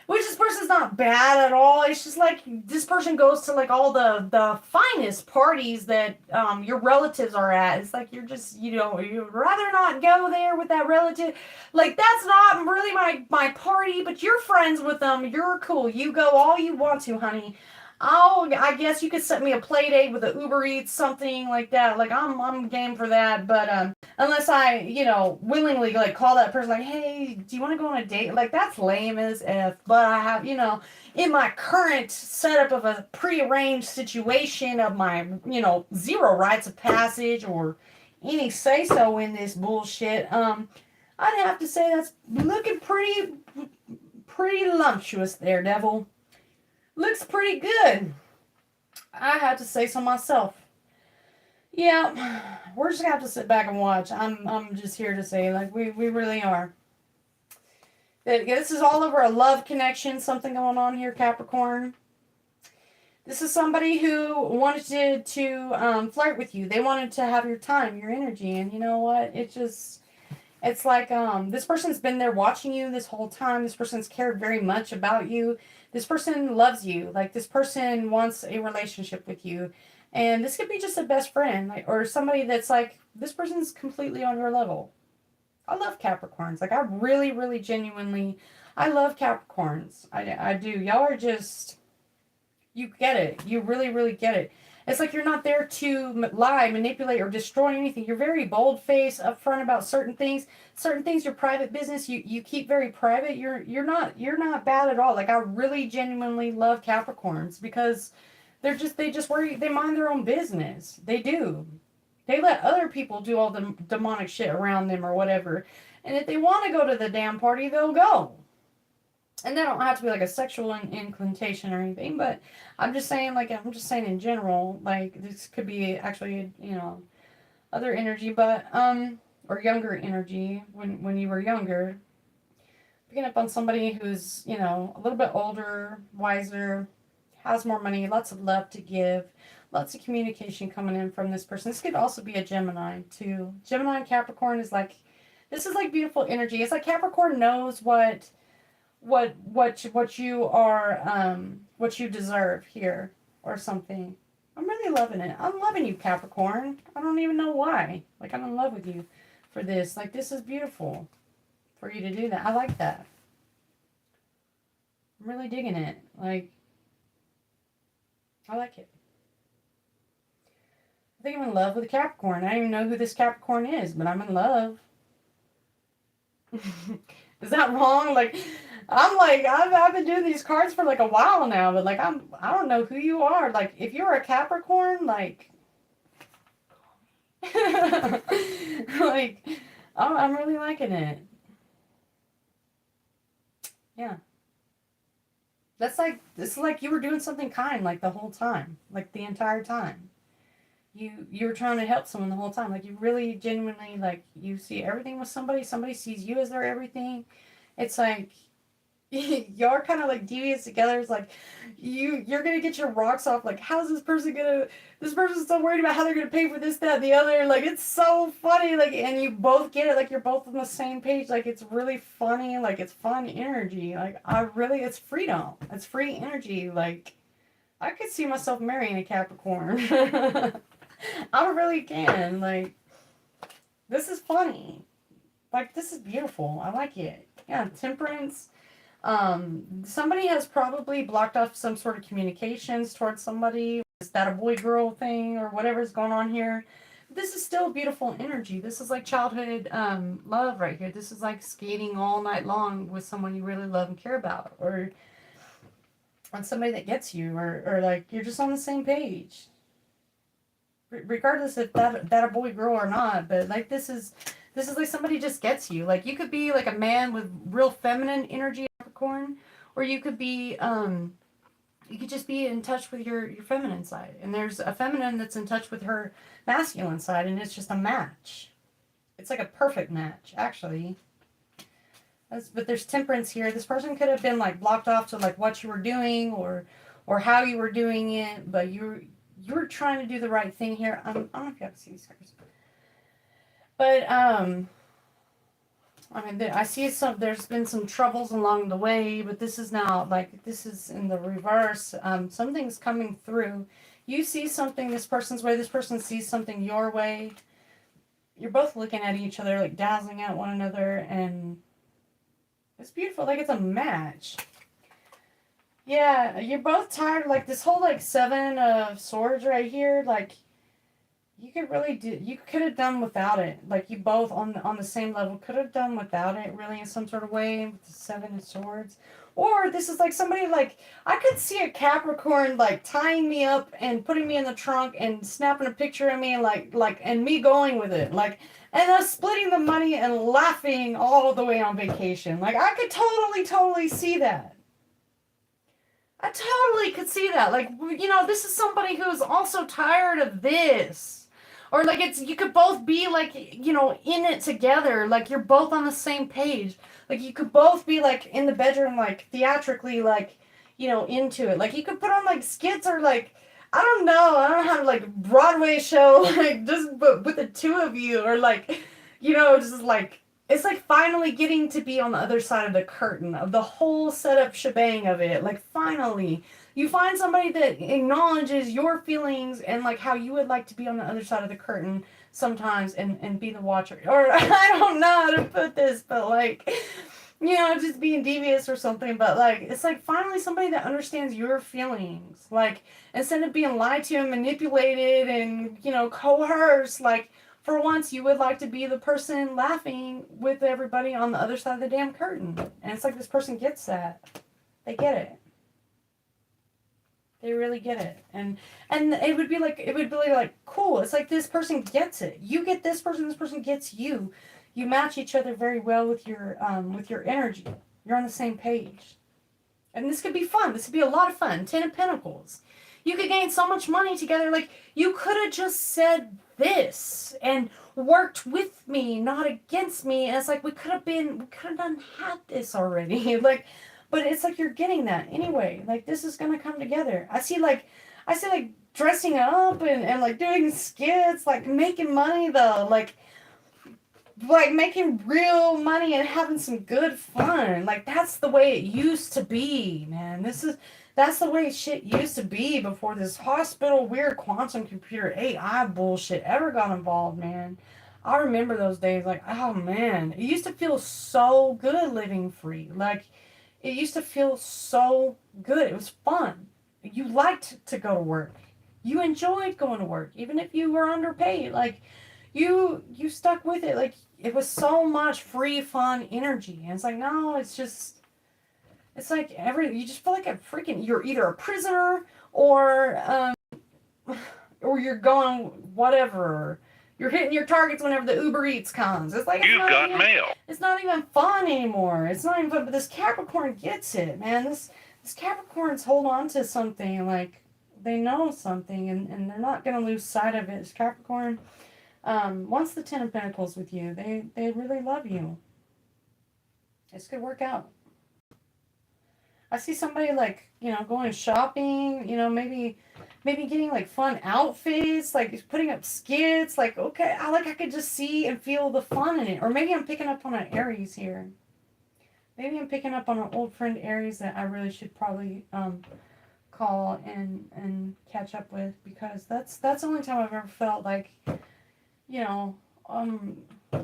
Which this person's not bad at all. It's just like this person goes to like all the finest parties that your relatives are at. It's like you'd rather not go there with that relative. Like, that's not really my party, but you're friends with them. You're cool. You go all you want to, honey. Oh, I guess you could set me a play date with a Uber Eats, something like that. Like I'm game for that. But unless I, willingly like call that person like, hey, do you want to go on a date? Like that's lame as f. But I have, in my current setup of a prearranged situation of my, zero rites of passage or any say so in this bullshit. I'd have to say that's looking pretty lumptuous there, devil. Looks pretty good. I had to say so myself. Yeah, we're just gonna have to sit back and watch. I'm just here to say, like, we really are. This is all over a love connection, something going on here, Capricorn. This is somebody who wanted to flirt with you. They wanted to have your time, your energy, and you know what? It's like this person's been there watching you this whole time. This person's cared very much about you. This person loves you. Like this person wants a relationship with you. And this could be just a best friend, like, or somebody that's like, this person's completely on your level. I love Capricorns. Like I really, really genuinely, I love Capricorns. I do. Y'all are just, you get it. You really, really get it. It's like you're not there to lie, manipulate, or destroy anything. You're very bold-faced, upfront about certain things. Certain things, your private business, you keep very private. You're not bad at all. Like I really genuinely love Capricorns because they just worry. They mind their own business. They do. They let other people do all the demonic shit around them or whatever. And if they want to go to the damn party, they'll go. And they don't have to be like a sexual inclination or anything, but I'm just saying in general, like this could be actually, other energy, but or younger energy when you were younger. Picking up on somebody who's, a little bit older, wiser, has more money, lots of love to give, lots of communication coming in from this person. This could also be a Gemini too. Gemini and Capricorn is like, this is like beautiful energy. It's like Capricorn knows what you are, what you deserve here or something. I'm really loving it. I'm loving you, Capricorn. I don't even know why. Like I'm in love with you for this. Like this is beautiful for you to do that. I like that. I'm really digging it. Like I like it. I think I'm in love with a Capricorn. I don't even know who this Capricorn is, but I'm in love. Is that wrong? Like, I've been doing these cards for like a while now, but like I don't know who you are. Like, if you're a Capricorn, like, like, I'm really liking it. Yeah. This is like you were doing something kind like the whole time, like the entire time. You were trying to help someone the whole time. Like you really genuinely like you see everything with somebody sees you as their everything. It's like y'all are kind of like devious together. It's like you're gonna get your rocks off. Like how's this person's so worried about how they're gonna pay for this, that, and the other. Like it's so funny. Like and you both get it. Like you're both on the same page. Like it's really funny. Like it's fun energy. Like it's freedom. It's free energy. Like I could see myself marrying a Capricorn. I really can. Like this is funny. Like this is beautiful. I like it. Yeah, temperance. Somebody has probably blocked off some sort of communications towards somebody. Is that a boy girl thing or whatever's going on here? This is still beautiful energy. This is like childhood love right here. This is like skating all night long with someone you really love and care about, or on somebody that gets you, or like you're just on the same page. Regardless if that a boy girl or not, but like this is like somebody just gets you. Like you could be like a man with real feminine energy, Capricorn, or you could be you could just be in touch with your feminine side, and there's a feminine that's in touch with her masculine side, and it's just a match. It's like a perfect match actually. But there's temperance here. This person could have been like blocked off to like what you were doing or how you were doing it, but you're trying to do the right thing here. I don't know if you have to see these cards. But I mean, I see there's been some troubles along the way, but this is now, like, this is in the reverse. Something's coming through. You see something this person's way, this person sees something your way. You're both looking at each other, like, dazzling at one another, and it's beautiful. Like, it's a match. Yeah, you're both tired. Like this whole like seven of swords right here. Like you could really do. You could have done without it. Like you both on the same level could have done without it. Really, in some sort of way with the seven of swords. Or this is like somebody like I could see a Capricorn like tying me up and putting me in the trunk and snapping a picture of me and like and me going with it like and us splitting the money and laughing all the way on vacation. Like I could totally see that. I totally could see that. Like, this is somebody who's also tired of this. Or like it's you could both be like, in it together. Like you're both on the same page. Like you could both be like in the bedroom like theatrically like, into it. Like you could put on like skits or like I don't know. I don't know how to like Broadway show like just but with the two of you or like just like it's like finally getting to be on the other side of the curtain of the whole setup shebang of it. Like finally, you find somebody that acknowledges your feelings and like how you would like to be on the other side of the curtain sometimes and be the watcher. Or I don't know how to put this, but like just being devious or something. But like it's like finally somebody that understands your feelings. Like instead of being lied to and manipulated and coerced, like for once, you would like to be the person laughing with everybody on the other side of the damn curtain. And it's like this person gets that. They get it. They really get it. And it would be like cool. It's like this person gets it. You get this person gets you. You match each other very well with your energy. You're on the same page. And this could be fun. This could be a lot of fun. Ten of Pentacles. You could gain so much money together. Like, you could have just said this and worked with me, not against me. And it's like, we could have had this already. Like, but it's like you're getting that anyway. Like, this is going to come together. I see like dressing up and like doing skits, like making money though. Like making real money and having some good fun. Like that's the way it used to be, man. That's the way shit used to be before this hospital weird quantum computer AI bullshit ever got involved, man. I remember those days like, oh man, it used to feel so good living free. Like it used to feel so good. It was fun. You liked to go to work. You enjoyed going to work even if you were underpaid. Like you stuck with it. Like it was so much free fun energy. And it's like, no, it's like you just feel like a freaking, you're either a prisoner or you're going whatever. You're hitting your targets whenever the Uber Eats comes. It's like You've got mail. It's not even fun anymore. It's not even fun. But this Capricorn gets it, man. This Capricorns hold on to something. Like they know something, and they're not gonna lose sight of it. This Capricorn, once the Ten of Pentacles with you, they really love you. This could work out. I see somebody like, going shopping, maybe getting like fun outfits, like putting up skits, like okay, I could just see and feel the fun in it. Or maybe I'm picking up on an Aries here. Maybe I'm picking up on an old friend Aries that I really should probably call and catch up with, because that's the only time I've ever felt like,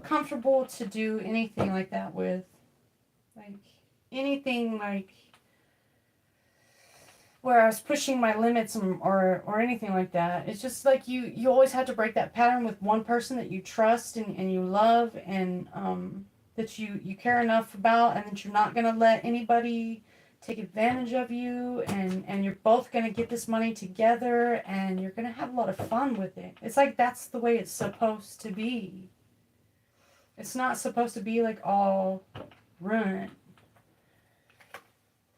comfortable to do anything like that with. Like anything like where I was pushing my limits or anything like that. It's just like you always have to break that pattern with one person that you trust and you love and that you care enough about, and that you're not going to let anybody take advantage of you, and you're both going to get this money together and you're going to have a lot of fun with it. It's like that's the way it's supposed to be. It's not supposed to be like all ruined.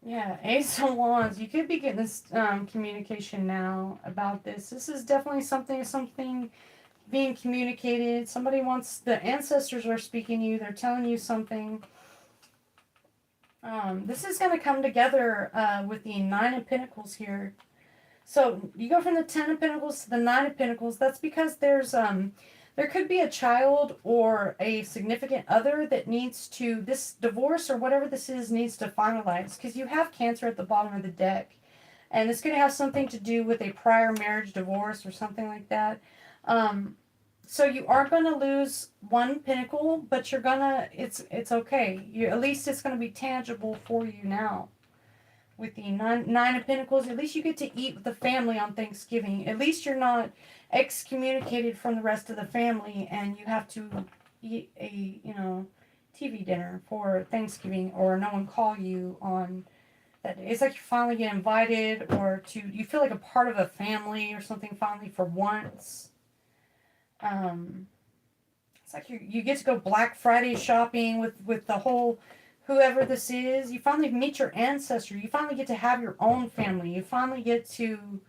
Yeah, Ace of Wands. You could be getting this communication now about this. This is definitely something being communicated. Somebody wants, the ancestors are speaking to you. They're telling you something. This is going to come together with the Nine of Pentacles here. So you go from the Ten of Pentacles to the Nine of Pentacles. That's because there could be a child or a significant other that needs to, this divorce or whatever this is, needs to finalize. Because you have Cancer at the bottom of the deck. And it's going to have something to do with a prior marriage, divorce, or something like that. So you are going to lose one pentacle, but you're going to, it's okay. At least it's going to be tangible for you now. with the nine of Pentacles, at least you get to eat with the family on Thanksgiving. At least you're not excommunicated from the rest of the family and you have to eat a, TV dinner for Thanksgiving, or no one call you on that day. It's like you finally get invited, or you feel like a part of a family or something finally for once. It's like you get to go Black Friday shopping with the whole, whoever this is. You finally meet your ancestor. You finally get to have your own family. You finally get to...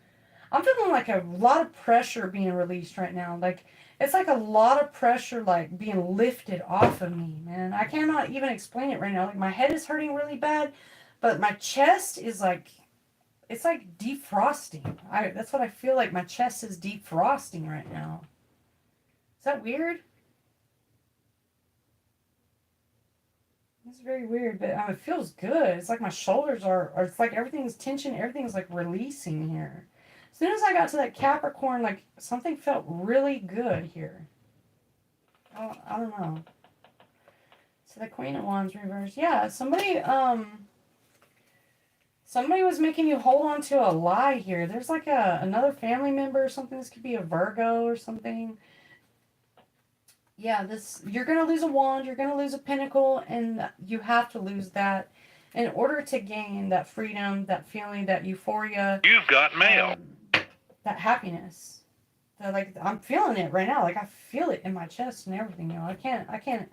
I'm feeling like a lot of pressure being released right now. Like, it's like a lot of pressure, like, being lifted off of me, man. I cannot even explain it right now. Like, my head is hurting really bad, but my chest is like... It's like defrosting. That's what I feel like. My chest is defrosting right now. Is that weird? It's very weird, but it feels good. It's like my shoulders it's like everything's tension, everything's like releasing here. As soon as I got to that Capricorn, like something felt really good here. I don't know. So the Queen of Wands reversed. Yeah, somebody was making you hold on to a lie here. There's like another family member or something. This could be a Virgo or something. Yeah, you're going to lose a wand, you're going to lose a pentacle, and you have to lose that in order to gain that freedom, that feeling, that euphoria. You've got mail. That happiness. Like, I'm feeling it right now. Like, I feel it in my chest and everything, I can't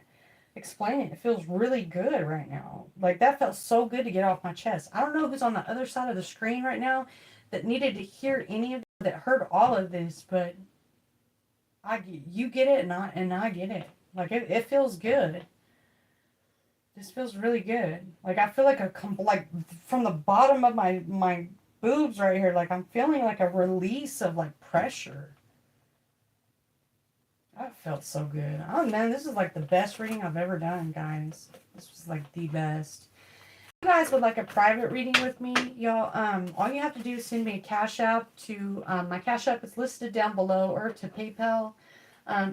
explain it. It feels really good right now. Like, that felt so good to get off my chest. I don't know who's on the other side of the screen right now that needed to hear any of that, heard all of this, but... you get it, and I get it. Like, it feels good. This feels really good. Like, I feel like like from the bottom of my boobs right here, like I'm feeling like a release of like pressure. That felt so good. Oh man, this is like the best reading I've ever done, guys. This was like the best. If you guys would like a private reading with me, y'all, all you have to do is send me a Cash App to my Cash App is listed down below, or to PayPal.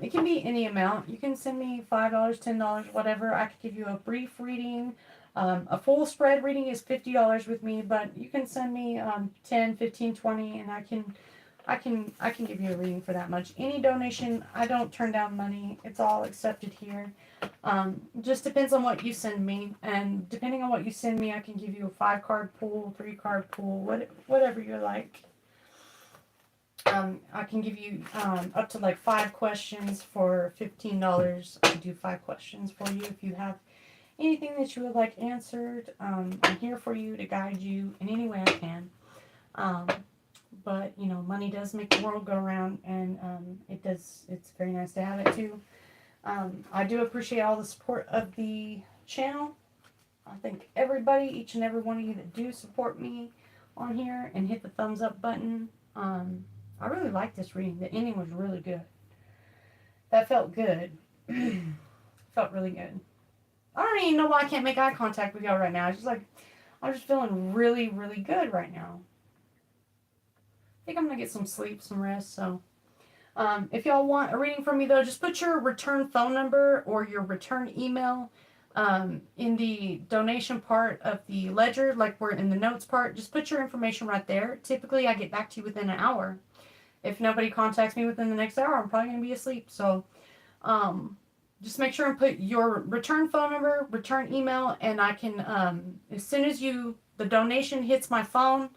It can be any amount. You can send me $5, $10, whatever. I could give you a brief reading. A full spread reading is $50 with me, but you can send me 10, 15, 20, and I can give you a reading for that much. Any donation, I don't turn down money. It's all accepted here. Just depends on what you send me, and depending on what you send me, I can give you a 5-card pool, 3-card pool, whatever you like. I can give you up to like 5 questions for $15. I can do 5 questions for you if you have anything that you would like answered. I'm here for you to guide you in any way I can. But money does make the world go around, and it's very nice to have it too. I do appreciate all the support of the channel. I thank everybody, each and every one of you that do support me on here and hit the thumbs up button. I really like this reading. The ending was really good. That felt good. Felt really good. I don't even know why I can't make eye contact with y'all right now. It's just like, I'm just feeling really, really good right now. I think I'm going to get some sleep, some rest. So, if y'all want a reading from me, though, just put your return phone number or your return email in the donation part of the ledger, like we're in the notes part. Just put your information right there. Typically, I get back to you within an hour. If nobody contacts me within the next hour, I'm probably going to be asleep. So, just make sure and put your return phone number, return email, and I can, as soon as the donation hits my phone,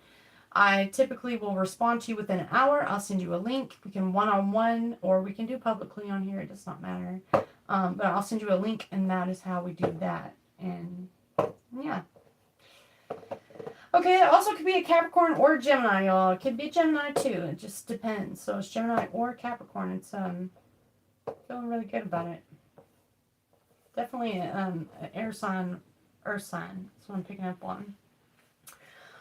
I typically will respond to you within an hour. I'll send you a link. We can one-on-one, or we can do publicly on here. It does not matter. But I'll send you a link, and that is how we do that. And, yeah. Okay, it also could be a Capricorn or a Gemini, y'all. It could be a Gemini, too. It just depends. So, it's Gemini or Capricorn. It's, feeling really good about it. Definitely an air sign, earth sign. That's what I'm picking up on.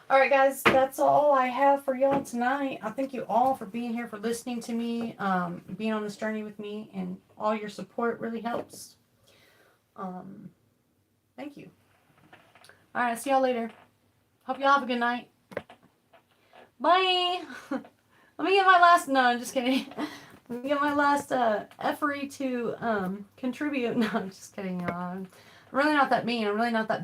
Alright, guys, that's all I have for y'all tonight. I thank you all for being here, for listening to me, being on this journey with me, and all your support really helps. Thank you. Alright, see y'all later. Hope y'all have a good night. Bye! Let me get my last... No, I'm just kidding. Let me get my last effort to contribute. No, I'm just kidding, y'all. I'm really not that mean. I'm really not that